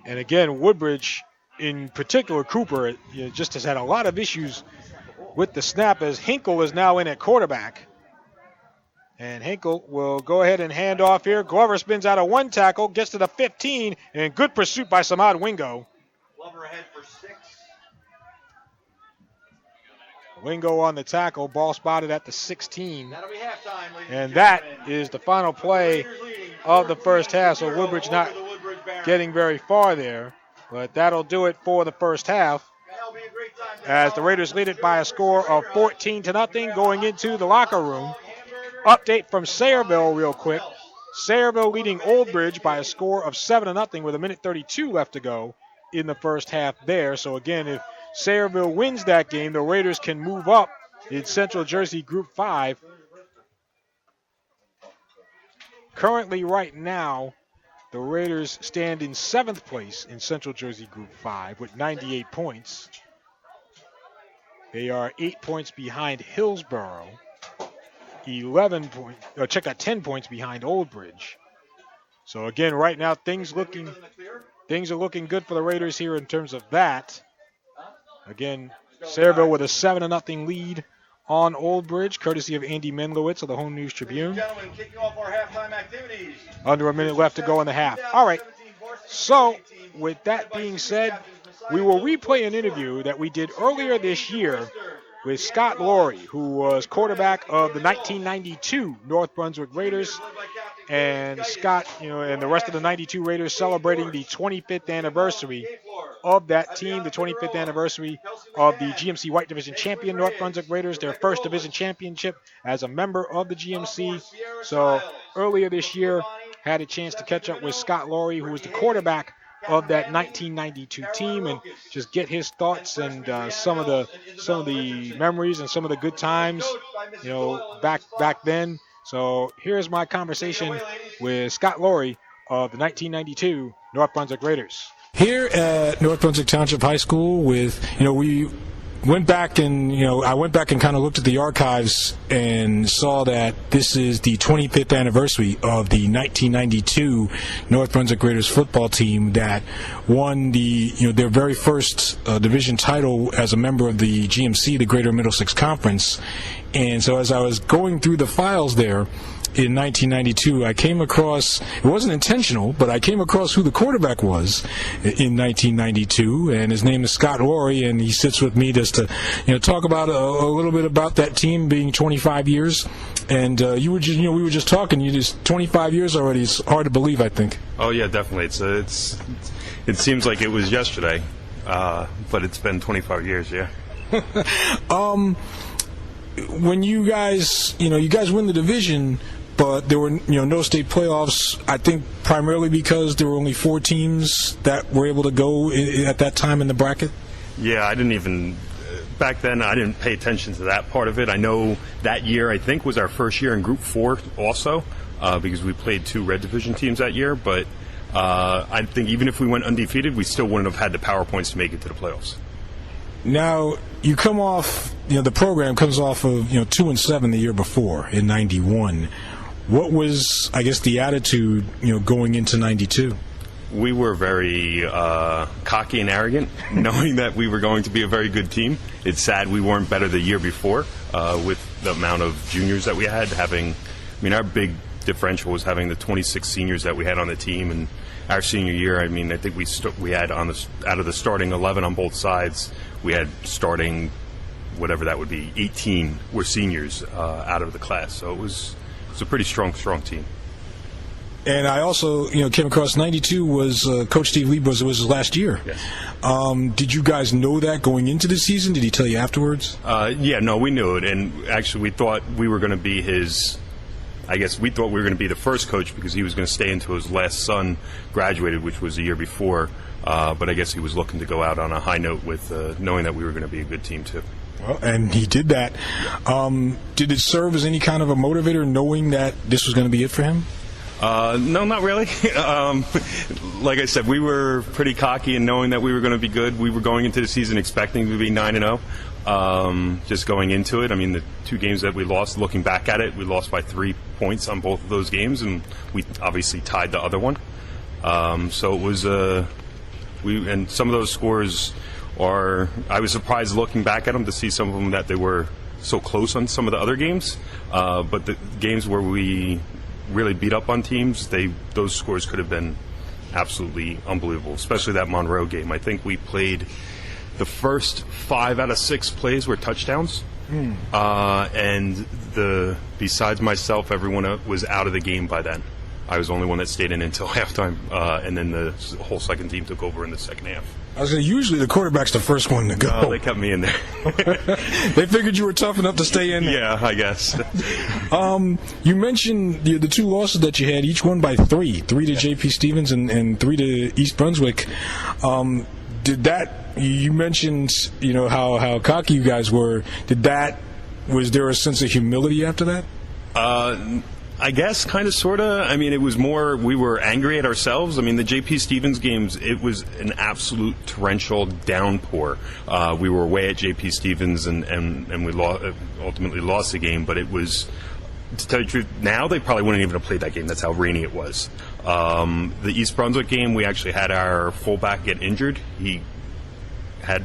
And again, Woodbridge, in particular Cooper, just has had a lot of issues with the snap as Hinkle is now in at quarterback. And Hinkle will go ahead and hand off here. Glover spins out of one tackle, gets to the 15, and good pursuit by Samad Wingo. Glover ahead for 6. Wingo on the tackle, ball spotted at the 16. That'll be halftime, ladies And that is the final play of the first half. So Woodbridge not getting very far there, but that'll do it for the first half, as the Raiders lead it by a score of 14-0 going into the locker room. Update from Sayreville real quick. Sayreville leading Old Bridge by a score of 7-0 with 1:32 left to go in the first half there. So again, if Sayreville wins that game, the Raiders can move up in Central Jersey Group 5. Currently right now, the Raiders stand in 7th place in Central Jersey Group 5 with 98 points. They are 8 points behind Hillsborough, 10 points behind Old Bridge. So again, right now things are looking good for the Raiders here in terms of that. Again, Sayreville with a 7-0 lead on Old Bridge, courtesy of Andy Menlowitz of the Home News Tribune. Gentlemen, kicking off our halftime activities. Under a minute left to go in the half. All right. So with that being said, we will replay an interview that we did earlier this year with Scott Laurie, who was quarterback of the 1992 North Brunswick Raiders. And Scott, and the rest of the 92 Raiders celebrating the 25th anniversary of that team, the 25th anniversary of the GMC White Division champion North Brunswick Raiders, their first division championship as a member of the GMC. So earlier this year, had a chance to catch up with Scott Laurie, who was the quarterback of that 1992 team, and just get his thoughts and some of the memories and some of the good times, back then. So here's my conversation with Scott Laurie of the 1992 North Brunswick Raiders. Here at North Brunswick Township High School, we went back and I went back and kind of looked at the archives and saw that this is the 25th anniversary of the 1992 North Brunswick Raiders football team that won their very first division title as a member of the GMC, the Greater Middlesex Conference. And so as I was going through the files there in 1992, I came across, it wasn't intentional, but I came across who the quarterback was in 1992, and his name is Scott Laurie, and he sits with me just to talk about a little bit about that team being 25 years. And we were just talking. You just 25 years already. It's hard to believe, I think. Oh yeah, definitely. It seems like it was yesterday, but it's been 25 years. Yeah. When you guys win the division, but there were no state playoffs, I think primarily because there were only 4 teams that were able to go at that time in the bracket. Yeah, back then I didn't pay attention to that part of it. I know that year I think was our first year in Group 4 also, because we played 2 Red Division teams that year, but I think even if we went undefeated, we still wouldn't have had the power points to make it to the playoffs. Now, you come off, the program comes off of, 2-7 the year before in 91. What was, I guess, the attitude, going into 92? We were very cocky and arrogant, knowing that we were going to be a very good team. It's sad we weren't better the year before with the amount of juniors that we had. Our big differential was having the 26 seniors that we had on the team, and our senior year, I think we had out of the starting 11 on both sides, we had starting whatever that would be, 18 were seniors out of the class. So it was a pretty strong team. And I also, came across 92 was Coach Steve Lee was his last year. Yes. Did you guys know that going into the season? Did he tell you afterwards? No, we knew it, and actually we thought we were going to be we thought we were going to be the first coach because he was going to stay until his last son graduated, which was the year before. But I guess he was looking to go out on a high note with knowing that we were going to be a good team too. Well, and he did that. Did it serve as any kind of a motivator, knowing that this was going to be it for him? No, not really. Like I said, we were pretty cocky in knowing that we were going to be good. We were going into the season expecting to be 9-0. Just going into it, the 2 games that we lost, looking back at it, we lost by 3 points on both of those games, and we obviously tied the other one. So it was and some of those scores I was surprised looking back at them to see some of them that they were so close on some of the other games. But the games where we really beat up on teams, those scores could have been absolutely unbelievable, especially that Monroe game. I think we played the first 5 out of 6 plays were touchdowns. And besides myself, everyone was out of the game by then. I was the only one that stayed in until halftime, and then the whole second team took over in the second half. I was going to usually the quarterback's the first one to go. No, they kept me in there. They figured you were tough enough to stay in there. Yeah, I guess. You mentioned the 2 losses that you had, each one by 3 to J.P. Stevens and 3 to East Brunswick. You mentioned, how cocky you guys were. Was there a sense of humility after that? I guess, kind of, sort of. It was more, we were angry at ourselves. The J.P. Stevens games, it was an absolute torrential downpour. We were away at J.P. Stevens, and we ultimately lost the game, but it was, to tell you the truth, now they probably wouldn't even have played that game. That's how rainy it was. The East Brunswick game, we actually had our fullback get injured. He had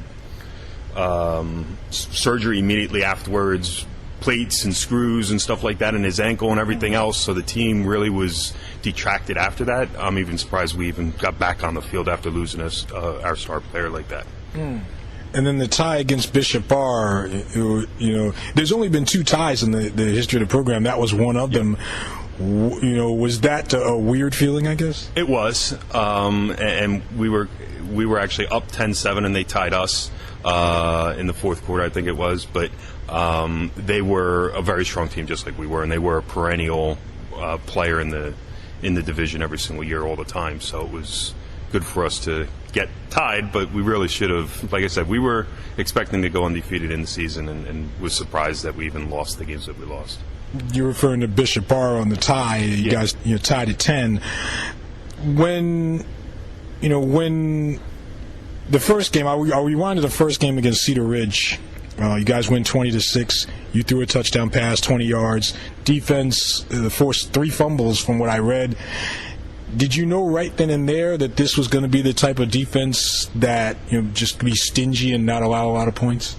surgery immediately afterwards, plates and screws and stuff like that in his ankle and everything else, so the team really was detracted after that. I'm even surprised we even got back on the field after losing our star player like that. And then the tie against Bishop Barr, there's only been 2 ties in the history of the program. That was one of them. Was that a weird feeling, I guess? It was, and we were actually up 10-7, and they tied us in the fourth quarter, I think it was. But they were a very strong team, just like we were, and they were a perennial player in the division every single year, all the time. So it was good for us to get tied, but we really should have. Like I said, we were expecting to go undefeated in the season, and was surprised that we even lost the games that we lost. You're referring to Bishop Barr on the tie. You guys tied at 10. When the first game, I'll rewind to the first game against Cedar Ridge. You guys win 20-6. You threw a touchdown pass, 20 yards. Defense forced 3 fumbles, from what I read. Did you know right then and there that this was going to be the type of defense that just be stingy and not allow a lot of points?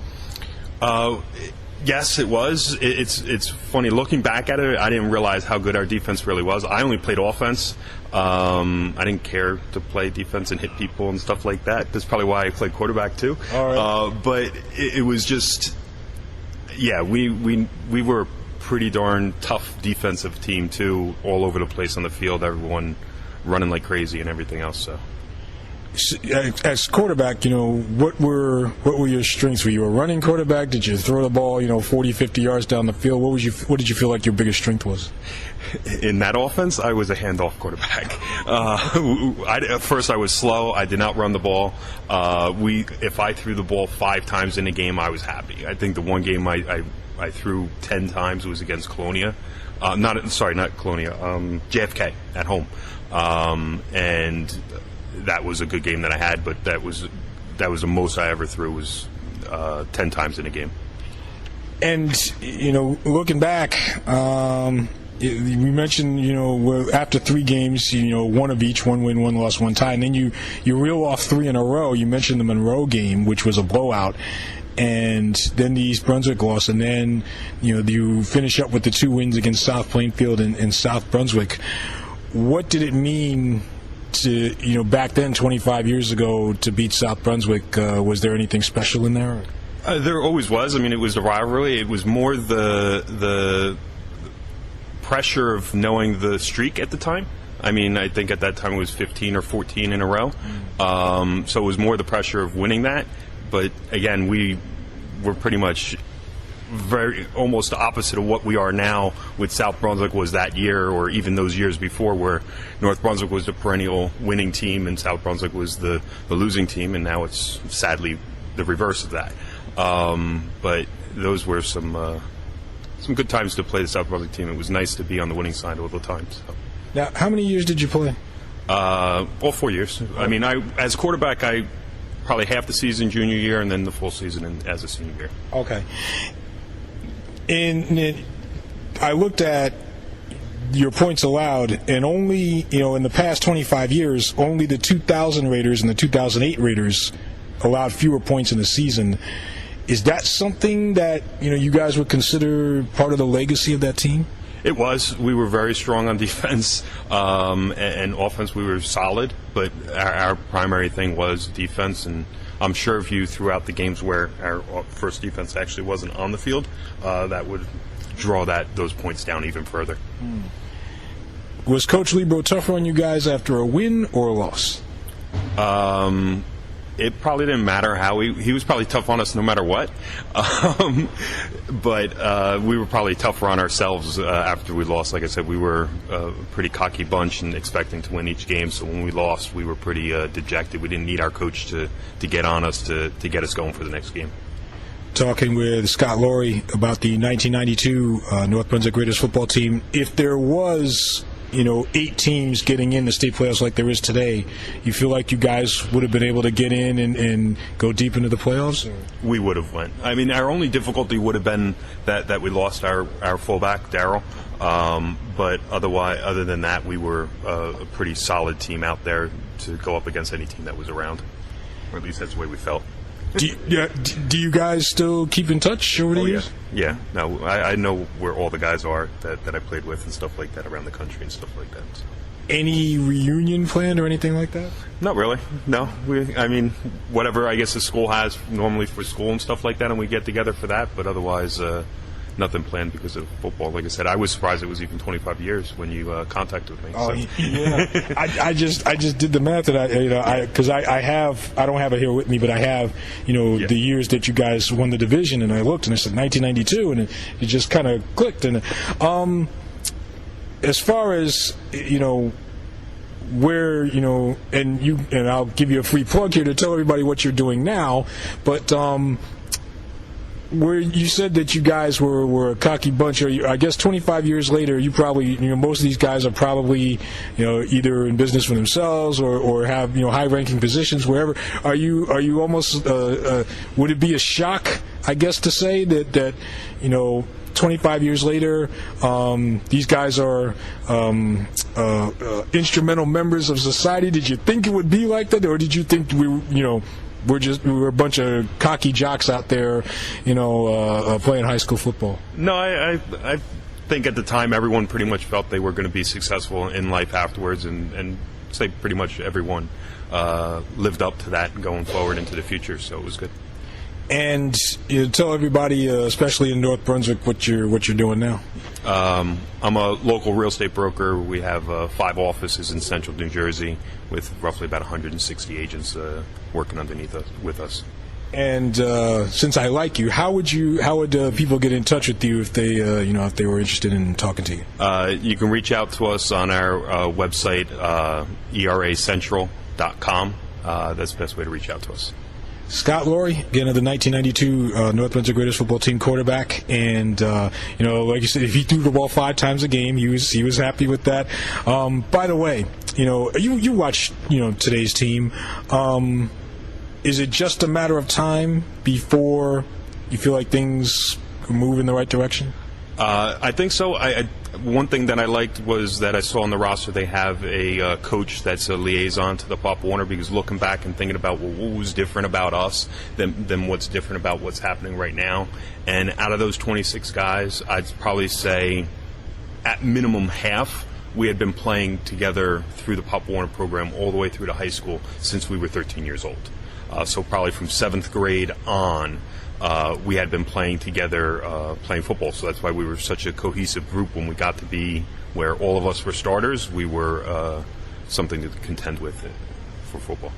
Yes, it was. It's funny looking back at it. I didn't realize how good our defense really was. I only played offense. I didn't care to play defense and hit people and stuff like that. That's probably why I played quarterback too. All right. But it was just, we were a pretty darn tough defensive team too, all over the place on the field. Everyone running like crazy and everything else. So. As quarterback, what were your strengths? Were you a running quarterback? Did you throw the ball, 40, 50 yards down the field? What did you feel like your biggest strength was? In that offense, I was a handoff quarterback. At first, I was slow. I did not run the ball. If I threw the ball 5 times in a game, I was happy. I think the one game I I threw 10 times was against Colonia. Not Colonia, JFK at home. And that was a good game that I had, but that was the most I ever threw was 10 times in a game. And, looking back, we mentioned, after 3 games, one of each, 1 win, 1 loss, 1 tie, and then you reel off 3 in a row. You mentioned the Monroe game, which was a blowout, and then the East Brunswick loss, and then, you finish up with the 2 wins against South Plainfield and South Brunswick. What did it mean to, back then, 25 years ago, to beat South Brunswick? Was there anything special in there? There always was. I mean, it was a rivalry. It was more the pressure of knowing the streak at the time. I mean, I think at that time it was 15 or 14 in a row. So it was more the pressure of winning that. But again, we were pretty much almost the opposite of what we are now with South Brunswick was that year, or even those years before, where North Brunswick was the perennial winning team and South Brunswick was the losing team, and now it's sadly the reverse of that. But those were some good times to play the South Brunswick team. It was nice to be on the winning side all the time. So. Now, how many years did you play? All 4 years. I mean, as quarterback, I probably half the season junior year, and then the full season as a senior year. Okay. And I looked at your points allowed, and only, in the past 25 years, only the 2000 Raiders and the 2008 Raiders allowed fewer points in a season. Is that something that, you guys would consider part of the legacy of that team? It was. We were very strong on defense, and offense we were solid, but our primary thing was defense, and I'm sure if you threw out the games where our first defense actually wasn't on the field, that would draw those points down even further. Was Coach Lebro tougher on you guys after a win or a loss? It probably didn't matter how he was probably tough on us no matter what, but we were probably tougher on ourselves after we lost. Like I said, we were a pretty cocky bunch and expecting to win each game, so when we lost, we were pretty dejected. We didn't need our coach to get on us to get us going for the next game. Talking with Scott Laurie about the 1992 North Brunswick Raiders football team. If there was 8 teams getting in the state playoffs like there is today, you feel like you guys would have been able to get in and go deep into the playoffs? We would have went. I mean, our only difficulty would have been that we lost our fullback, Darryl. But other than that, we were a pretty solid team out there to go up against any team that was around. Or at least that's the way we felt. Do you guys still keep in touch over the years? Yeah. No, I know where all the guys are that I played with and stuff like that around the country and stuff like that. So. Any reunion planned or anything like that? Not really. No. I mean, whatever I guess the school has normally for school and stuff like that, and we get together for that. But otherwise, nothing planned because of football. Like I said, I was surprised it was even 25 years when you contacted me. Oh, yeah. I just did the math that because I don't have it here with me, but I have the years that you guys won the division, and I looked and I said 1992, and it just kind of clicked. And as far as where and I'll give you a free plug here to tell everybody what you're doing now, but. Where you said that you guys were a cocky bunch, I guess 25 years later, you probably, most of these guys are probably, either in business for themselves or have, high-ranking positions wherever. Are you almost, would it be a shock, I guess, to say that 25 years later, these guys are instrumental members of society? Did you think it would be like that, or did you think we were a bunch of cocky jocks out there, playing high school football? No, I think at the time everyone pretty much felt they were going to be successful in life afterwards, and say pretty much everyone lived up to that going forward into the future. So it was good. And tell everybody, especially in North Brunswick, what you're doing now. I'm a local real estate broker. We have 5 offices in central New Jersey with roughly about 160 agents working underneath us with us. And since I like you, how would people get in touch with you if they if they were interested in talking to you? You can reach out to us on our website, eracentral.com. That's the best way to reach out to us. Scott Laurie, again, of the 1992 North Brunswick Raiders football team quarterback, and like you said, if he threw the ball 5 times a game, he was happy with that. By the way, you watch today's team. Is it just a matter of time before you feel like things move in the right direction? I think so. One thing that I liked was that I saw on the roster they have a coach that's a liaison to the Pop Warner, because looking back and thinking about what was different about us than what's different about what's happening right now. And out of those 26 guys, I'd probably say at minimum half we had been playing together through the Pop Warner program all the way through to high school since we were 13 years old. So probably from 7th grade on, we had been playing together, playing football. So that's why we were such a cohesive group. When we got to be where all of us were starters, we were something to contend with for football.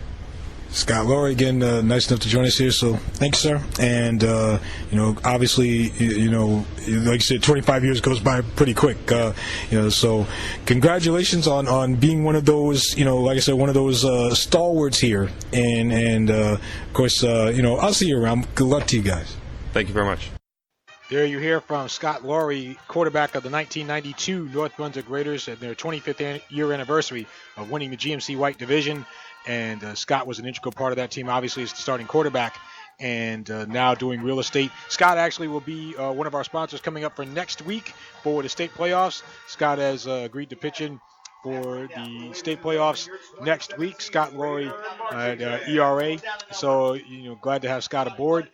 Scott Laurie, again, nice enough to join us here, so thanks, sir. And, obviously, like you said, 25 years goes by pretty quick, so congratulations on being one of those, like I said, one of those stalwarts here. And of course, I'll see you around. Good luck to you guys. Thank you very much. There you hear from Scott Laurie, quarterback of the 1992 North Brunswick Raiders, at their 25th year anniversary of winning the GMC White Division. And Scott was an integral part of that team, obviously, as the starting quarterback, and now doing real estate. Scott actually will be one of our sponsors coming up for next week for the state playoffs. Scott has agreed to pitch in for the state playoffs next week. Scott Laurie at ERA. So, glad to have Scott aboard.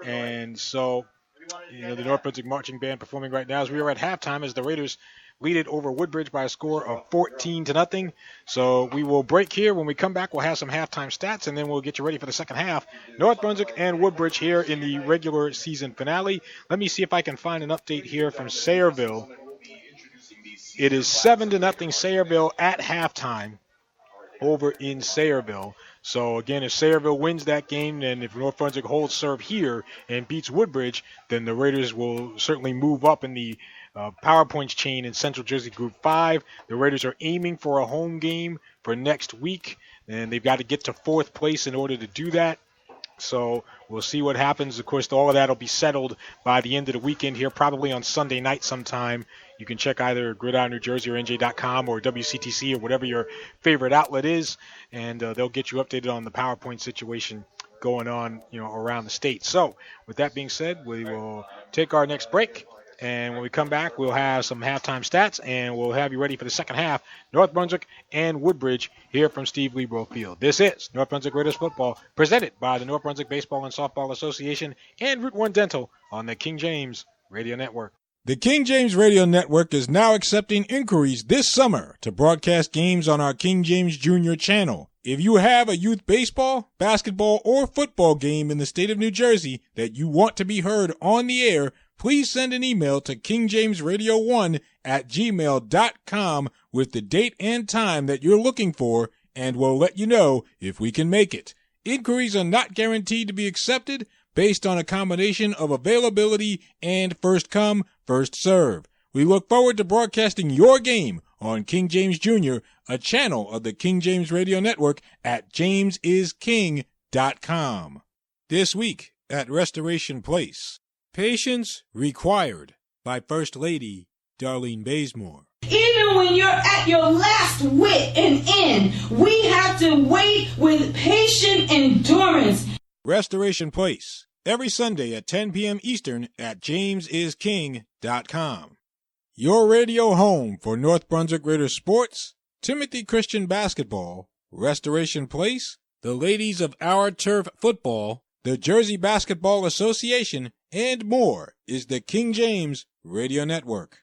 And so, the North Brunswick Marching Band performing right now as we are at halftime as the Raiders lead it over Woodbridge by a score of 14-0. So we will break here. When we come back, we'll have some halftime stats, and then we'll get you ready for the second half. North Brunswick and Woodbridge here in the regular season finale. Let me see if I can find an update here from Sayreville. It is 7-0 Sayreville at halftime over in Sayreville. So, again, if Sayreville wins that game, and if North Brunswick holds serve here and beats Woodbridge, then the Raiders will certainly move up in the Power Points chain in Central Jersey Group 5. The Raiders are aiming for a home game for next week, and they've got to get to 4th place in order to do that. So we'll see what happens. Of course, all of that will be settled by the end of the weekend here, probably on Sunday night sometime. You can check either Gridiron New Jersey or NJ.com or WCTC or whatever your favorite outlet is, and they'll get you updated on the PowerPoint situation going on, around the state. So with that being said, we will take our next break. And when we come back, we'll have some halftime stats, and we'll have you ready for the second half. North Brunswick and Woodbridge here from Steve Lebro Field. This is North Brunswick Raiders football, presented by the North Brunswick Baseball and Softball Association and Route 1 Dental on the King James Radio Network. The King James Radio Network is now accepting inquiries this summer to broadcast games on our King James Jr. channel. If you have a youth baseball, basketball, or football game in the state of New Jersey that you want to be heard on the air, please send an email to kingjamesradio1@gmail.com with the date and time that you're looking for, and we'll let you know if we can make it. Inquiries are not guaranteed to be accepted based on a combination of availability and first come, first serve. We look forward to broadcasting your game on King James Jr., a channel of the King James Radio Network at jamesisking.com. This week at Restoration Place, Patience Required by First Lady Darlene Bazemore. Even when you're at your last wit and end, we have to wait with patient endurance. Restoration Place, every Sunday at 10 p.m. Eastern at jamesisking.com. Your radio home for North Brunswick Raiders sports, Timothy Christian basketball, Restoration Place, the ladies of Our Turf football, the Jersey Basketball Association, and more is the King James Radio Network.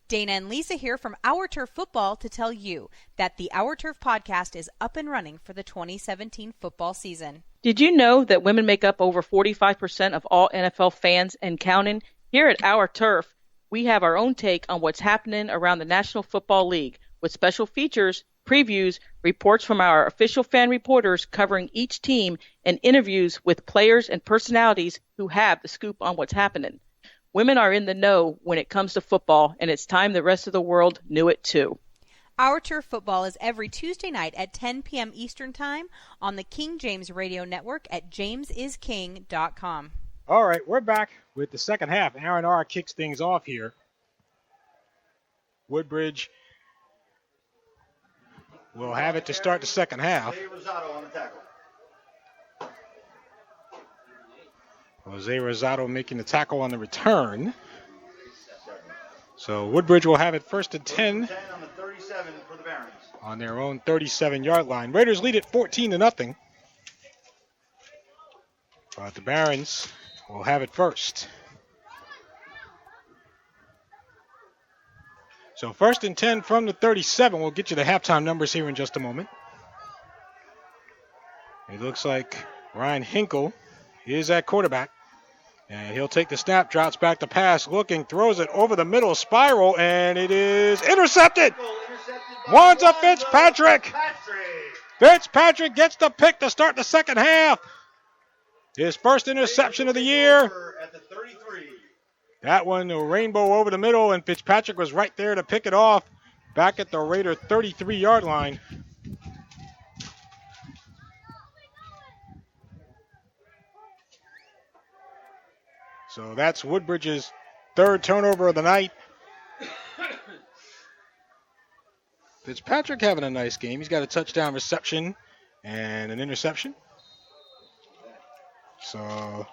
Dana and Lisa here from Our Turf Football to tell you that the Our Turf podcast is up and running for the 2017 football season. Did you know that women make up over 45% of all NFL fans and counting? Here at Our Turf, we have our own take on what's happening around the National Football League with special features, previews, reports from our official fan reporters covering each team, and interviews with players and personalities who have the scoop on what's happening. Women are in the know when it comes to football, and it's time the rest of the world knew it too. Our Turf Football is every Tuesday night at 10 p.m. Eastern Time on the King James Radio Network at jamesisking.com. All right, we're back with the second half. Aaron R. kicks things off here. Woodbridge will have it to start the second half. Jose Rosado making the tackle on the return. So Woodbridge will have it first and 10 on the 37 for the Barons. on their own 37-yard line. Raiders lead it 14-0. But the Barons will have it first. So first and 10 from the 37. We'll get you the halftime numbers here in just a moment. It looks like Ryan Hinkle is at quarterback. And he'll take the snap, drops back the pass, looking, throws it over the middle spiral, and it is intercepted. Wanza Fitzpatrick. Fitzpatrick gets the pick to start the second half. His first interception of the year. That one, a rainbow over the middle, and Fitzpatrick was right there to pick it off back at the Raider 33-yard line. So that's Woodbridge's third turnover of the night. Fitzpatrick having a nice game. He's got a touchdown reception and an interception. So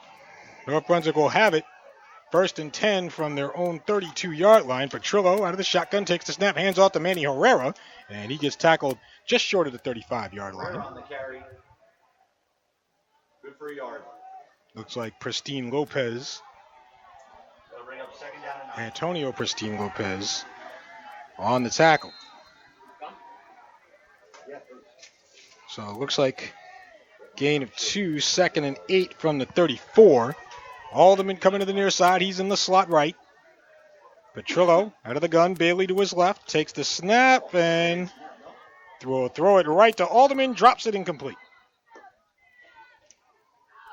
North Brunswick will have it. First and 10 from their own 32-yard line. Petrillo out of the shotgun takes the snap, hands off to Manny Herrera, and he gets tackled just short of the 35-yard line. On the carry. Good for a yard. Looks like Pristine Lopez. Antonio Pristine Lopez on the tackle. So it looks like gain of 2, second and 8 from the 34. Alderman coming to the near side. He's in the slot right. Petrillo out of the gun. Bailey to his left. Takes the snap and throw it right to Alderman. Drops it incomplete.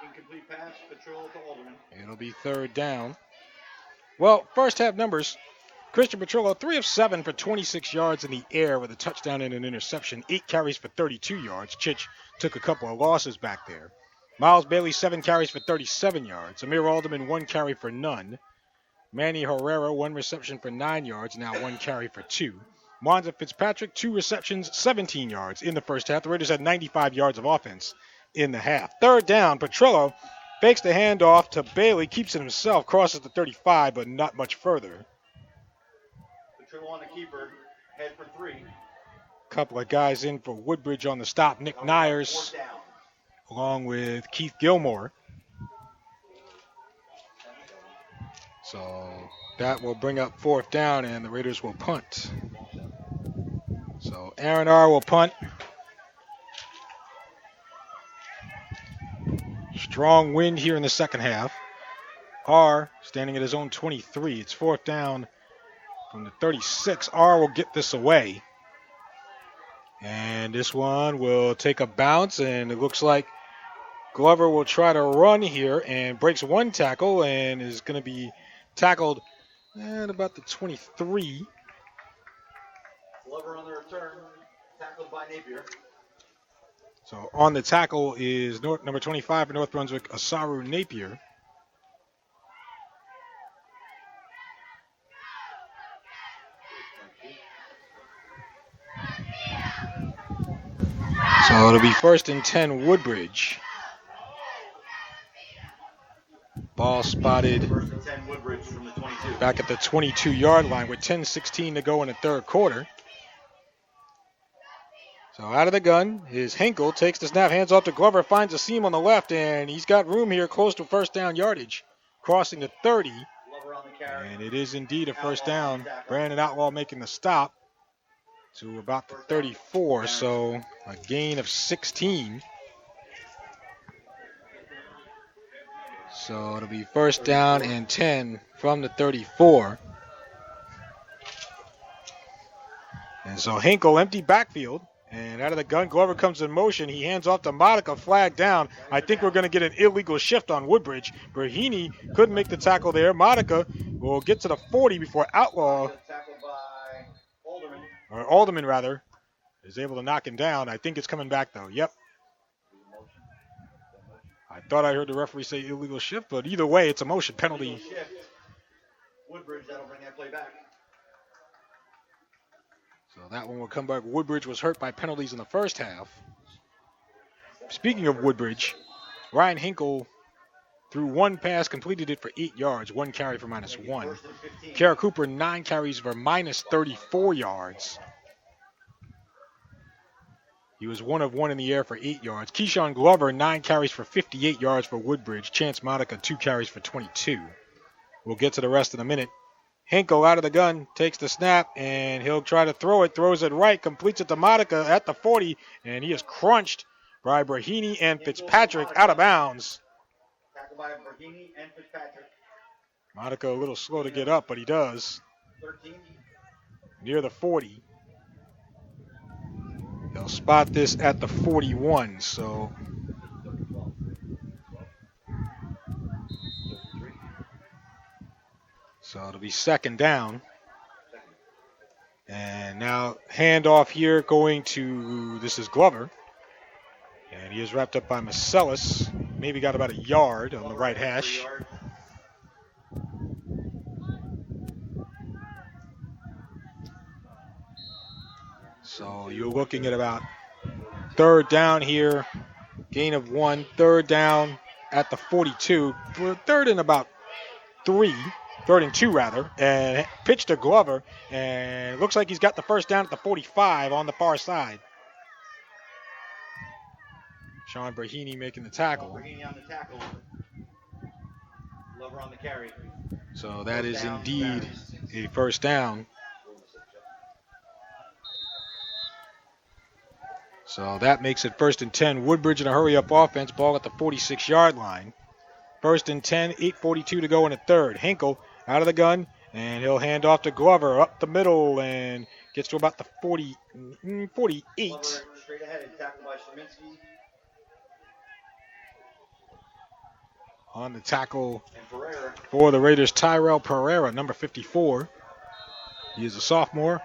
Incomplete pass, Petrillo to Alderman. It'll be third down. Well, first half numbers. Christian Petrillo, 3 of 7 for 26 yards in the air with a touchdown and an interception. 8 carries for 32 yards. Chich took a couple of losses back there. Miles Bailey, 7 carries for 37 yards. Amir Alderman, 1 carry for none. Manny Herrera, 1 reception for 9 yards, now 1 carry for 2. Wanza Fitzpatrick, 2 receptions, 17 yards in the first half. The Raiders had 95 yards of offense in the half. Third down, Petrillo fakes the handoff to Bailey, keeps it himself, crosses the 35, but not much further. Petrillo on the keeper, head for 3. Couple of guys in for Woodbridge on the stop. Nick Nyers, along with Keith Gilmore. So that will bring up fourth down, and the Raiders will punt. So Aaron R. will punt. Strong wind here in the second half. R standing at his own 23. It's fourth down from the 36. R will get this away. And this one will take a bounce, and it looks like Glover will try to run here and breaks one tackle and is going to be tackled at about the 23. Glover on the return, tackled by Napier. So on the tackle is number 25 for North Brunswick, Asaru Napier. So it'll be first and 10 Woodbridge. Ball spotted First and 10 Woodbridge from the 22. back at the 22-yard line with 10:16 to go in the third quarter. So out of the gun is Hinkle, takes the snap, hands off to Glover, finds a seam on the left, and he's got room here close to first down yardage, crossing the 30. Glover on the carry. And it is indeed a first down. Brandon Outlaw making the stop to about the 34, so a gain of 16. So it'll be first down and 10 from the 34. And so Hinkle, empty backfield. And out of the gun, Glover comes in motion. He hands off to Modica, flag down. I think we're going to get an illegal shift on Woodbridge. Brahini couldn't make the tackle there. Modica will get to the 40 before Outlaw. or Alderman rather, is able to knock him down. I think it's coming back though. Yep. I thought I heard the referee say illegal shift, but either way, it's a motion penalty. Woodbridge, that'll bring that play back. So that one will come back. Woodbridge was hurt by penalties in the first half. Speaking of Woodbridge, Ryan Hinkle threw one pass, completed it for 8 yards, 1 carry for -1. Kara Cooper, 9 carries for -34 yards. He was 1 of 1 in the air for 8 yards. Keyshawn Glover, 9 carries for 58 yards for Woodbridge. Chance Monica, 2 carries for 22. We'll get to the rest in a minute. Hinkle out of the gun, takes the snap, and he'll try to throw it. Throws it right, completes it to Monica at the 40, and he is crunched by Brahini and Fitzpatrick out of bounds. Tackled by Brahini and Fitzpatrick. Monica a little slow to get up, but he does. 13. Near the 40. They'll spot this at the 41, so it'll be second down. And now handoff here going to, this is Glover. And he is wrapped up by Marcellus. Maybe got about a yard on the right hash. So you're looking at about third down here. Gain of 1. Third down at the 42. Third and about 3. Third and 2 rather. And pitch to Glover. And it looks like he's got the first down at the 45 on the far side. Sean Brahini making the tackle. Brahini on the tackle. Glover on the carry. So that is indeed a first down. So that makes it 1st and 10. Woodbridge in a hurry-up offense. Ball at the 46-yard line. 1st and 10, 8:42 to go in the third. Hinkle out of the gun, and he'll hand off to Glover up the middle and gets to about the 48. Glover straight ahead, tackled by Szyminski. On the tackle for the Raiders, Tyrell Pereira, number 54. He is a sophomore.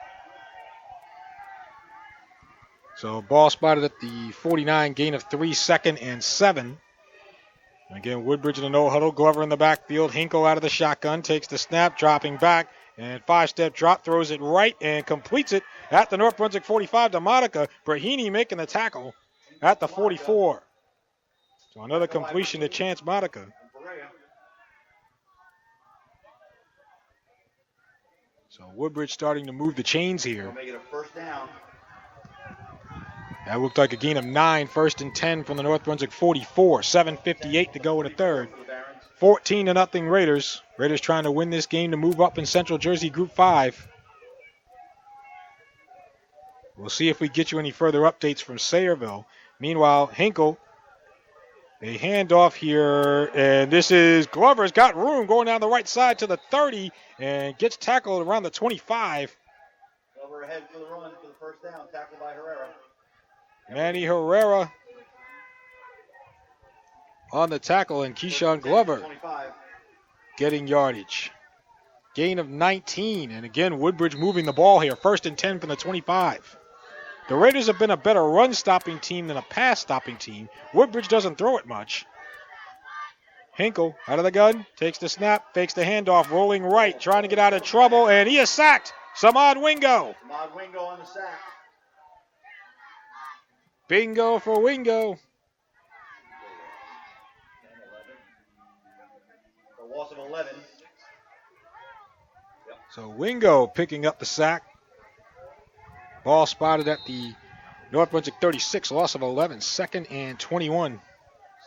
So ball spotted at the 49, gain of 3, 2nd and 7. And again, Woodbridge in a no huddle. Glover in the backfield. Hinkle out of the shotgun, takes the snap, dropping back, and 5-step drop, throws it right and completes it at the North Brunswick 45 to Monica. Brahini making the tackle at the 44. So another completion to Chance Monica. So Woodbridge starting to move the chains here. Make it a first down. That looked like a gain of 9, 1st and 10 from the North Brunswick 44. 7:58 to go in the third. 14-0 Raiders. Raiders trying to win this game to move up in Central Jersey Group 5. We'll see if we get you any further updates from Sayreville. Meanwhile, Hinkle, a handoff here, and this is Glover's got room going down the right side to the 30 and gets tackled around the 25. Glover ahead for the run for the first down, tackled by Herrera. Manny Herrera on the tackle, and Keyshawn Glover getting yardage. Gain of 19, and again, Woodbridge moving the ball here. 1st and 10 from the 25. The Raiders have been a better run-stopping team than a pass-stopping team. Woodbridge doesn't throw it much. Hinkle out of the gun, takes the snap, fakes the handoff, rolling right, trying to get out of trouble, and he is sacked. Samad Wingo. Samad Wingo on the sack. Bingo for Wingo. A loss of 11. So Wingo picking up the sack. Ball spotted at the North Brunswick 36, loss of 11, 2nd and 21.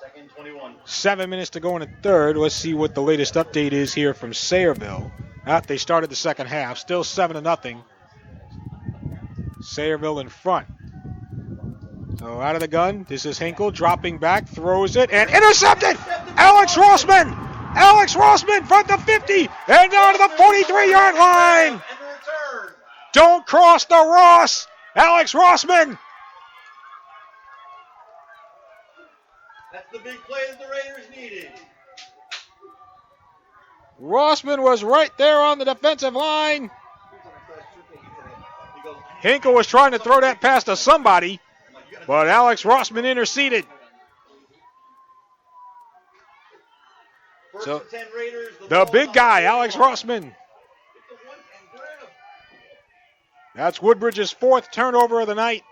2nd 21. 7 minutes to go in the third. Let's see what the latest update is here from Sayreville. They started the second half, still 7-0. Sayreville in front. So out of the gun, this is Hinkle dropping back, throws it, and intercepted! Alex Rossman! Alex Rossman from the 50 and down to the 43-yard line! Don't cross the Ross! Alex Rossman! That's the big play that the Raiders needed. Rossman was right there on the defensive line. He goes Hinkle was trying to throw that pass to somebody, but Alex Rossman interceded. So the big guy, Alex Rossman. That's Woodbridge's 4th turnover of the night.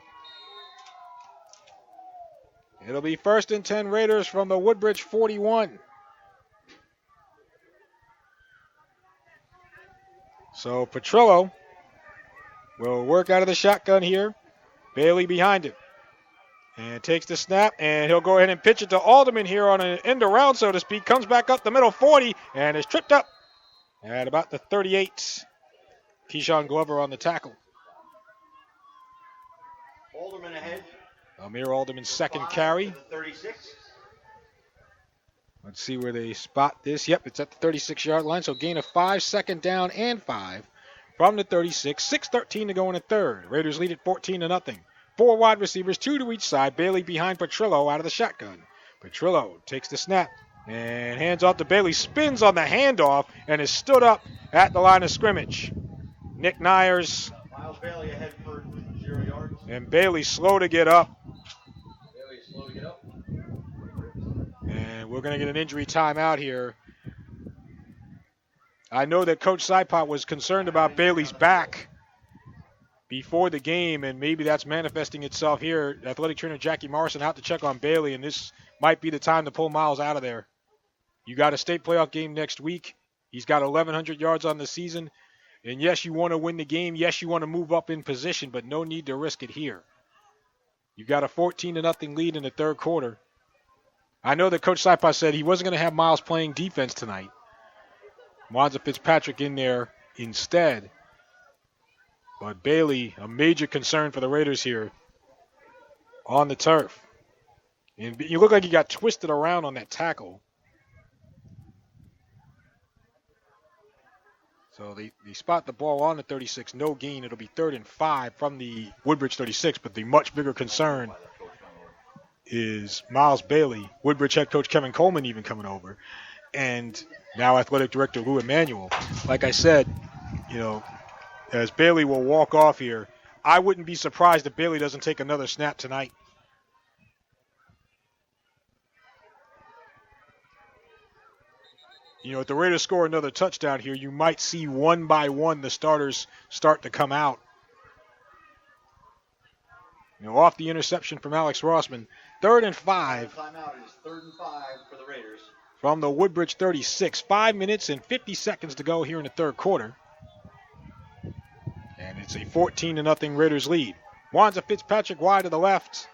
It'll be 1st and 10 Raiders from the Woodbridge 41. So Petrillo will work out of the shotgun here. Bailey behind him. And takes the snap, and he'll go ahead and pitch it to Alderman here on an end around, so to speak. Comes back up the middle 40 and is tripped up at about the 38. Keyshawn Glover on the tackle. Alderman ahead. Amir Alderman's 2nd carry. 36. Let's see where they spot this. Yep, it's at the 36-yard line, so gain of 5, 2nd down and 5 from the 36. 6:13 to go in the 3rd. Raiders lead at 14-0. 4 wide receivers, 2 to each side. Bailey behind Petrillo out of the shotgun. Petrillo takes the snap and hands off to Bailey. Spins on the handoff and is stood up at the line of scrimmage. Nick Nyers. Miles Bailey ahead for 0 yards. And Bailey slow to get up. And we're going to get an injury timeout here. I know that Coach Saipot was concerned about Bailey's back before the game, and maybe that's manifesting itself here. Athletic trainer Jackie Morrison out to check on Bailey, and this might be the time to pull Miles out of there. You got a state playoff game next week. He's got 1,100 yards on the season. And yes, you want to win the game. Yes, you want to move up in position, but no need to risk it here. You got a 14-0 lead in the 3rd quarter. I know that Coach Saipot said he wasn't going to have Miles playing defense tonight. Wanza Fitzpatrick in there instead. But Bailey, a major concern for the Raiders here on the turf. And you look like he got twisted around on that tackle. So they spot the ball on the 36, no gain. It'll be 3rd and 5 from the Woodbridge 36, but the much bigger concern is Miles Bailey, Woodbridge head coach Kevin Coleman even coming over, and now athletic director Lou Emanuel. Like I said, as Bailey will walk off here, I wouldn't be surprised if Bailey doesn't take another snap tonight. If the Raiders score another touchdown here, you might see one by one the starters start to come out. Off the interception from Alex Rossman. 3rd and 5. Timeout is 3rd and 5 for the Raiders. From the Woodbridge 36. 5 minutes and 50 seconds to go here in the 3rd quarter. And it's a 14-0 Raiders lead. Wanza Fitzpatrick wide to the left.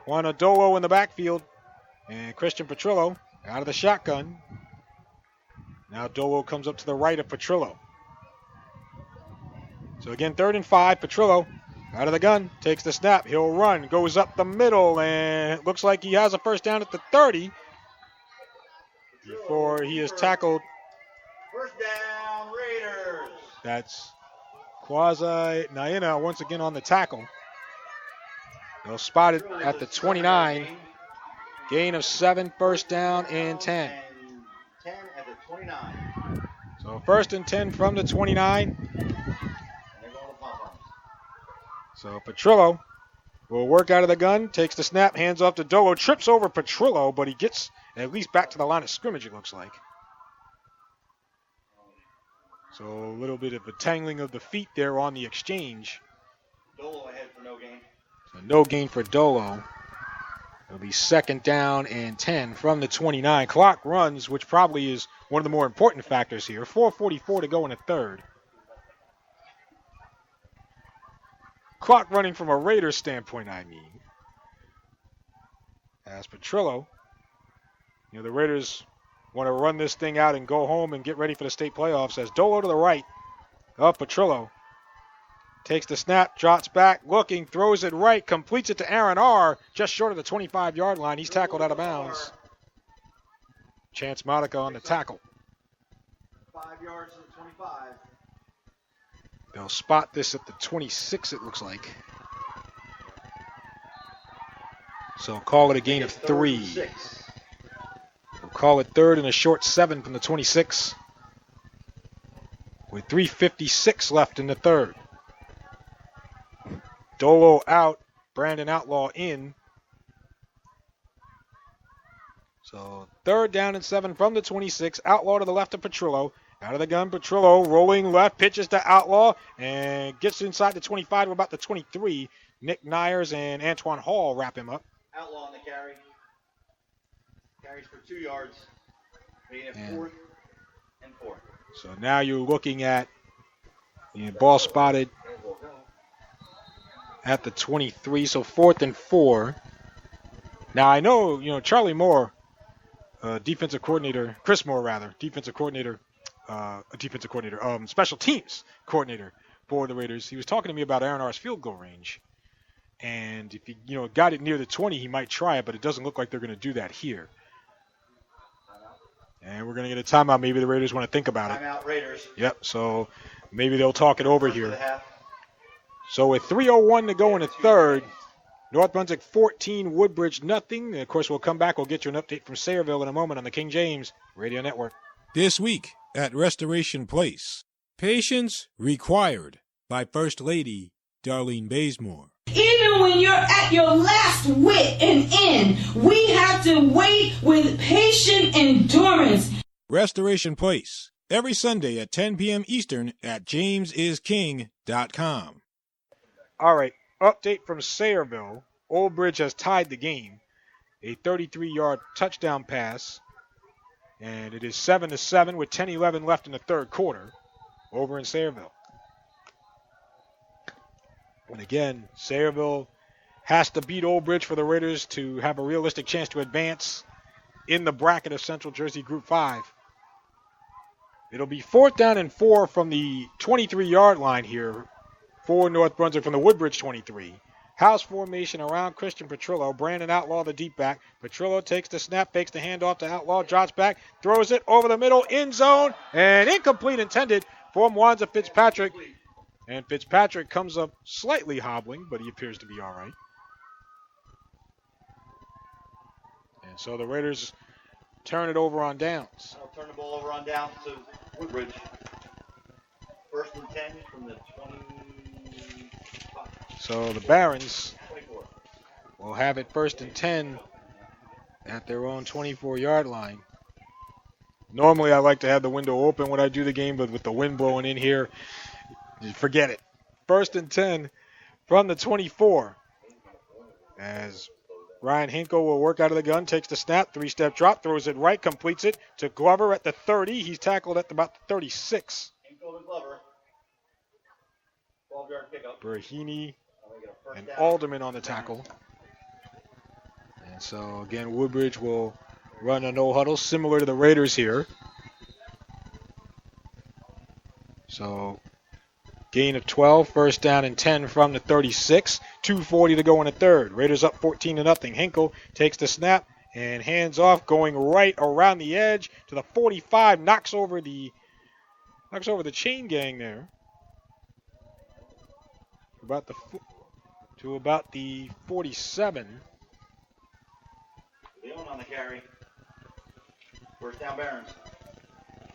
Juan Adolo in the backfield. And Christian Petrillo out of the shotgun. Now Dolo comes up to the right of Petrillo. So again, 3rd and 5. Petrillo out of the gun, takes the snap. He'll run, goes up the middle, and it looks like he has a 1st down at the 30 before he is tackled. 1st down, Raiders. That's Quasi Naina once again on the tackle. They'll spot it at the 29. Gain of 7, 1st down and 10. 10 at the 29. So 1st and 10 from the 29. So Petrillo will work out of the gun, takes the snap, hands off to Dolo, trips over Petrillo, but he gets at least back to the line of scrimmage, it looks like. So a little bit of a tangling of the feet there on the exchange. Dolo ahead for no gain. So no gain for Dolo. It'll be 2nd down and 10 from the 29. Clock runs, which probably is one of the more important factors here. 4:44 to go in the 3rd. Clock running from a Raiders standpoint, I mean. As Petrillo, the Raiders want to run this thing out and go home and get ready for the state playoffs. As Dolo to the right of Petrillo. Takes the snap, drops back, looking, throws it right, completes it to Aaron R. just short of the 25-yard line. He's tackled out of bounds. Chance Monica on the tackle. 5 yards to the 25. They'll spot this at the 26, it looks like. So call it a gain of 3. We'll call it 3rd and a short 7 from the 26. With 3:56 left in the 3rd. Dolo out. Brandon Outlaw in. So 3rd down and 7 from the 26. Outlaw to the left of Petrillo. Out of the gun, Petrillo rolling left, pitches to Outlaw, and gets inside the 25 to about the 23. Nick Nyers and Antoine Hall wrap him up. Outlaw on the carry. Carries for 2 yards. Made it 4th and 4. So now you're looking at ball spotted at the 23, so 4th and 4. Now I know, Charlie Moore, defensive coordinator, Chris Moore rather, special teams coordinator for the Raiders. He was talking to me about Aaron R's field goal range. And if he, got it near the 20, he might try it, but it doesn't look like they're going to do that here. And we're going to get a timeout. Maybe the Raiders want to think about it. Timeout, Raiders. Yep, so maybe they'll talk it over here. So with 3:01 to go in the 3rd, North Brunswick 14, Woodbridge nothing. And of course, we'll come back. We'll get you an update from Sayreville in a moment on the King James Radio Network. This week at Restoration Place, patience required by First Lady Darlene Bazemore. Even when you're at your last wit and end, we have to wait with patient endurance. Restoration Place, every Sunday at 10 p.m. Eastern at jamesisking.com. All right, update from Sayreville. Old Bridge has tied the game. A 33-yard touchdown pass. And it is 7-7 with 10-11 left in the 3rd quarter over in Sayreville. And again, Sayreville has to beat Old Bridge for the Raiders to have a realistic chance to advance in the bracket of Central Jersey Group 5. It'll be 4th down and 4 from the 23-yard line here for North Brunswick from the Woodbridge 23. House formation around Christian Petrillo. Brandon Outlaw, the deep back. Petrillo takes the snap, fakes the handoff to Outlaw, drops back, throws it over the middle, end zone, and incomplete intended for Mwanza Fitzpatrick. And Fitzpatrick comes up slightly hobbling, but he appears to be all right. And so the Raiders turn it over on downs. I'll turn the ball over on downs to Woodbridge. 1st and 10 from the 25. So the Barons will have it 1st and 10 at their own 24-yard line. Normally I like to have the window open when I do the game, but with the wind blowing in here, forget it. 1st and 10 from the 24. As Ryan Hinkle will work out of the gun, takes the snap, 3-step drop, throws it right, completes it to Glover at the 30. He's tackled at about the 36. Hinkle to Glover. 12-yard pickup. Berhini and Alderman on the tackle. And so, again, Woodbridge will run a no-huddle, similar to the Raiders here. So, gain of 12, 1st down and 10 from the 36. 2:40 to go in the 3rd. Raiders up 14-0. Hinkle takes the snap and hands off, going right around the edge to the 45. Knocks over the chain gang there. About the 47. Leon on the carry. 1st down Barons.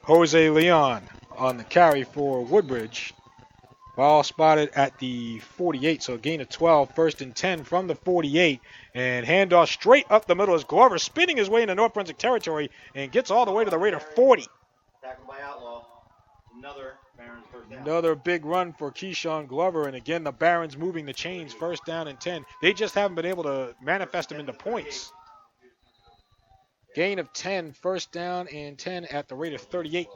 Jose Leon on the carry for Woodbridge. Ball spotted at the 48, so a gain of 12. 1st and 10 from the 48. And handoff straight up the middle as Glover spinning his way into North Brunswick territory and gets all the way to the Raider 40. Tackled by Outlaw. Another Barons 1st down. Another big run for Keyshawn Glover. And again, the Barons moving the chains. 1st down and 10. They just haven't been able to manifest them into points. Gain of 10. 1st down and 10 at the Raider 38.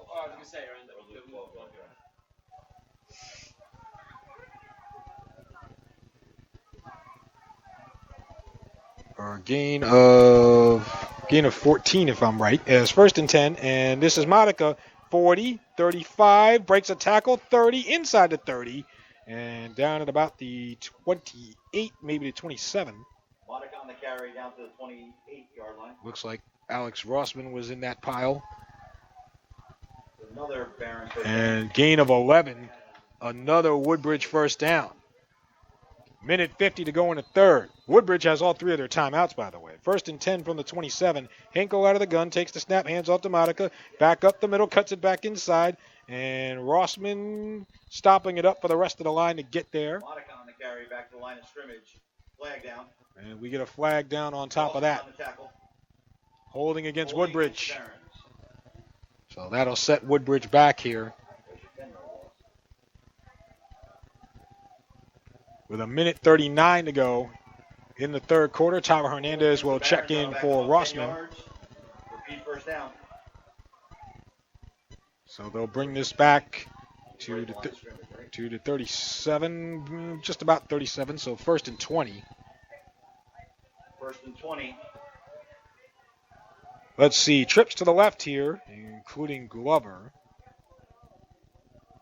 Or gain of 14 if I'm right. As 1st and 10, and this is Monica. 40, 35, breaks a tackle, 30, inside the 30, and down at about the 28, maybe the 27. Monica on the carry down to the 28-yard line. Looks like Alex Rossman was in that pile. Another Barons. And gain of 11, another Woodbridge 1st down. Minute 50 to go in the 3rd. Woodbridge has all 3 of their timeouts, by the way. 1st and 10 from the 27. Hinkle out of the gun, takes the snap, hands off to Monica. Back up the middle, cuts it back inside. And Rossman stopping it up for the rest of the line to get there. Monica on the carry. carry back to the line of scrimmage. Flag down. And we get a flag down on top of that. On the tackle. Holding against Holding Woodbridge. against Barrons. So that'll set Woodbridge back here. With a minute 39 to go in the third quarter, Tyler Hernandez will check in for Rossman. Repeat first down. So they'll bring this back to the 37, just about 37, so first and 20. First and 20. Let's see, trips to the left here, including Glover.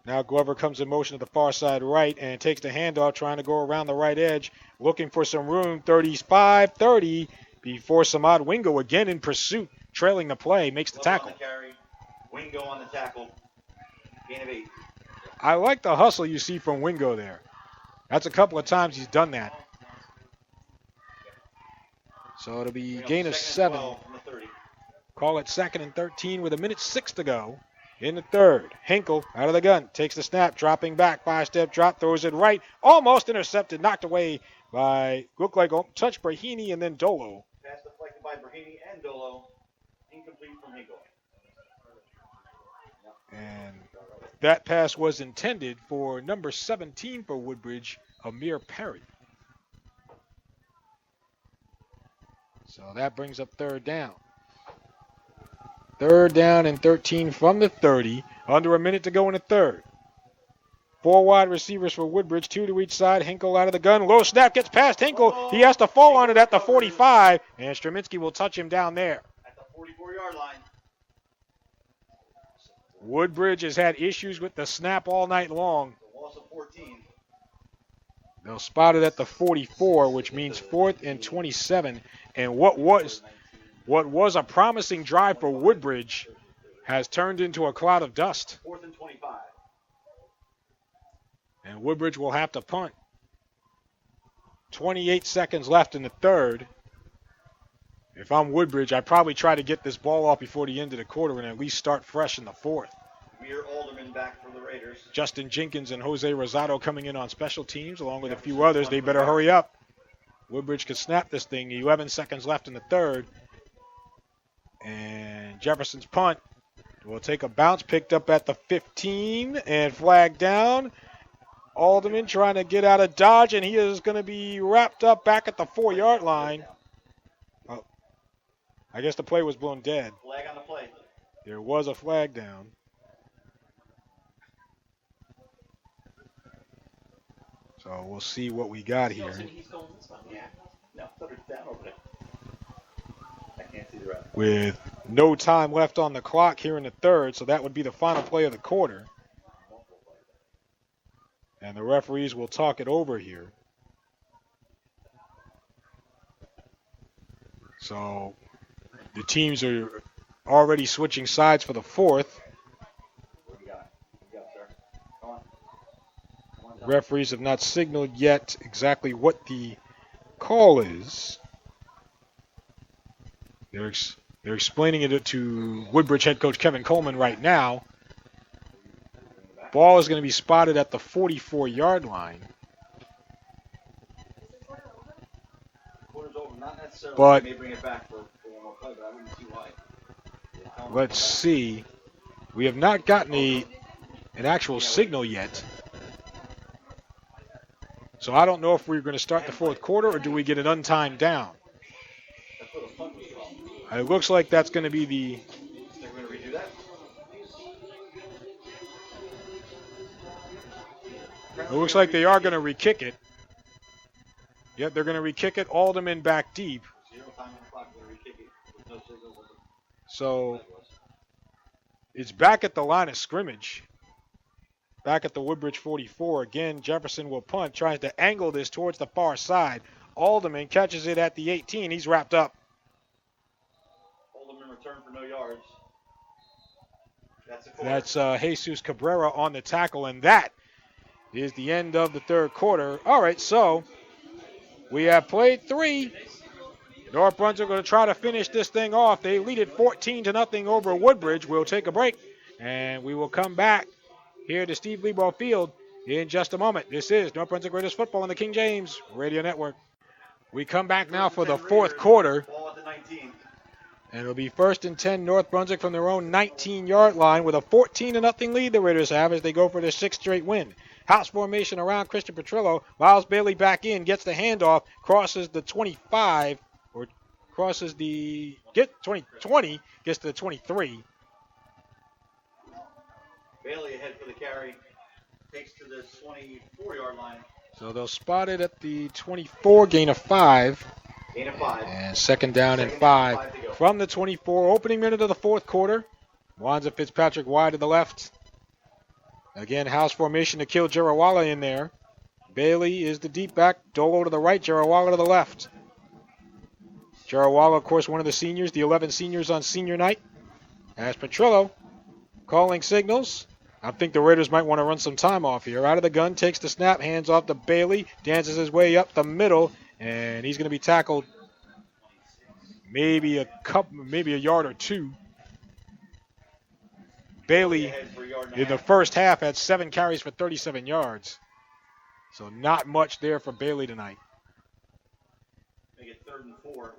Now Glover comes in motion to the far side right and takes the handoff, trying to go around the right edge, looking for some room, 35-30, before Samad Wingo again in pursuit, trailing the play, makes the tackle. On the carry. Wingo on the tackle. Gain of 8. I like the hustle you see from Wingo there. That's a couple of times he's done that. So it'll be gain of 7. Call it 2nd and 13 with a minute 6 to go in the third. Hinkle out of the gun, takes the snap, dropping back, 5-step drop, throws it right, almost intercepted, knocked away by, looked like touch Brahini and then Dolo. Pass deflected by Brahini and Dolo. Incomplete from Hinkle. And that pass was intended for number 17 for Woodbridge, Amir Perry. So that brings up third down. Third down and 13 from the 30. Under a minute to go in the third. 4 wide receivers for Woodbridge, 2 to each side. Hinkle out of the gun. Low snap gets past Hinkle. He has to fall on it at the 45. And Straminsky will touch him down there. At the 44-yard line. Woodbridge has had issues with the snap all night long. Loss of 14. They'll spot it at the 44, which means 4th and 27. And what was a promising drive for Woodbridge has turned into a cloud of dust. 4th and 25. And Woodbridge will have to punt. 28 seconds left in the third. If I'm Woodbridge, I'd probably try to get this ball off before the end of the quarter and at least start fresh in the fourth. Amir Alderman back for the Raiders. Justin Jenkins and Jose Rosado coming in on special teams along with a few others. They better hurry up. Woodbridge could snap this thing. 11 seconds left in the third. And Jefferson's punt will take a bounce, picked up at the 15 and flagged down. Alderman trying to get out of dodge, and he is going to be wrapped up back at the 4-yard line. Oh, I guess the play was blown dead. Flag on the play. There was a flag down. So we'll see what we got here. Yeah. No, it's down over there. I can't see the ref. With no time left on the clock here in the third, so that would be the final play of the quarter. And the referees will talk it over here. So the teams are already switching sides for the fourth. Referees have not signaled yet exactly what the call is. They're explaining it to Woodbridge head coach Kevin Coleman right now. Ball is going to be spotted at the 44-yard line. But let's see. We have not gotten an actual signal yet. So I don't know if we're going to start the fourth quarter or do we get an untimed down. It looks like that's going to be the... It looks like they are going to re-kick it. Yep, they're going to re-kick it. Alderman back deep. So it's back at the line of scrimmage. Back at the Woodbridge 44. Again, Jefferson will punt. Tries to angle this towards the far side. Alderman catches it at the 18. He's wrapped up. Alderman returned for no yards. That's Jesus Cabrera on the tackle, and that is the end of the third quarter. All right, so we have played 3. North Brunswick going to try to finish this thing off. They lead it 14-0 over Woodbridge. We'll take a break, and we will come back here to Steve Lebow Field in just a moment. This is North Brunswick Raiders football on the King James Radio Network. We come back now for the fourth quarter. And it'll be 1st and 10 North Brunswick from their own 19-yard line with a 14-0 lead the Raiders have as they go for their 6th straight win. House formation around Christian Petrillo. Miles Bailey back in, gets the handoff, crosses the 25, or crosses the 20, gets to the 23. Bailey ahead for the carry. Takes to the 24-yard line. So they'll spot it at the 24, gain of 5. Gain of 5. And 2nd down and 5 from the 24. Opening minute of the fourth quarter. Wanza Fitzpatrick wide to the left. Again, house formation to kill Jarawala in there. Bailey is the deep back. Dolo to the right, Jarawala to the left. Jarawala, of course, one of the seniors, the 11 seniors on senior night. As Petrillo calling signals. I think the Raiders might want to run some time off here. Out of the gun, takes the snap, hands off to Bailey, dances his way up the middle, and he's going to be tackled maybe a yard or two. Bailey in the first half had 7 carries for 37 yards. So not much there for Bailey tonight. Make it 3rd and 4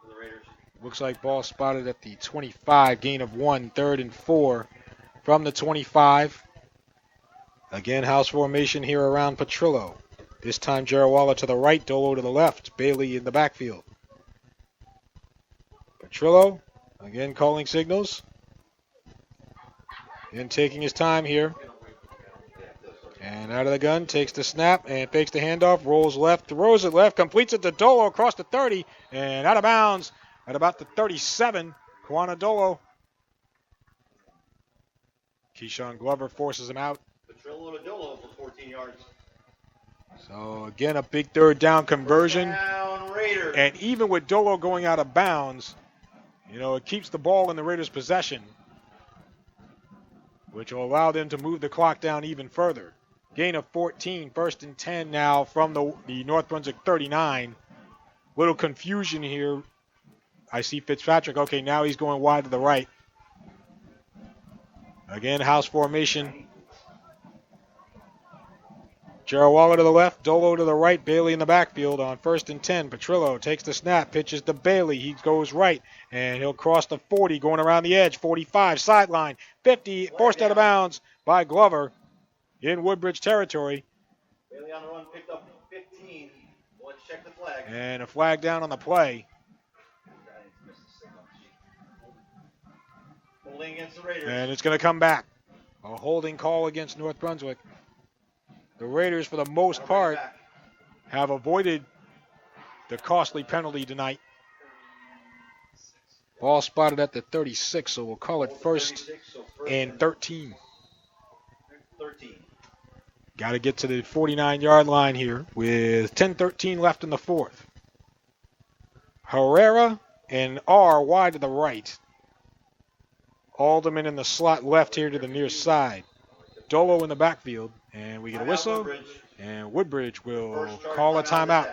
for the Raiders. Looks like ball spotted at the 25, gain of 1, 3rd and 4 from the 25. Again, house formation here around Petrillo. This time Jarawala to the right, Dolo to the left, Bailey in the backfield. Petrillo, again calling signals. And taking his time here. And out of the gun, takes the snap and fakes the handoff, rolls left, throws it left, completes it to Dolo across the 30, and out of bounds at about the 37. Kwana Dolo. Keyshawn Glover forces him out. Petrillo to Dolo for 14 yards. So again, a big 3rd down conversion. Down Raiders. And even with Dolo going out of bounds, it keeps the ball in the Raiders' possession, which will allow them to move the clock down even further. Gain of 14, 1st and 10 now from the North Brunswick 39. Little confusion here. I see Fitzpatrick. Okay, now he's going wide to the right. Again, house formation. Jarawala to the left, Dolo to the right, Bailey in the backfield on 1st and 10. Petrillo takes the snap, pitches to Bailey. He goes right, and he'll cross the 40, going around the edge, 45, sideline, 50, forced out of bounds by Glover in Woodbridge territory. Bailey on the run, picked up 15. Let's check the flag. And a flag down on the play. Holding against the Raiders. And it's going to come back. A holding call against North Brunswick. The Raiders, for the most part, have avoided the costly penalty tonight. Ball spotted at the 36, so we'll call it 1st and 13. 13. Got to get to the 49-yard line here with 10:13 left in the fourth. Herrera and R wide to the right. Alderman in the slot left here to the near side. Dolo in the backfield, and we get a whistle, and Woodbridge will call a timeout.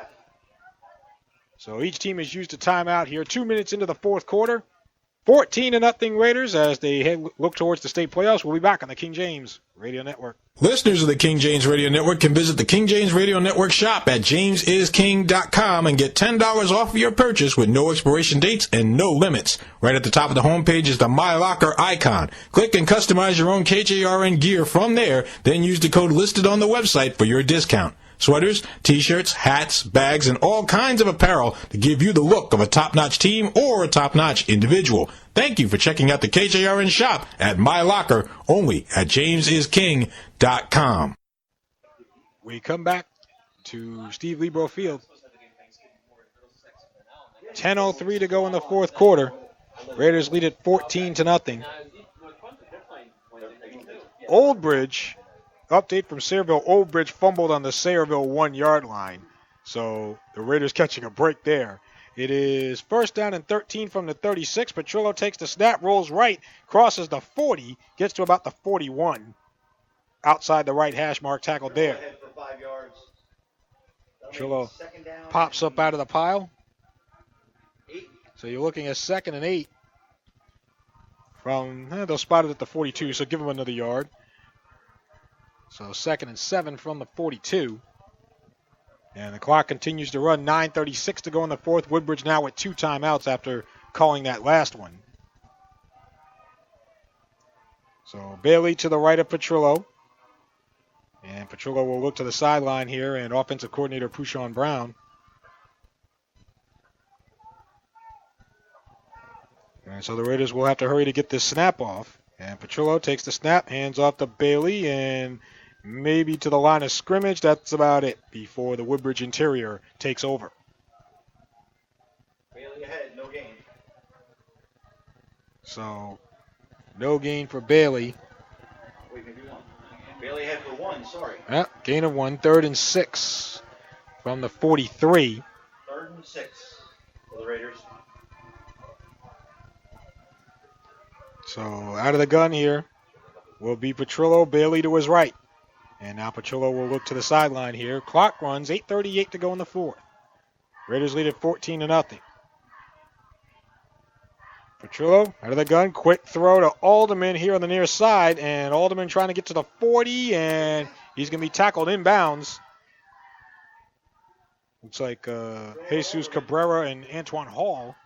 So each team has used a timeout here. 2 minutes into the fourth quarter. 14-0 Raiders as they look towards the state playoffs. We'll be back on the King James Radio Network. Listeners of the King James Radio Network can visit the King James Radio Network shop at jamesisking.com and get $10 off of your purchase with no expiration dates and no limits. Right at the top of the homepage is the My Locker icon. Click and customize your own KJRN gear from there, then use the code listed on the website for your discount. Sweaters, t-shirts, hats, bags, and all kinds of apparel to give you the look of a top-notch team or a top-notch individual. Thank you for checking out the KJRN shop at My Locker, only at jamesisking.com. We come back to Steve Lebro Field. 10:03 to go in the fourth quarter. Raiders lead it 14-0. Old Bridge. Update from Sayreville. Old Bridge fumbled on the Sayreville 1-yard line. So the Raiders catching a break there. It is 1st down and 13 from the 36. Petrillo takes the snap, rolls right, crosses the 40, gets to about the 41. Outside the right hash mark, tackled there. Petrillo pops up out of the pile. So you're looking at 2nd and 8. They'll spot it at the 42, so give him another yard. So 2nd and 7 from the 42. And the clock continues to run. 9:36 to go in the fourth. Woodbridge now with 2 timeouts after calling that last one. So Bailey to the right of Petrillo. And Petrillo will look to the sideline here, and offensive coordinator Pouchon Brown. And so the Raiders will have to hurry to get this snap off. And Petrillo takes the snap, hands off to Bailey, and maybe to the line of scrimmage. That's about it before the Woodbridge interior takes over. Bailey ahead, no gain. So no gain for Bailey. Wait, maybe 1. Bailey ahead for 1, sorry. Yeah, gain of 1, 3rd and 6 from the 43. 3rd and 6 for the Raiders. So out of the gun here will be Petrillo, Bailey to his right. And now Petrillo will look to the sideline here. Clock runs, 8:38 to go in the fourth. Raiders lead at 14-0. Petrillo out of the gun, quick throw to Alderman here on the near side, and Alderman trying to get to the 40, and he's going to be tackled inbounds. Looks like Jesus Cabrera and Antoine Hall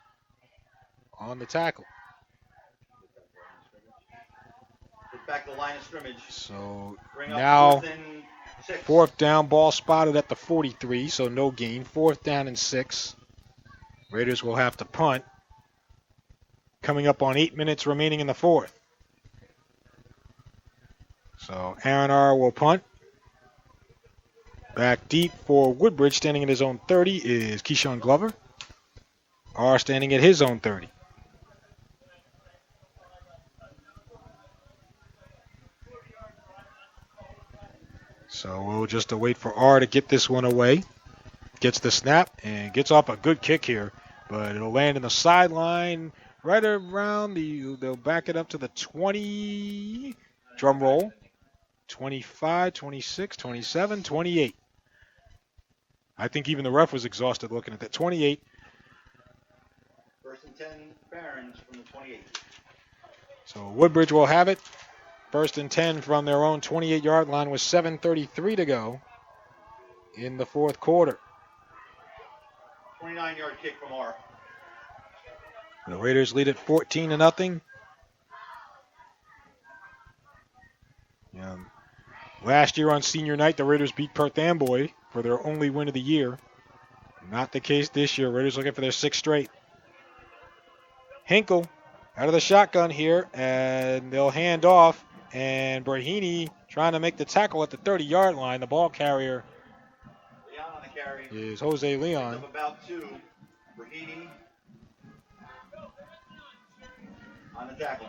on the tackle. Back to the line of scrimmage. So Bring up now 4th and 6. 4th down, ball spotted at the 43, so no gain. 4th down and 6. Raiders will have to punt. Coming up on 8 minutes remaining in the fourth. So Aaron R. will punt. Back deep for Woodbridge, standing at his own 30, is Keyshawn Glover. R standing at his own 30. So we'll just wait for R to get this one away. Gets the snap and gets off a good kick here, but it'll land in the sideline right around they'll back it up to the 20, drum roll, 25, 26, 27, 28. I think even the ref was exhausted looking at that. 28. 1st and 10, Barons from the 28. So Woodbridge will have it. 1st and 10 from their own 28-yard line with 7:33 to go in the fourth quarter. 29-yard kick from R. The Raiders lead at 14-0. Last year on senior night, the Raiders beat Perth Amboy for their only win of the year. Not the case this year. Raiders looking for their 6th straight. Hinkle out of the shotgun here, and they'll hand off. And Brahini trying to make the tackle at the 30-yard line. The ball carrier Leon on the carry. is Jose Leon. Up about 2. Brahini on the tackle.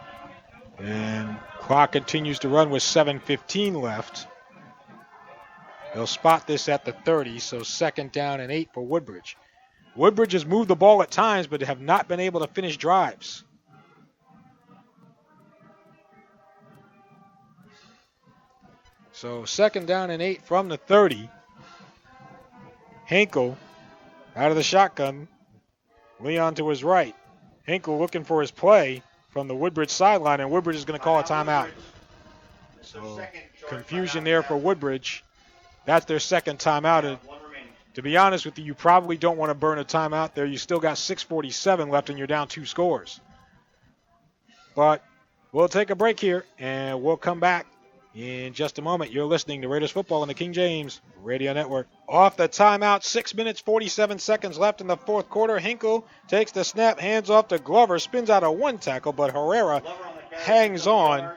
And clock continues to run with 7:15 left. They'll spot this at the 30, so 2nd down and 8 for Woodbridge. Woodbridge has moved the ball at times, but have not been able to finish drives. So 2nd down and 8 from the 30. Hinkle out of the shotgun. Leon to his right. Hinkle looking for his play from the Woodbridge sideline, and Woodbridge is going to call a timeout. So confusion there for Woodbridge. That's their 2nd timeout. And to be honest with you, you probably don't want to burn a timeout there. You still got 6:47 left, and you're down 2 scores. But we'll take a break here, and we'll come back in just a moment. You're listening to Raiders football on the King James Radio Network. Off the timeout, 6 minutes, 47 seconds left in the fourth quarter. Hinkle takes the snap, hands off to Glover, spins out a 1 tackle, but Herrera hangs on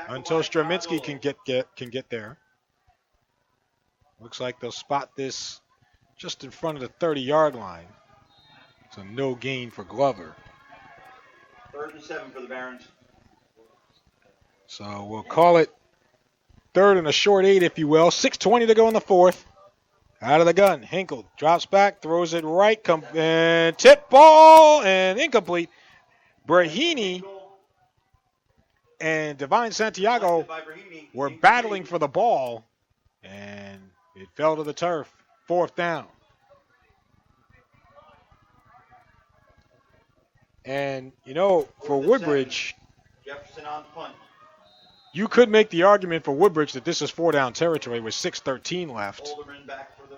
until Straminsky can get there. Looks like they'll spot this just in front of the 30-yard line. So no gain for Glover. 3rd and 7 for the Barons. So we'll call it 3rd and a short 8, if you will. 6:20 to go in the fourth. Out of the gun. Hinkle drops back, throws it right, and tip ball, and incomplete. Brahini and Divine Santiago were battling for the ball, and it fell to the turf. 4th down. And, for Woodbridge, Jefferson on punt. You could make the argument for Woodbridge that this is 4-down territory with 6:13 left,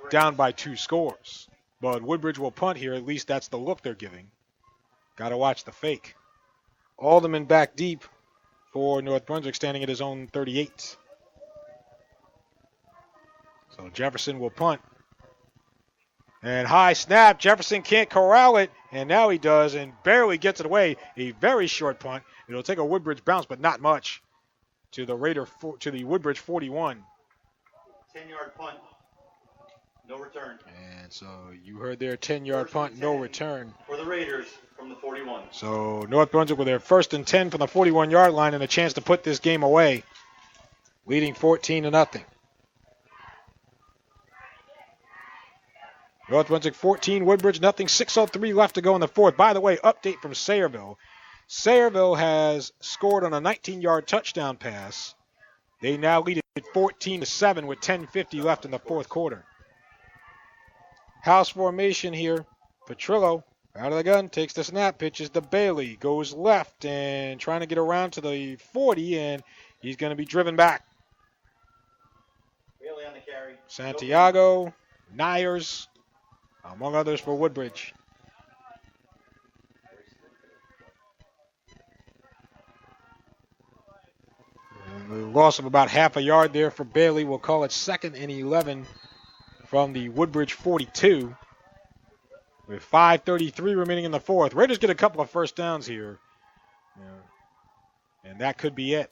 down by 2 scores. But Woodbridge will punt here. At least that's the look they're giving. Got to watch the fake. Alderman back deep for North Brunswick, standing at his own 38. So Jefferson will punt. And high snap. Jefferson can't corral it, and now he does, and barely gets it away. A very short punt. It'll take a Woodbridge bounce, but not much, to the Woodbridge 41. 10-yard punt. No return. And so you heard their 10-yard punt, no return. For the Raiders from the 41. So North Brunswick with their 1st and 10 from the 41-yard line and a chance to put this game away, leading 14-0. North Brunswick 14, Woodbridge nothing. 6:03 left to go in the 4th. By the way, update from Sayreville. Sayreville has scored on a 19-yard touchdown pass. They now lead it 14-7 with 10:50 left in the 4th quarter. House formation here. Petrillo out of the gun, takes the snap, pitches to Bailey, goes left and trying to get around to the 40, and he's going to be driven back. Bailey on the carry. Santiago, Nyers, among others for Woodbridge. And the loss of about half a yard there for Bailey. We'll call it 2nd and 11 from the Woodbridge 42. With 5:33 remaining in the 4th. Raiders get a couple of first downs here. And that could be it.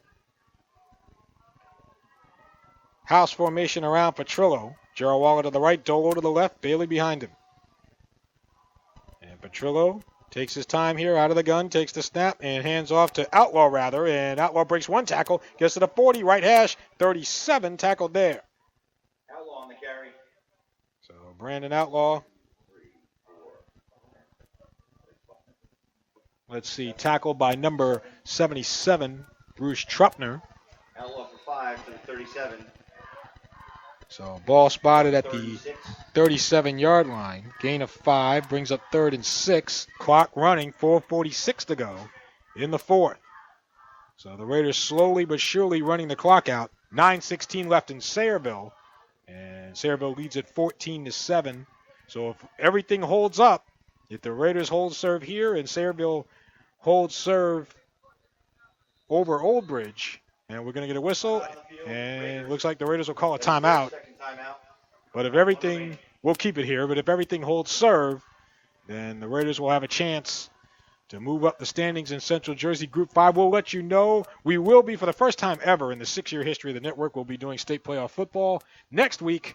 House formation around Petrillo. Gerald Waller to the right, Dolo to the left, Bailey behind him. And Petrillo takes his time here, out of the gun, takes the snap, and hands off to Outlaw, rather. And Outlaw breaks one tackle, gets to the 40, right hash, 37, tackled there. Outlaw on the carry. So Brandon Outlaw. Let's see, tackled by number 77, Bruce Trupner. Outlaw for 5 to the 37. So ball spotted at the 37-yard line. Gain of 5 brings up 3rd and 6. Clock running, 4:46 to go in the 4th. So the Raiders slowly but surely running the clock out. 9:16 left in Sayreville. And Sayreville leads at 14-7. So if everything holds up, if the Raiders hold serve here and Sayreville holds serve over Old Bridge, and we're going to get a whistle, and it looks like the Raiders will call a timeout. But if everything, we'll keep it here, but if everything holds serve, then the Raiders will have a chance to move up the standings in Central Jersey Group 5. We'll let you know. We will be, for the first time ever in the 6-year history of the network, we'll be doing state playoff football next week,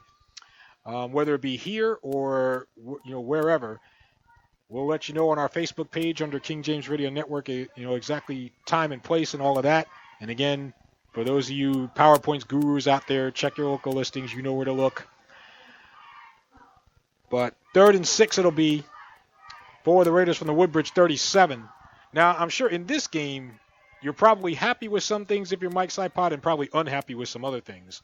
whether it be here or wherever. We'll let you know on our Facebook page under King James Radio Network, exactly time and place and all of that. And again, for those of you PowerPoints gurus out there, check your local listings. You know where to look. But 3rd and 6 it'll be for the Raiders from the Woodbridge 37. Now, I'm sure in this game, you're probably happy with some things if you're Mike Saipod and probably unhappy with some other things.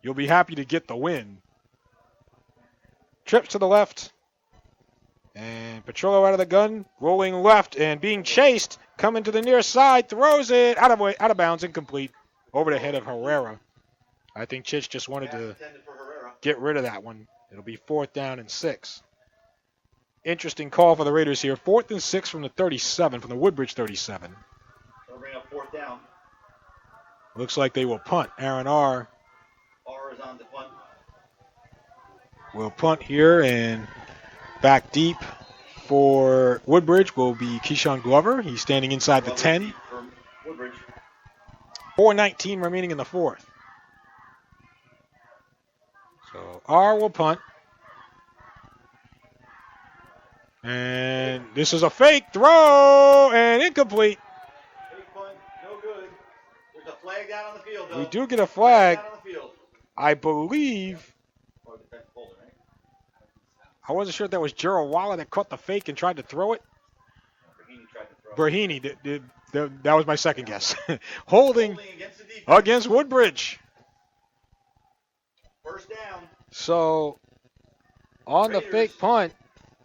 You'll be happy to get the win. Trips to the left. And Petrillo out of the gun, rolling left and being chased, coming to the near side, throws it out of bounds, incomplete, over the head of Herrera. I think Chich just wanted to get rid of that one. It'll be 4th down and 6. Interesting call for the Raiders here. 4th and 6 from the 37, from the Woodbridge 37. They'll bring up 4th down. Looks like they will punt. Aaron R. R is on the punt. Will punt here, and back deep for Woodbridge will be Keyshawn Glover. He's standing inside the 10. 4:19 remaining in the 4th. So R will punt. And this is a fake throw and incomplete. Fake punt, no good. There's a flag down on the field, though. We do get a flag. Down on the field. I believe. I wasn't sure if that was Gerald Waller that caught the fake and tried to throw it. Brahini, that was my second guess. Holding against Woodbridge. First down. So, on the fake punt,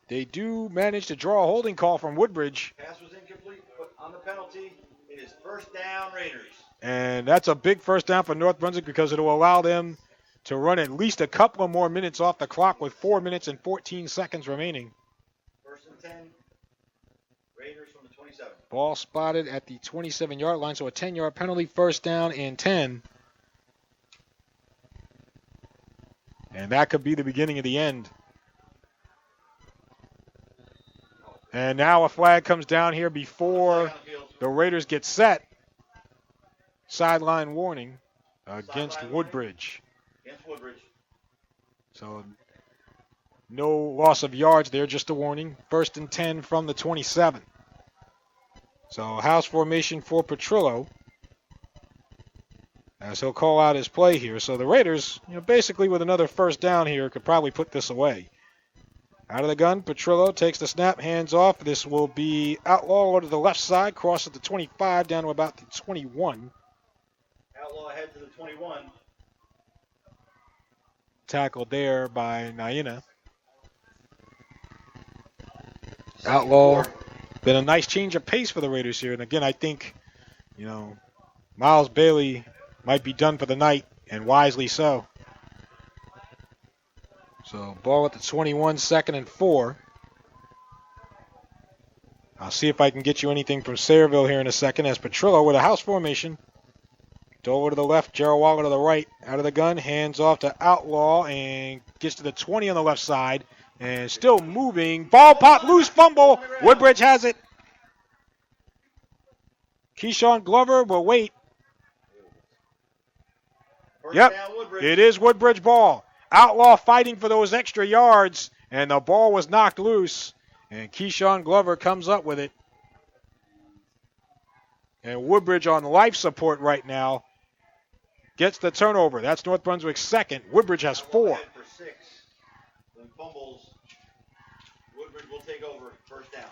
they do manage to draw a holding call from Woodbridge. Pass was incomplete, but On the penalty, it is first down, Raiders. And that's a big first down for North Brunswick because it will allow them to run at least a couple of more minutes off the clock with 4 minutes and 14 seconds remaining. First and 10, Raiders from the 27. Ball spotted at the 27-yard line, so a 10-yard penalty, first down and 10. And that could be the beginning of the end. And now a flag comes down here before the Raiders get set. Sideline warning against Woodbridge. Against Woodbridge. So no loss of yards there, just a warning. First and 10 from the 27. So house formation for Petrillo, as he'll call out his play here. So the Raiders, basically with another first down here, could probably put this away. Out of the gun, Petrillo takes the snap, hands off. This will be Outlaw to the left side, crosses the 25 down to about the 21. Outlaw ahead to the 21. Tackled there by Naina. Outlaw, been a nice change of pace for the Raiders here. And again, I think, Miles Bailey might be done for the night, and wisely so. So ball at the 21, second and 4. I'll see if I can get you anything from Sayreville here in a second as Petrillo with a house formation. Dover to the left, Gerald Waller to the right. Out of the gun, hands off to Outlaw and gets to the 20 on the left side. And still moving. Ball pop, loose fumble. Woodbridge has it. Keyshawn Glover will wait. Yep, it is Woodbridge ball. Outlaw fighting for those extra yards, and the ball was knocked loose, and Keyshawn Glover comes up with it. And Woodbridge on life support right now gets the turnover. That's North Brunswick's second. Woodbridge has 4. For 6. Then fumbles. Woodbridge will take over first down.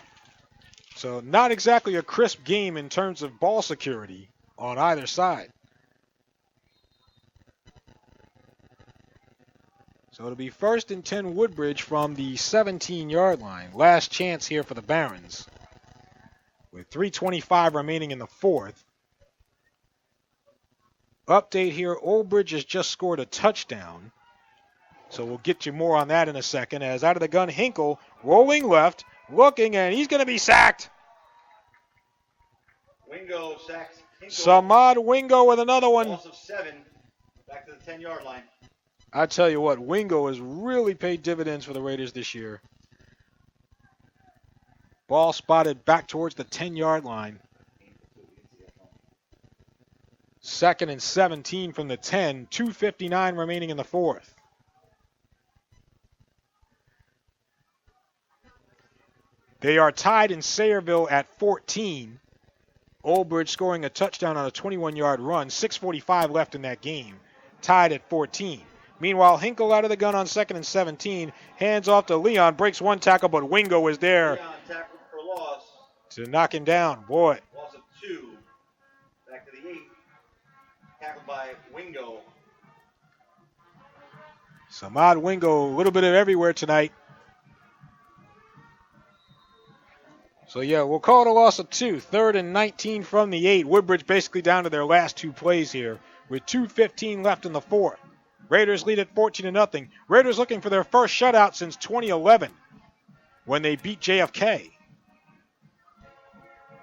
So not exactly a crisp game in terms of ball security on either side. So it'll be first and 10 Woodbridge from the 17-yard line. Last chance here for the Barons. With 3:25 remaining in the fourth. Update here, Old Bridge has just scored a touchdown. So we'll get you more on that in a second. As out of the gun, Hinkle rolling left, looking, and he's going to be sacked. Wingo sacks Hinkle. Samad Wingo with another one. Loss of 7. Back to the 10-yard line. I tell you what, Wingo has really paid dividends for the Raiders this year. Ball spotted back towards the 10-yard line. Second and 17 from the 10. 2:59 remaining in the fourth. They are tied in Sayreville at 14. Old Bridge scoring a touchdown on a 21-yard run. 6:45 left in that game. Tied at 14. Meanwhile, Hinkle out of the gun on second and 17. Hands off to Leon. Breaks one tackle, but Wingo is there. Leon tackled for loss. To knock him down. Boy. Loss of 2. Back to the 8. Tackled by Wingo. Samad Wingo, a little bit of everywhere tonight. So, yeah, we'll call it a loss of 2. Third and 19 from the 8. Woodbridge basically down to their last 2 plays here with 2:15 left in the fourth. Raiders lead at 14-0. Raiders looking for their first shutout since 2011 when they beat JFK.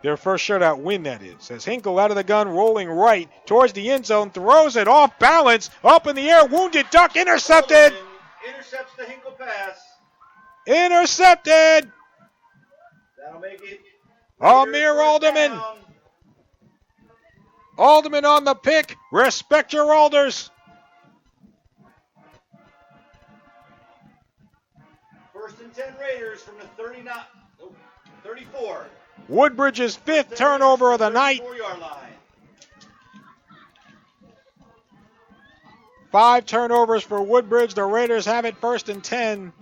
Their first shutout win, that is. As Hinkle out of the gun, rolling right towards the end zone, throws it off balance, up in the air, wounded duck, intercepted. Intercepts the Hinkle pass. Intercepted. That'll make it. Amir Alderman. Down. Alderman on the pick. Respect your alders. First and 10 Raiders from the 34. Woodbridge's 5th turnover of the night. 34-yard line. 5 turnovers for Woodbridge. The Raiders have it first and 10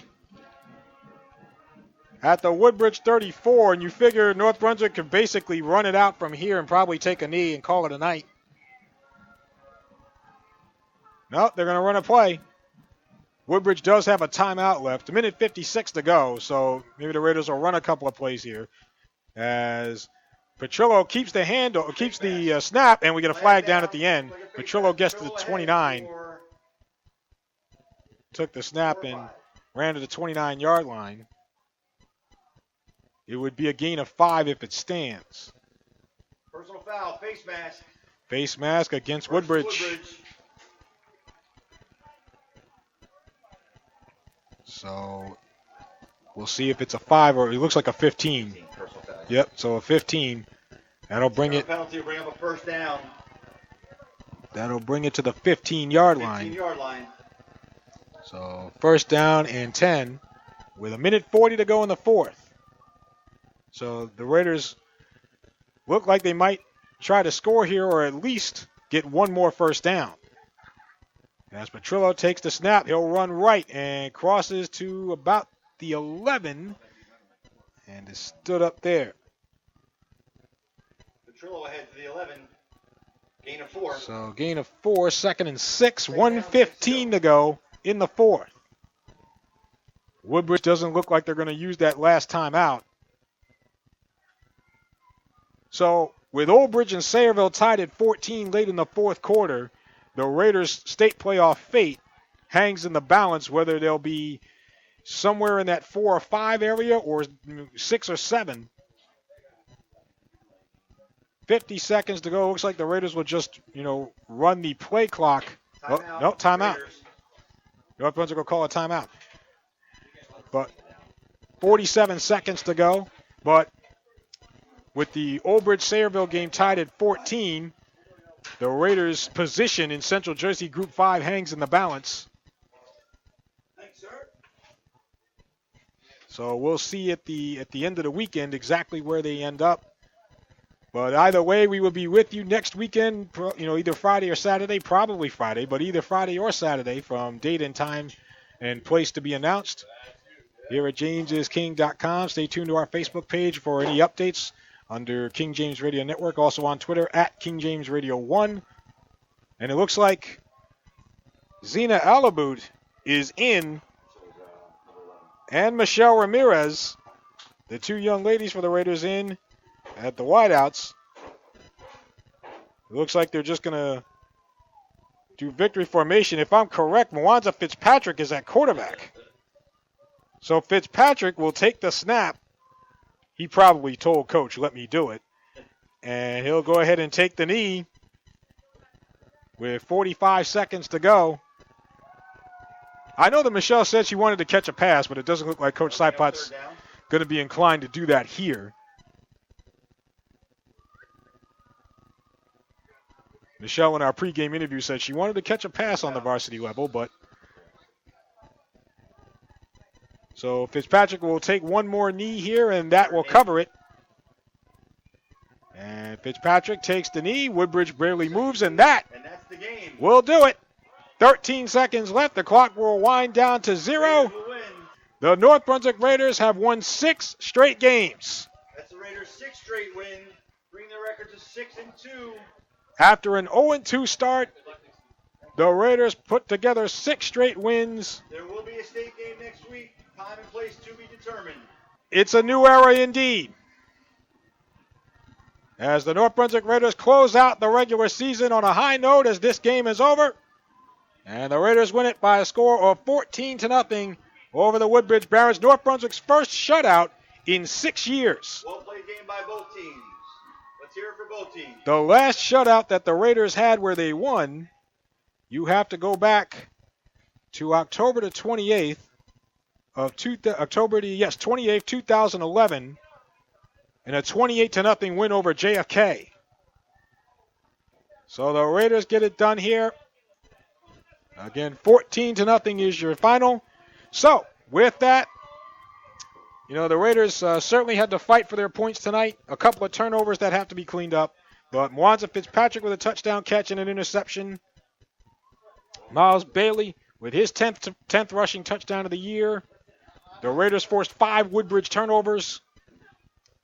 at the Woodbridge 34. And you figure North Brunswick could basically run it out from here and probably take a knee and call it a night. No, they're going to run a play. Woodbridge does have a timeout left. 1:56 to go, so maybe the Raiders will run a couple of plays here. As Petrillo keeps the snap, and we get a flag down at the end. Petrillo gets to the 29. Took the snap and ran to the 29-yard line. It would be a gain of 5 if it stands. Personal foul, face mask. Face mask against Woodbridge. So we'll see if it's a 5 or it looks like a 15. Yep, so a 15. That'll bring it. Penalty, bring up a first down. That'll bring it to the 15-yard line. 15-yard line. So first down and 10 with 1:40 to go in the fourth. So the Raiders look like they might try to score here or at least get one more first down. As Petrillo takes the snap, he'll run right and crosses to about the 11 and is stood up there. Petrillo ahead to the 11. Gain of 4. So gain of 4, 2nd and 6, 1:15 to go in the fourth. Woodbridge doesn't look like they're going to use that last time out. So with Old Bridge and Sayreville tied at 14 late in the fourth quarter, the Raiders' state playoff fate hangs in the balance whether they'll be somewhere in that 4 or 5 area or 6 or 7. 50 seconds to go. Looks like the Raiders will just, run the play clock. Timeout. North Brunswick will call a timeout. But 47 seconds to go. But with the Old Bridge Sayreville game tied at 14, the Raiders' position in Central Jersey Group 5 hangs in the balance. Thanks, sir. So we'll see at the end of the weekend exactly where they end up. But either way, we will be with you next weekend, either Friday or Saturday, probably Friday, but either Friday or Saturday from date and time and place to be announced. Here at jamesisking.com. Stay tuned to our Facebook page for any updates under King James Radio Network, also on Twitter at King James Radio 1. And it looks like Zena Alabout is in, and Michelle Ramirez, the two young ladies for the Raiders in at the wideouts. It looks like they're just going to do victory formation. If I'm correct, Mwanza Fitzpatrick is at quarterback. So Fitzpatrick will take the snap. He probably told Coach, let me do it. And he'll go ahead and take the knee with 45 seconds to go. I know that Michelle said she wanted to catch a pass, but it doesn't look like Coach Saipat's going to be inclined to do that here. Michelle in our pregame interview said she wanted to catch a pass on the varsity level, but so Fitzpatrick will take one more knee here, and that will cover it. And Fitzpatrick takes the knee. Woodbridge barely moves, and that's the game. Will do it. 13 seconds left. The clock will wind down to 0. The North Brunswick Raiders have won 6 straight games. That's the Raiders' 6th straight win. Bring their record to 6-2. After an 0-2 start, the Raiders put together 6 straight wins. There will be a state game next week. Time and place to be determined. It's a new era indeed. As the North Brunswick Raiders close out the regular season on a high note as this game is over. And the Raiders win it by a score of 14-0 over the Woodbridge Barrons. North Brunswick's first shutout in 6 years. Well played game by both teams. Let's hear it for both teams. The last shutout that the Raiders had where they won, you have to go back to October the 28th of 2011, and a 28-0 win over JFK. So the Raiders get it done here. Again, 14-0 is your final. So with that, the Raiders certainly had to fight for their points tonight. A couple of turnovers that have to be cleaned up. But Mwanza Fitzpatrick with a touchdown catch and an interception. Miles Bailey with his 10th rushing touchdown of the year. The Raiders forced 5 Woodbridge turnovers,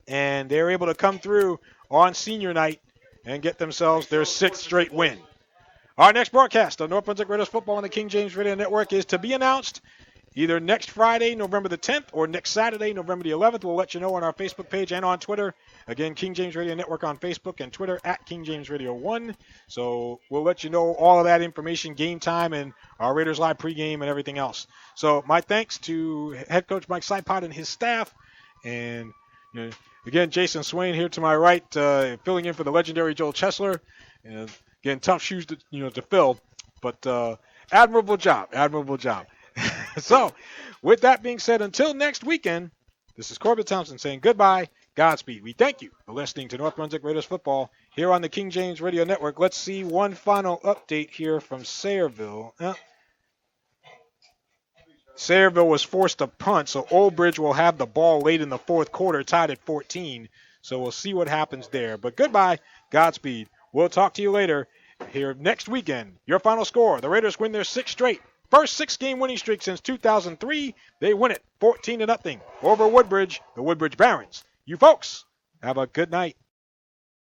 and they're able to come through on senior night and get themselves their 6th straight win. Our next broadcast of North Brunswick Raiders football on the King James Radio Network is to be announced either next Friday, November the 10th, or next Saturday, November the 11th. We'll let you know on our Facebook page and on Twitter. Again, King James Radio Network on Facebook and Twitter at King James Radio 1. So we'll let you know all of that information, game time, and our Raiders Live pregame and everything else. So my thanks to head coach Mike Sipot and his staff. And again, Jason Swain here to my right, filling in for the legendary Joel Chesler. And again, tough shoes to fill, but admirable job. So, with that being said, until next weekend, this is Corbett Thompson saying goodbye, Godspeed. We thank you for listening to North Brunswick Raiders football here on the King James Radio Network. Let's see one final update here from Sayreville. Sayreville was forced to punt, so Old Bridge will have the ball late in the fourth quarter, tied at 14. So we'll see what happens there. But goodbye, Godspeed. We'll talk to you later here next weekend. Your final score, the Raiders win their 6th straight. First 6-game winning streak since 2003. They win it 14-0 over Woodbridge, the Woodbridge Barrons. You folks, have a good night.